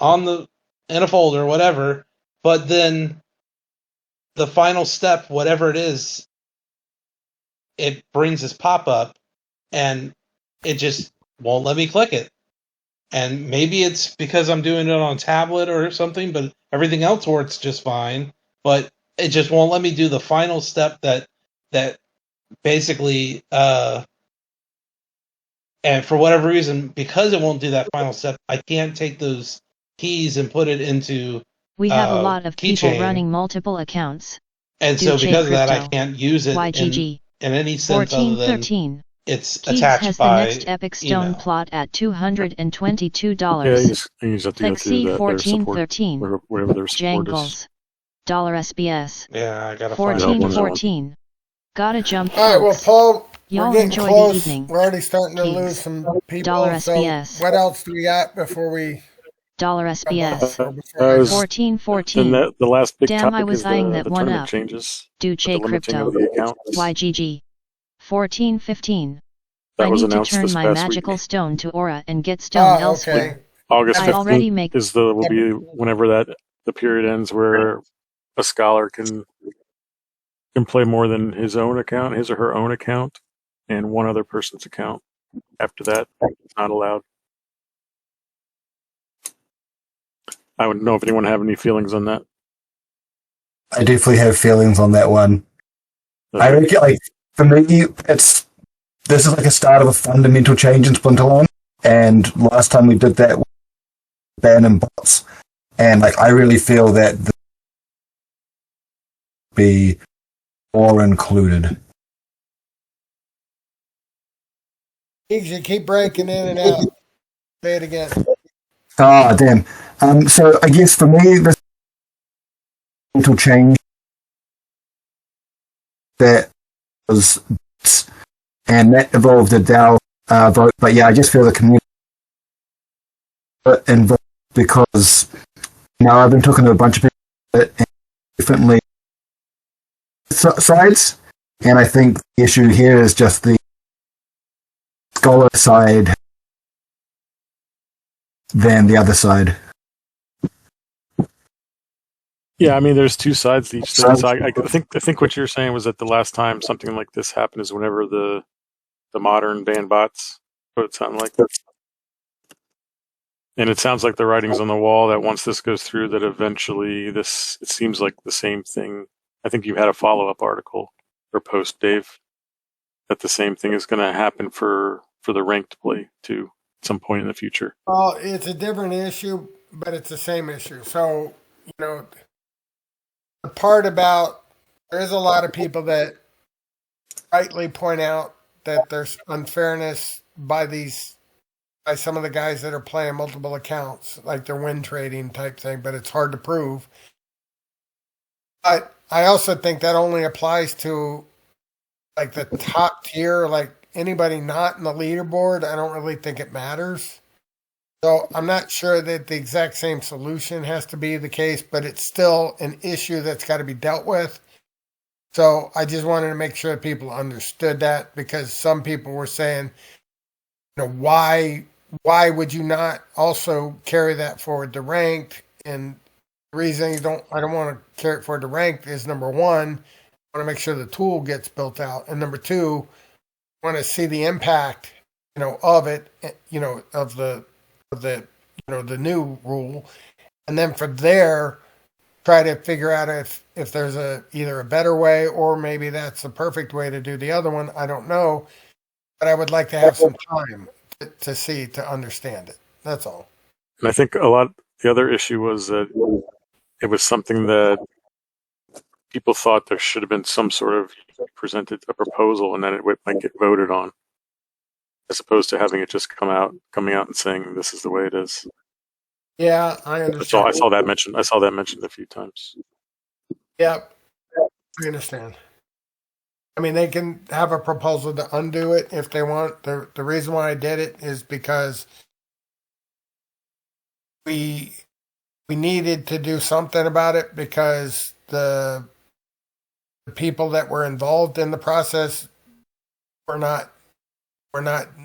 the in a folder, whatever. But then the final step, whatever it is, it brings this pop up and it just won't let me click it. And maybe it's because I'm doing it on tablet or something, but everything else works just fine. But it just won't let me do the final step that basically, and for whatever reason, because it won't do that final step, I can't take those keys and put it into We have a lot of people keychain. running multiple accounts. And so Duce because of that, I Crypto. can't use it YGG. in any sense other than 1413. it's Keys attached has by the next Epic Stone email. plot at $222. Yeah, you just have to go through Lexi their support, 1413. or whatever their support is. Jangles. $SBS. Yeah, I gotta find 1414. Gotta jump. All right, well, folks. Paul, Y'all we're getting enjoy close. the evening. We're already starting to Kings. lose some people. Dollar So SBS. what else do we got before we $SBS. Or before That was 1414. the last big Damn, topic I was is eyeing the that one tournament up. changes, Duce the limiting Crypto. of the accounts. YGG. 1415. That I was need to announced turn this my past magical week. stone to aura and get stone elsewhere. okay. August I already 15th make will be whenever the period ends where a scholar can play more than his own account, his or her own account, and one other person's account. After that, it's not allowed. I wouldn't know if anyone have any feelings on that. I definitely have feelings on that one. I reckon, like, for me, this is like a start of a fundamental change in Splinterlands. And last time we did that, banning bots, and like I really feel that be more included. You keep breaking in and out. Say it again. Ah, damn. So I guess for me, this fundamental change that was, and that involved a DAO vote. But yeah, I just feel the community involved because I've been talking to a bunch of people and differently sides, and I think the issue here is just the scholar side than the other side. Yeah, I mean, there's two sides to each thing. So I think what you're saying was that the last time something like this happened is whenever the modern ban bots. What it sounded like. And it sounds like the writing's on the wall that once this goes through, that eventually it seems like the same thing. I think you had a follow-up article or post, Dave, that the same thing is going to happen for the ranked play too at some point in the future. Well, it's a different issue, but it's the same issue. So, the part about there's a lot of people that rightly point out that there's unfairness by some of the guys that are playing multiple accounts, like they're win trading type thing, but it's hard to prove. But I also think that only applies to like the top tier, like anybody not in the leaderboard. I don't really think it matters. So I'm not sure that the exact same solution has to be the case, but it's still an issue that's got to be dealt with. So I just wanted to make sure people understood that, because some people were saying, why would you not also carry that forward to ranked? And the reason I don't want to carry it forward to ranked is, number one, I want to make sure the tool gets built out, and number two, I want to see the impact, of it, of the the new rule, and then from there try to figure out if there's either a better way, or maybe that's the perfect way to do the other one. I don't know, but I would like to have some time to understand it. That's all. And I think the other issue was that it was something that people thought there should have been some sort of presented a proposal and then it might get voted on, as opposed to having it just coming out and saying this is the way it is. Yeah, I understand. I saw that mentioned a few times. Yep, I understand. I mean, they can have a proposal to undo it if they want. The reason why I did it is because we needed to do something about it, because the people that were involved in the process were not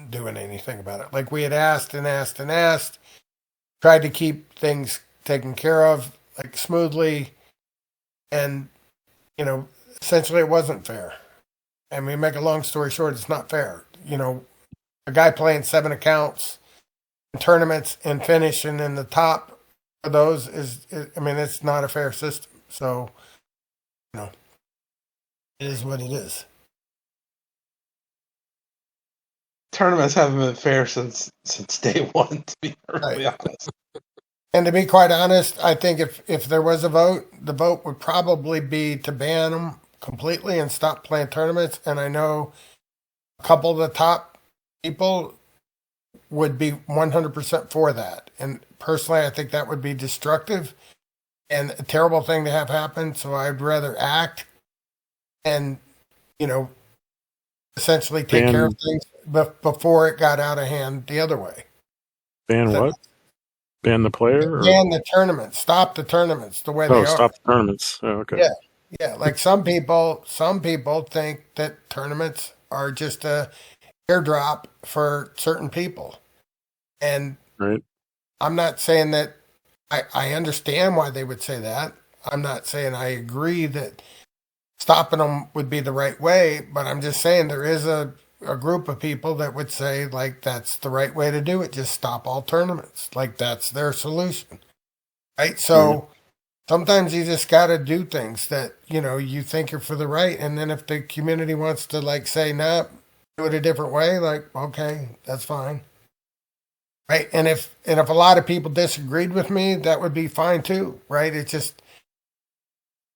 doing anything about it. Like, we had asked and asked and asked, tried to keep things taken care of like smoothly, and essentially it wasn't fair. I mean, make a long story short, it's not fair. A guy playing 7 accounts in tournaments and finishing in the top of those it's not a fair system. So, it is what it is. Tournaments haven't been fair since day one, to be perfectly honest. And to be quite honest, I think if there was a vote, the vote would probably be to ban them completely and stop playing tournaments. And I know a couple of the top people would be 100% for that. And personally, I think that would be destructive and a terrible thing to have happen. So I'd rather act and, essentially take care of things before it got out of hand the other way. Ban what? ban the player or ban the tournaments, stop the tournaments the way they are. stop the tournaments. Oh, okay. Yeah, yeah. Like some people think that tournaments are just a airdrop for certain people, and Right. I'm not saying that. I understand why they would say that. I'm not saying I agree that stopping them would be the right way, but I'm just saying there is a group of people that would say like that's the right way to do it. Just stop all tournaments. Like that's their solution, right? So sometimes you just got to do things that you think are for the right, and then if the community wants to like say nah, do it a different way, like okay, that's fine, right? And if a lot of people disagreed with me, that would be fine too, right? It's just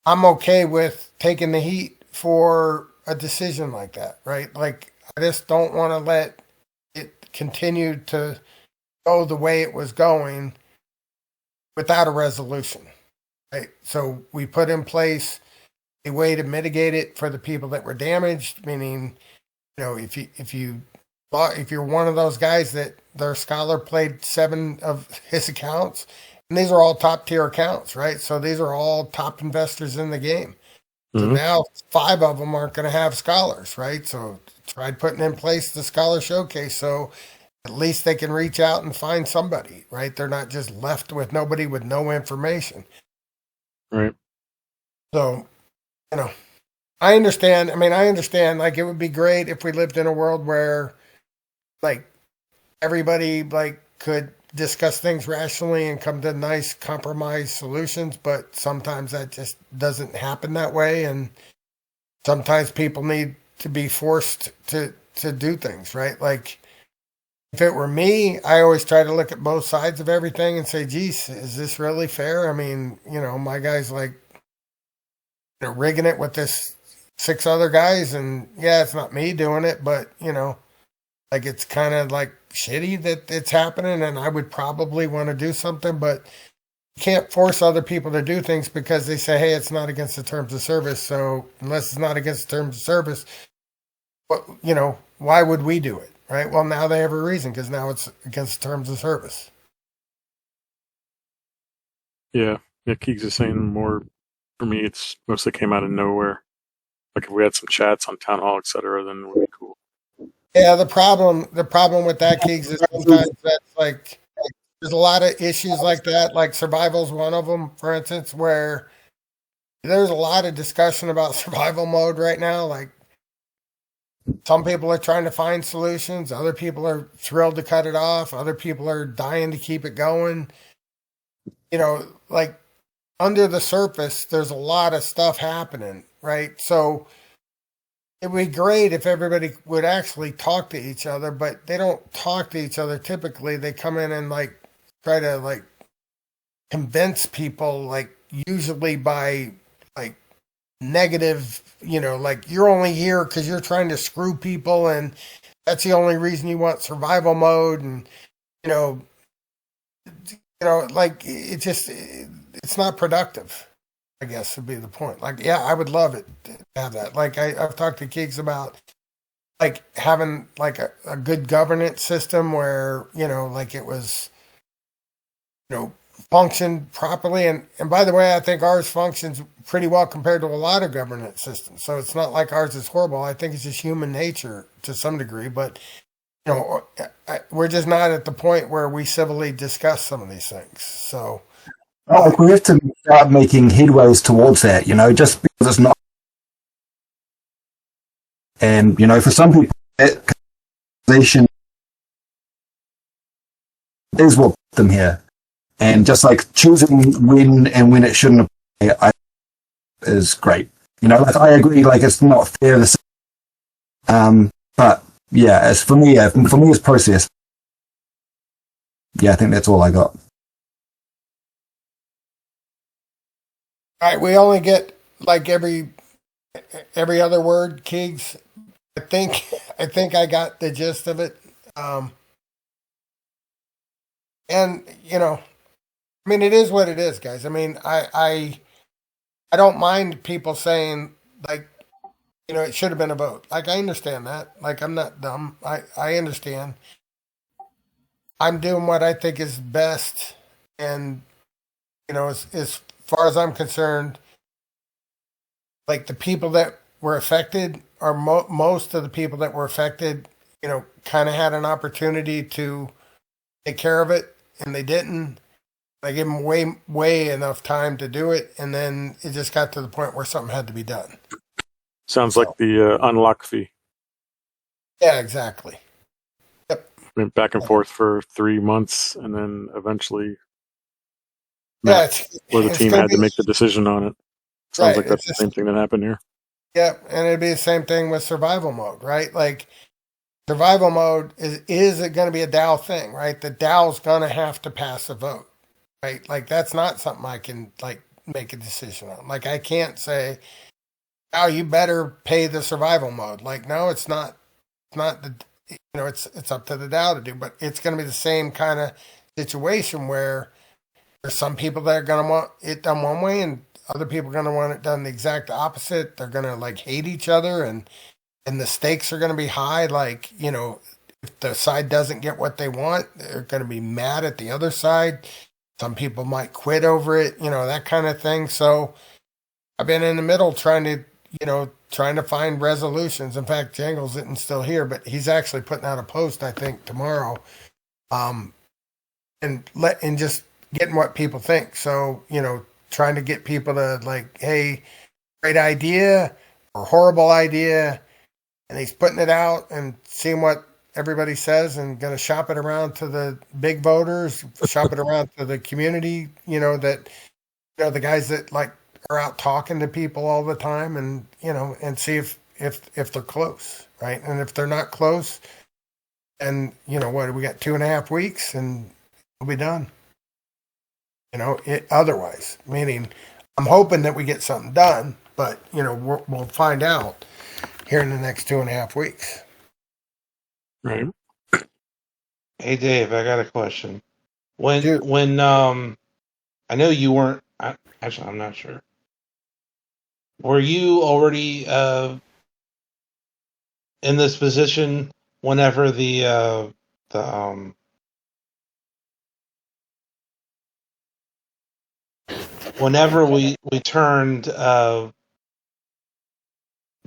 I'm okay with taking the heat for a decision like that, right? Like, I just don't want to let it continue to go the way it was going without a resolution, right? So we put in place a way to mitigate it for the people that were damaged, meaning, if you're one of those guys that their scholar played 7 of his accounts, and these are all top tier accounts, right? So these are all top investors in the game. So now 5 of them aren't going to have scholars, right? So tried putting in place the scholar showcase so at least they can reach out and find somebody, right? They're not just left with nobody with no information. Right. So, I understand. I mean, I understand. Like, it would be great if we lived in a world where, like, everybody like could discuss things rationally and come to nice compromise solutions, but sometimes that just doesn't happen that way, and sometimes people need to be forced to do things, right? Like if it were me, I always try to look at both sides of everything and say, geez, is this really fair? I mean, my guy's like rigging it with this 6 other guys, and yeah, it's not me doing it, but like it's kind of like shitty that it's happening, and I would probably want to do something, but you can't force other people to do things because they say, hey, it's not against the terms of service. So unless it's not against the terms of service, why would we do it? Right? Well, now they have a reason because now it's against the terms of service. Yeah. Keegs is saying more. For me, it's mostly came out of nowhere. Like if we had some chats on town hall, etc., then it would be cool. Yeah, the problem with that, Keegs, is sometimes that's like there's a lot of issues like that. Like survival's one of them, for instance, where there's a lot of discussion about survival mode right now. Like some people are trying to find solutions, other people are thrilled to cut it off, other people are dying to keep it going. Like under the surface, there's a lot of stuff happening, right? So it would be great if everybody would actually talk to each other, but they don't talk to each other typically. They come in and like try to like convince people, like usually by like negative, like you're only here because you're trying to screw people, and that's the only reason you want survival mode, and like it's not productive, I guess would be the point. Like, yeah, I would love it to have that. Like I've talked to Keeks about like having like a good governance system where, like it was, functioned properly. And by the way, I think ours functions pretty well compared to a lot of governance systems. So it's not like ours is horrible. I think it's just human nature to some degree, but we're just not at the point where we civilly discuss some of these things. So like we have to start making headways towards that, just because it's not. And, for some people, that conversation is what put them here. And just like choosing when and when it shouldn't apply is great. Like I agree, like it's not fair to say. But yeah, as for me, it's process. Yeah, I think that's all I got. all right, we only get like every other word, Keegs. I think I got the gist of it. And I mean, it is what it is, guys. I mean, I don't mind people saying like, it should have been a vote. Like, I understand that. Like, I'm not dumb. I understand. I'm doing what I think is best And as far as I'm concerned, like the people that were affected, or most of the people that were affected, kind of had an opportunity to take care of it, and they didn't. I gave them way enough time to do it, and then it just got to the point where something had to be done. Sounds like So, the unlock fee. yeah, exactly. Yep. Went back and forth for 3 months, and then eventually Yeah, Matt or the it's team gonna had to be make the decision on it. Sounds right. like that's the same thing that happened here. Yep, and it'd be the same thing with survival mode, right? Like survival mode is it going to be a DAO thing, right? The DAO's going to have to pass a vote, right? Like that's not something I can like make a decision on. Like I can't say, "Oh, you better pay the survival mode." Like no, it's not. It's not the it's up to the DAO to do, but it's going to be the same kind of situation where there's some people that are going to want it done one way, and other people are going to want it done the exact opposite. They're going to like hate each other, and the stakes are going to be high. Like, if the side doesn't get what they want, they're going to be mad at the other side. Some people might quit over it, that kind of thing. So I've been in the middle trying to find resolutions. In fact, Jangles isn't still here, but he's actually putting out a post, I think, tomorrow. And just getting what people think. So, trying to get people to like, hey, great idea or horrible idea, and he's putting it out and seeing what everybody says and going to shop it around to the big voters, shop it around to the community, that the guys that like are out talking to people all the time, and and see if they're close, right? And if they're not close, and what, we got 2.5 weeks and we'll be done. Otherwise, meaning I'm hoping that we get something done, but we'll find out here in the next 2.5 weeks. Right. Hey Dave, I got a question. When Dude, when I know you weren't. Actually, I'm not sure. Were you already in this position whenever the whenever we turned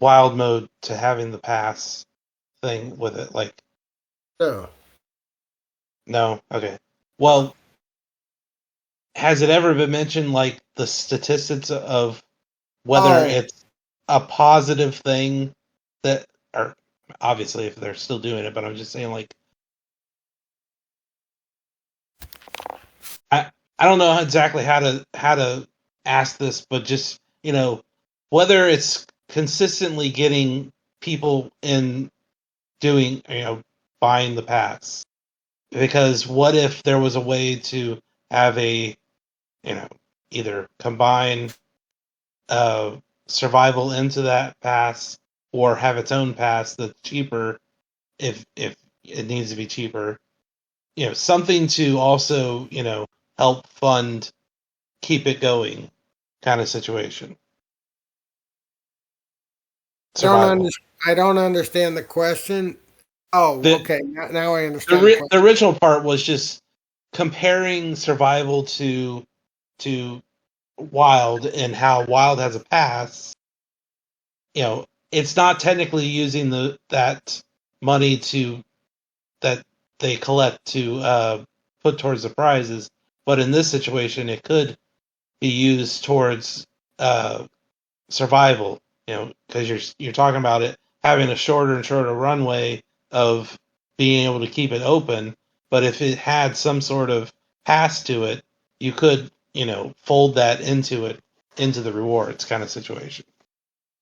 wild mode to having the pass thing with it? Like, no. no, okay. Well, has it ever been mentioned, like the statistics of whether Oh, it's a positive thing that, or obviously if they're still doing it, but I'm just saying, like, I don't know exactly how to ask this, but just whether it's consistently getting people in doing buying the pass. Because what if there was a way to have a either combine survival into that pass, or have its own pass that's cheaper if it needs to be cheaper. Something to also help fund keep it going kind of situation. Survival. I don't understand the question. Oh, The okay. Now I the, understand the question. the original part was just comparing survival to Wild, and how Wild has a pass. It's not technically using that money that they collect to put towards the prizes, but in this situation, it could be used towards survival. Because you're talking about it having a shorter and shorter runway of being able to keep it open. But if it had some sort of pass to it, you could fold that into the rewards kind of situation.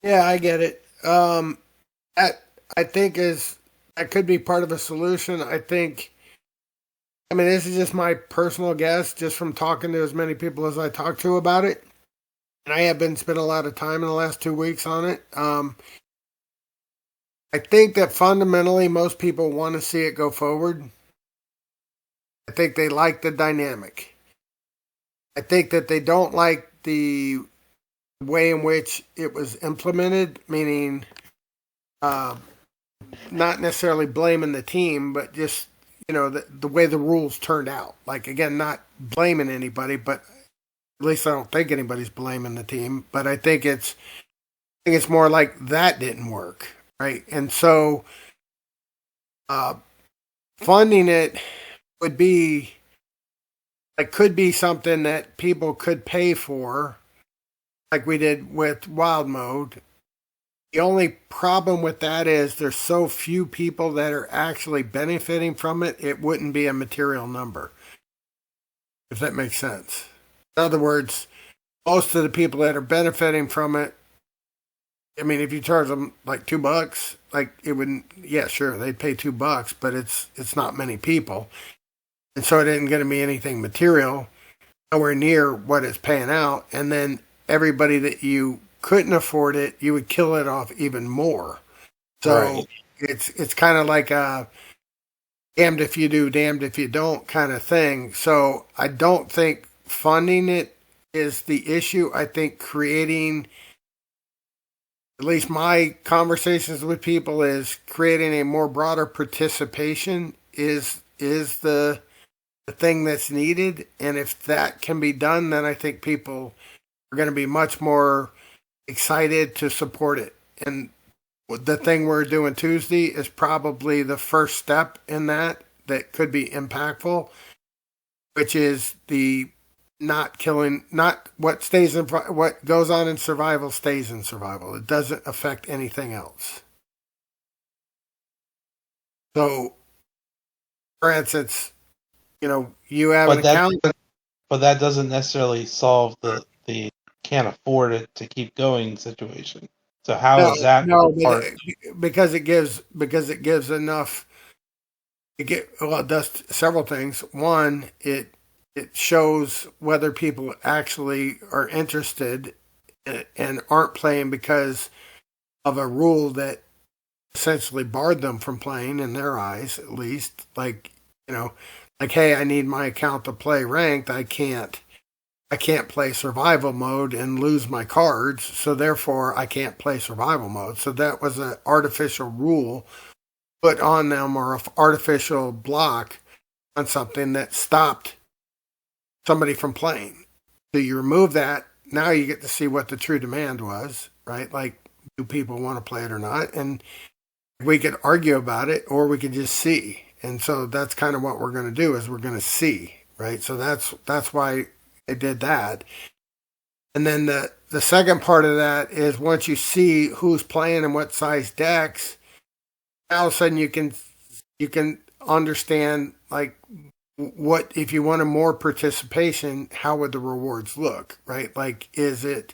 Yeah, I get it. That I think that could be part of a solution. I mean, this is just my personal guess, just from talking to as many people as I talked to about it. And I have been spending a lot of time in the last 2 weeks on it. I think that fundamentally most people want to see it go forward. I think they like the dynamic. I think that they don't like the way in which it was implemented, meaning not necessarily blaming the team, but just the way the rules turned out. Like, again, not blaming anybody, but at least I don't think anybody's blaming the team. But I think it's more like that didn't work, right? And so funding it would be could be something that people could pay for, like we did with Wild Mode. The only problem with that is there's so few people that are actually benefiting from it, it wouldn't be a material number, if that makes sense. In other words, most of the people that are benefiting from it, I mean, if you charge them like $2, like it wouldn't, yeah, sure, they'd pay $2, but it's not many people. And so it isn't going to be anything material, nowhere near what it's paying out. And then everybody that you couldn't afford it, you would kill it off even more. So Right. it's kind of like a damned if you do, damned if you don't kind of thing. So I don't think funding it is the issue. I think creating, at least my conversations with people, is creating a more broader participation is the thing that's needed. And if that can be done, then I think people are going to be much more excited to support it. And the thing we're doing Tuesday is probably the first step in that could be impactful, which is the not killing, not what stays in, what goes on in survival stays in survival. It doesn't affect anything else. So, for instance, you have an But that account. but that doesn't necessarily solve the can't afford it to keep going situation. So how No, is that no, part? because it gives enough. It does several things. One, it shows whether people actually are interested and aren't playing because of a rule that essentially barred them from playing, in their eyes at least. Like, hey, I need my account to play ranked. I can't play survival mode and lose my cards, so therefore I can't play survival mode. So that was an artificial rule put on them, or an artificial block on something that stopped somebody from playing. So you remove that, now you get to see what the true demand was, right? Like, do people want to play it or not? And we could argue about it, or we could just see. And so that's kind of what we're going to do, is we're going to see, right? So that's why they did that. And then the second part of that is, once you see who's playing and what size decks, now all of a sudden you can understand, like, what if you wanted more participation, how would the rewards look, right? Like, is it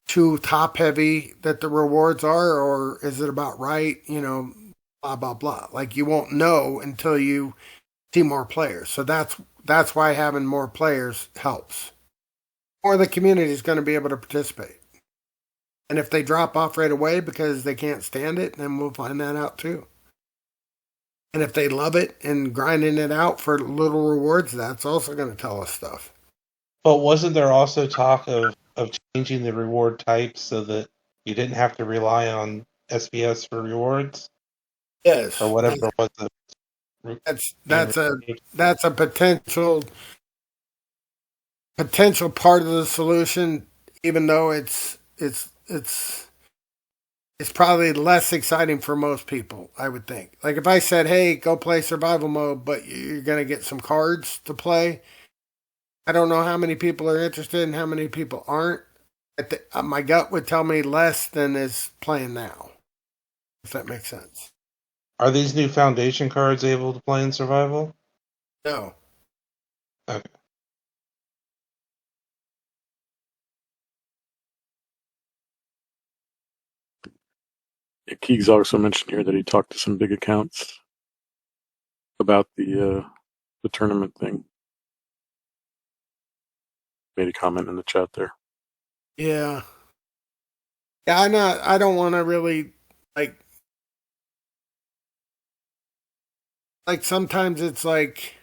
too top heavy that the rewards are, or is it about right? Blah blah blah. Like, you won't know until you see more players. So that's why having more players helps. Or the community is going to be able to participate. And if they drop off right away because they can't stand it, then we'll find that out too. And if they love it and grinding it out for little rewards, that's also going to tell us stuff. But wasn't there also talk of changing the reward types so that you didn't have to rely on SPS for rewards or Yes, whatever was the that's main that's a reward? that's a potential part of the solution, even though it's probably less exciting for most people, I would think. Like, if I said, hey, go play survival mode, but you're going to get some cards to play, I don't know how many people are interested and how many people aren't. My gut would tell me less than is playing now, if that makes sense. Are these new foundation cards able to play in survival? No. Okay. Keegs also mentioned here that he talked to some big accounts about the tournament thing. Made a comment in the chat there. Yeah. Yeah, I don't want to really, like sometimes it's like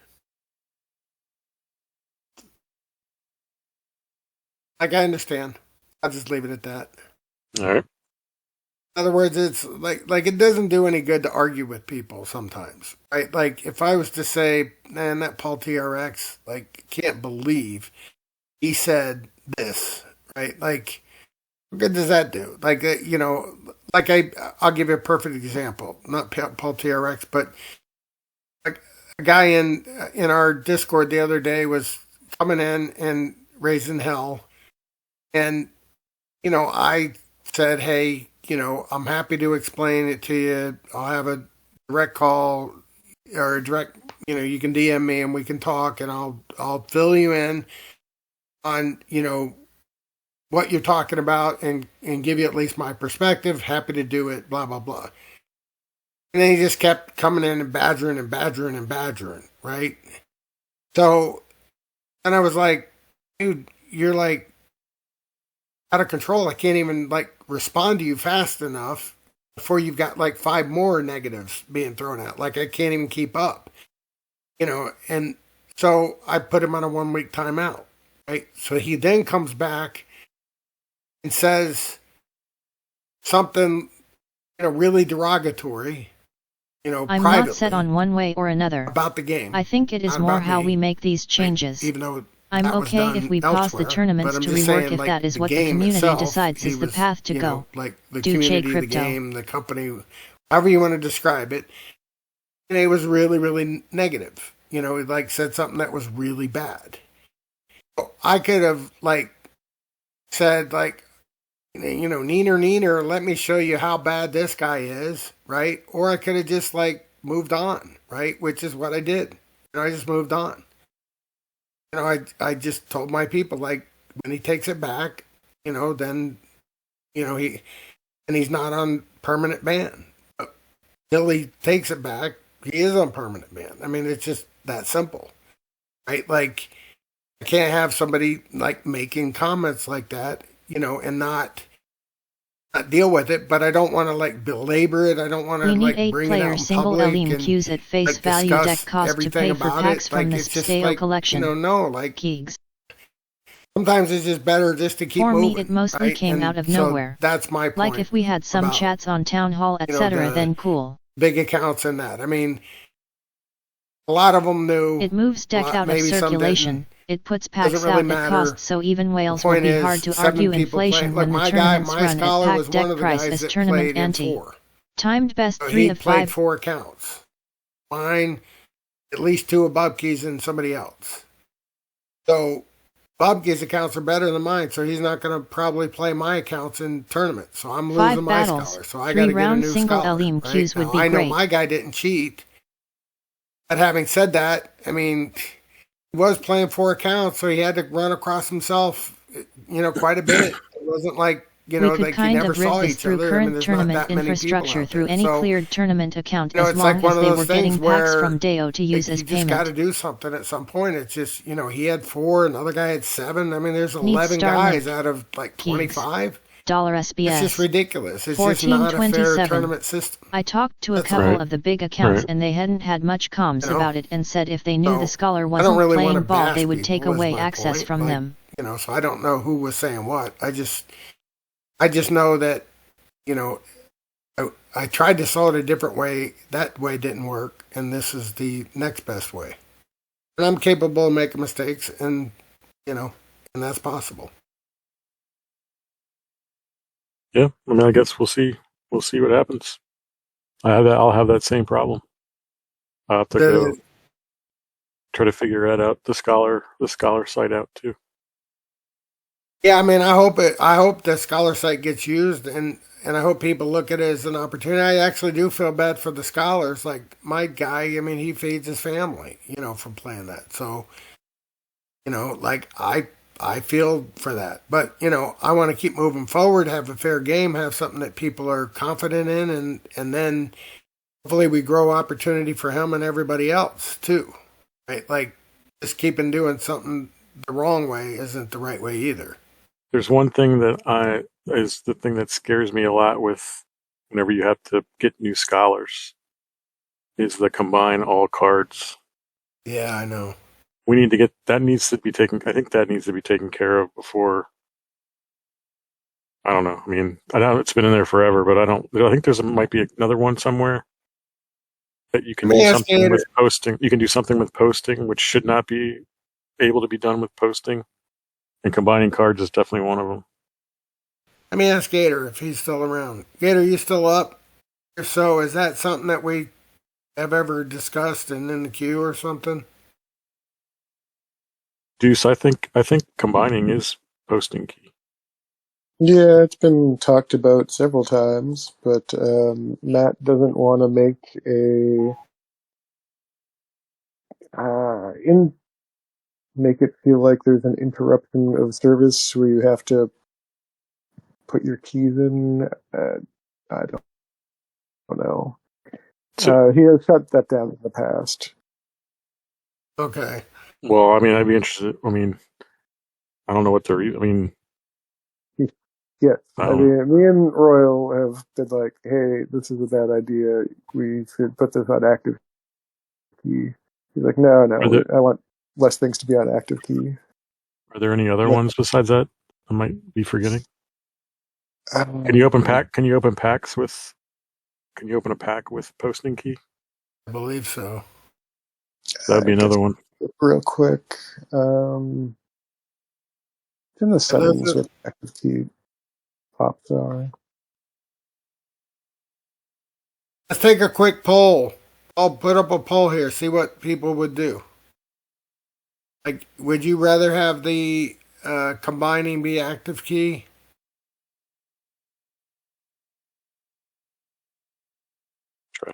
I understand. I'll just leave it at that. All right. In other words, it's like it doesn't do any good to argue with people sometimes, right? Like if I was to say, man, that Paul TRX, like, can't believe he said this, right? Like, what good does that do? Like, like I'll give you a perfect example. Not Paul TRX, but like a guy in our Discord the other day was coming in and raising hell, and I said, hey, I'm happy to explain it to you. I'll have a direct call or a direct, you can DM me and we can talk, and I'll fill you in on, what you're talking about, and give you at least my perspective. Happy to do it, blah, blah, blah. And then he just kept coming in and badgering and badgering and badgering, right? So, and I was like, dude, you're like out of control. I can't even like respond to you fast enough before you've got like 5 more negatives being thrown out. Like I can't even keep up, and so I put him on a 1-week timeout, right? So he then comes back and says something, really derogatory, I'm privately not set on one way or another about the game. I think it is more how we make these changes. Even though I'm that was okay done if we pause the elsewhere, tournaments but I'm to just rework saying, if like, that is the what the game community itself, decides he is the was, path to go. like the Do community, the Crypto. game, the company, however you want to describe it. And it was really, really negative. He like said something that was really bad. I could have like said like, neener, let me show you how bad this guy is, right? Or I could have just like moved on, right? Which is what I did. I just moved on. I just told my people, like, when he takes it back, then, he's not on permanent ban. But till he takes it back, he is on permanent ban. I mean, it's just that simple, right? Like, I can't have somebody like making comments like that, and not deal with it. But I don't want to like belabor it. I don't want to We need like 8 bring it out player in single public Elim and queues at face like value deck discuss cost to everything pay for about packs it. from Like the it's just SPL like collection. no, like Keegs. sometimes it's just better just to keep For moving. me, it mostly right? came And out of so nowhere. that's my point. Like if we had some about, chats on Town Hall, etc., then cool. Big accounts and that. I mean, a lot of them knew. It moves deck out of circulation. It puts packs Doesn't really out at matter. cost, so even whales The will point be is, hard to 7 argue people inflation playing. when Like the my guy, tournaments my run at scholar pack was deck one of the price guys as that tournament played in ante. 4. Timed best So 3 he of played 5. 4 accounts. Mine, at least 2 above keys and somebody else. So Bobke's accounts are better than mine, so he's not going to probably play my accounts in tournaments. So I'm 5 losing my battles, scholar. So I got to 3 get a round new single scholar. Elim Right? queues would Now, be I know great. my guy didn't cheat. But having said that, I mean, he was playing 4 accounts, so he had to run across himself, quite a bit. It wasn't like, we could like you kind never of rig saw this each through other. I mean, current there's not tournament that many people infrastructure out through there. any So, cleared tournament account as it's long like one as of they those were things getting packs where from Deo to use as you just got to payment. do something at some point. It's just, he had 4, another guy had 7. I mean, there's Need 11 Starlink. guys out of like Keegs. 25. $SPS. It's just ridiculous. It's just not a fair 1427. tournament system. I talked to a That's couple right. of the big accounts Right. and they hadn't had much comms You know? about it and said if they knew So, the scholar I don't wasn't really playing want to ball, bash they would people, take is away my access point. from Like, them. So I don't know who was saying what. I just know that, I tried to solve it a different way. That way didn't work, and this is the next best way. And I'm capable of making mistakes, and and that's possible. Yeah, I mean, I guess we'll see. We'll see what happens. I'll have that same problem. I'll have to go try to figure that out. The scholar site out too. Yeah, I mean, I hope the scholar site gets used, and I hope people look at it as an opportunity. I actually do feel bad for the scholars. Like my guy, I mean, he feeds his family, from playing that. So, like I feel for that. But, I want to keep moving forward, have a fair game, have something that people are confident in, and then hopefully we grow opportunity for him and everybody else too. Right? Like just keeping doing something the wrong way isn't the right way either. There's one thing that is the thing that scares me a lot with whenever you have to get new scholars is the combine all cards. Yeah, I know. We need to get that needs to be taken. I think that needs to be taken care of before I don't know. I mean, I know it's been in there forever, but I think might be another one somewhere that you can do something with posting. You can do something with posting, which should not be able to be done with posting. And combining cards is definitely one of them. Let me ask Gator if he's still around. Gator, you still up? If so, is that something that we have ever discussed and in the queue or something? Deuce, I think combining is posting key. Yeah, it's been talked about several times, but Matt doesn't want to make make it feel like there's an interruption of service where you have to put your keys in. I don't know. So, He has shut that down in the past. Okay. well, I mean, I'd be interested. I mean, I don't know what they're. I mean, Yes, I I don't. mean, me and Royal have been like, "Hey, this is a bad idea. We should put this on active key." He's like, "No, Are there I want less things to be on active key." are there any other Yeah. ones besides that I might be forgetting? Can you open pack? Can you open packs with? Can you open a pack with posting key? I believe so. That'd be another one. Real quick. It's in the settings Let's with active key pops are. take a quick poll. I'll put up a poll here, see what people would do. Like, would you rather have the combining be active key? Try.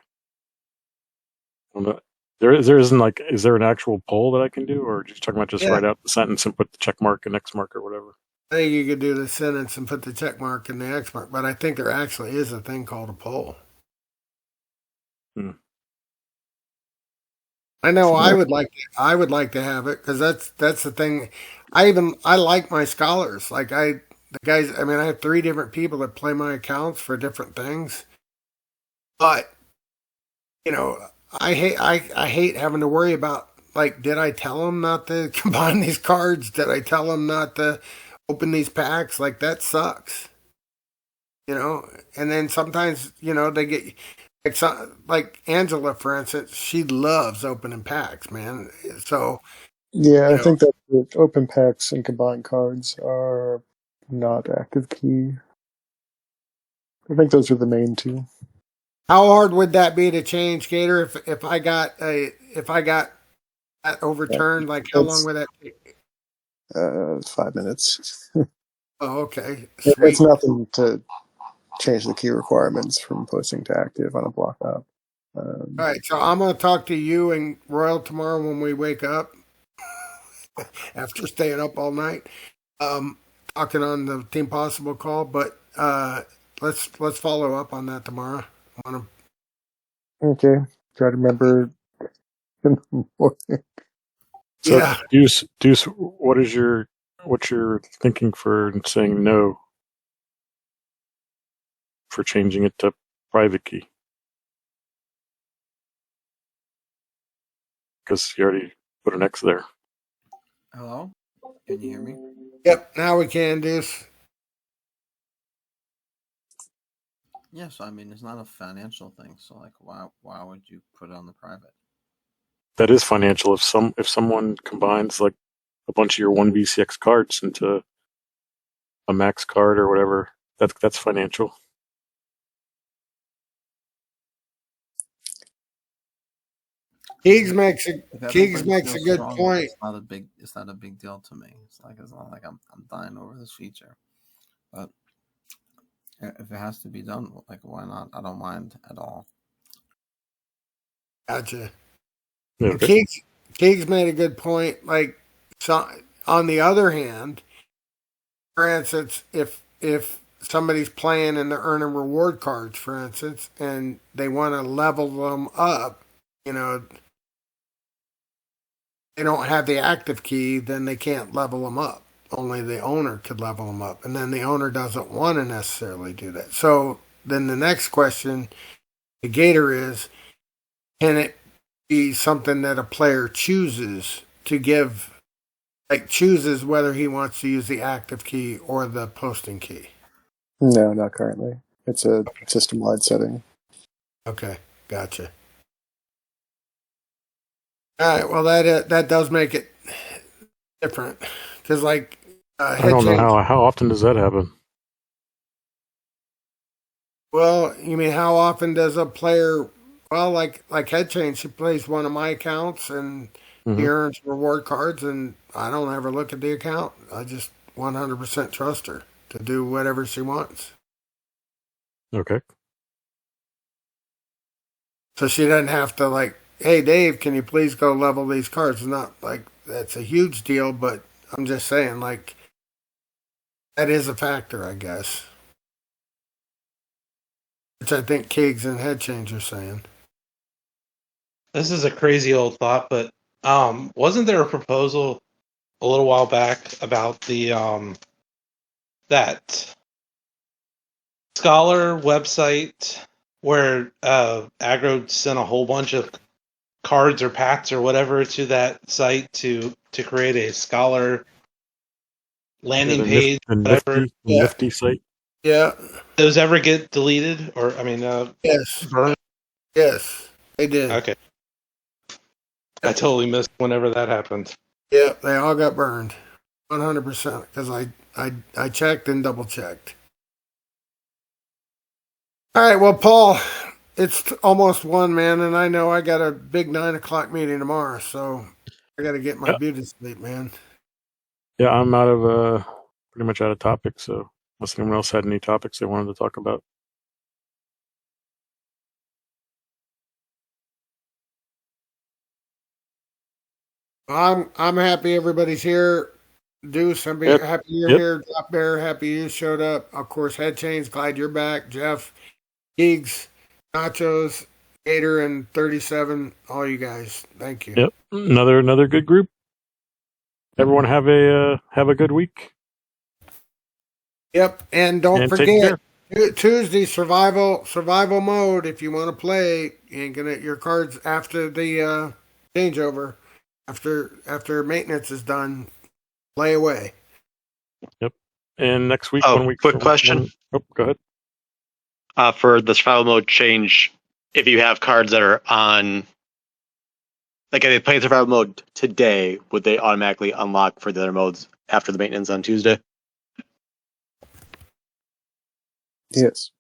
I'm not- there isn't like. Is there an actual poll that I can do, or just talking about just Yeah. write out the sentence and put the check mark and X mark or whatever? I think you could do the sentence and put the check mark and the X mark, but I think there actually is a thing called a poll. Hmm. I know I would like to have it because that's the thing. I like my scholars. Like the guys. I mean, I have 3 different people that play my accounts for different things. But you know, I hate having to worry about like, did I tell them not to combine these cards? Did I tell them not to open these packs? Like that sucks. And then sometimes they get like Angela, for instance. She loves opening packs, man. So Yeah, you I know, think that the open packs and combined cards are not active key. I think those are the main two. how hard would that be to change, Gator? If I got that Yeah, overturned, like how long it's would that take? 5 minutes. Oh, okay, It's sweet. nothing to change the key requirements from posting to active on a block up. All right, so I'm gonna talk to you and Royal tomorrow when we wake up after staying up all night, um, talking on the Team Possible call. But let's follow up on that tomorrow. I want Okay, try to remember in the morning. So, Yeah. Deuce, what's your thinking for saying no for changing it to private key? Because you already put an X there. Hello? Can you hear me? Yep. Now we can, Deuce. Yes, I mean it's not a financial thing, so like why would you put it on the private? That is financial. If someone combines like a bunch of your one VCX cards into a max card or whatever, that's financial. Keegs makes a If Keegs everybody makes a feels good strongly, point. it's not a big deal to me. It's not like I'm dying over this feature. But if it has to be done, like why not? I don't mind at all. Gotcha. Okay. Keegs made a good point. Like, so, on the other hand, for instance, if somebody's playing and they're earning reward cards, for instance, and they want to level them up, you know, they don't have the active key, then they can't level them up. Only the owner could level them up, and then the owner doesn't want to necessarily do that. So then the next question, the Gator is, can it be something that a player chooses to give, like chooses whether he wants to use the active key or the posting key? No, not currently. It's a system-wide setting. Okay, gotcha. All right, well that does make it different because like I head don't know change. how often does that happen. Well, you mean how often does a player? Well, like head change, she plays one of my accounts and he Hmm. earns reward cards, and I don't ever look at the account. I just 100% trust her to do whatever she wants. Okay. So she doesn't have to like, hey Dave, can you please go level these cards? It's not like that's a huge deal, but I'm just saying like that is a factor, I guess. Which I think Keegs and Head Change are saying. This is a crazy old thought, but wasn't there a proposal a little while back about the that Scholar website where Aggro sent a whole bunch of cards or packs or whatever to that site to create a Scholar Yeah, landing page, whatever? the Yeah, nifty site. yeah, Those ever get deleted or I mean yes, burned? yes, they did. Okay, I totally missed whenever that happened. Yeah, they all got burned, 100%. Because I checked and double checked. All right, well, Paul, it's almost 1, man, and I know I got a big 9 o'clock meeting tomorrow, so I got to get my Yeah, beauty sleep, man. yeah. I'm out of pretty much out of topics. So unless anyone else had any topics they wanted to talk about. I'm happy everybody's here. Deuce, I'm Yep. happy you're Yep. here. Drop Bear, happy you showed up. Of course, Head Chains, glad you're back. Jeff, Gigs, Nachos, Gator, and 37. All you guys, thank you. Yep. Another good group. Everyone have a good week Yep, and don't and take forget care. Tuesday survival mode. If you want to play, you ain't gonna your cards after the changeover, after maintenance is done. Play away. Yep. And next week, Oh, 1 week quick from question. oh, go ahead. For the survival mode change, if you have cards that are on, like if they play survival mode today, would they automatically unlock for the other modes after the maintenance on Tuesday? Yes.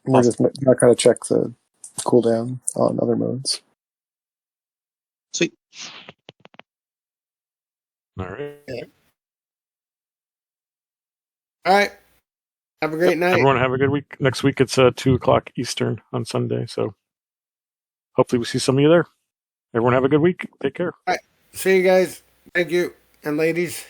We're Awesome. just not going to check the cooldown on other modes. Sweet. All right. All right. Have a great night. Everyone have a good week. Next week it's 2:00 Eastern on Sunday. So hopefully we see some of you there. Everyone have a good week. Take care. All right. See you guys. Thank you. And ladies.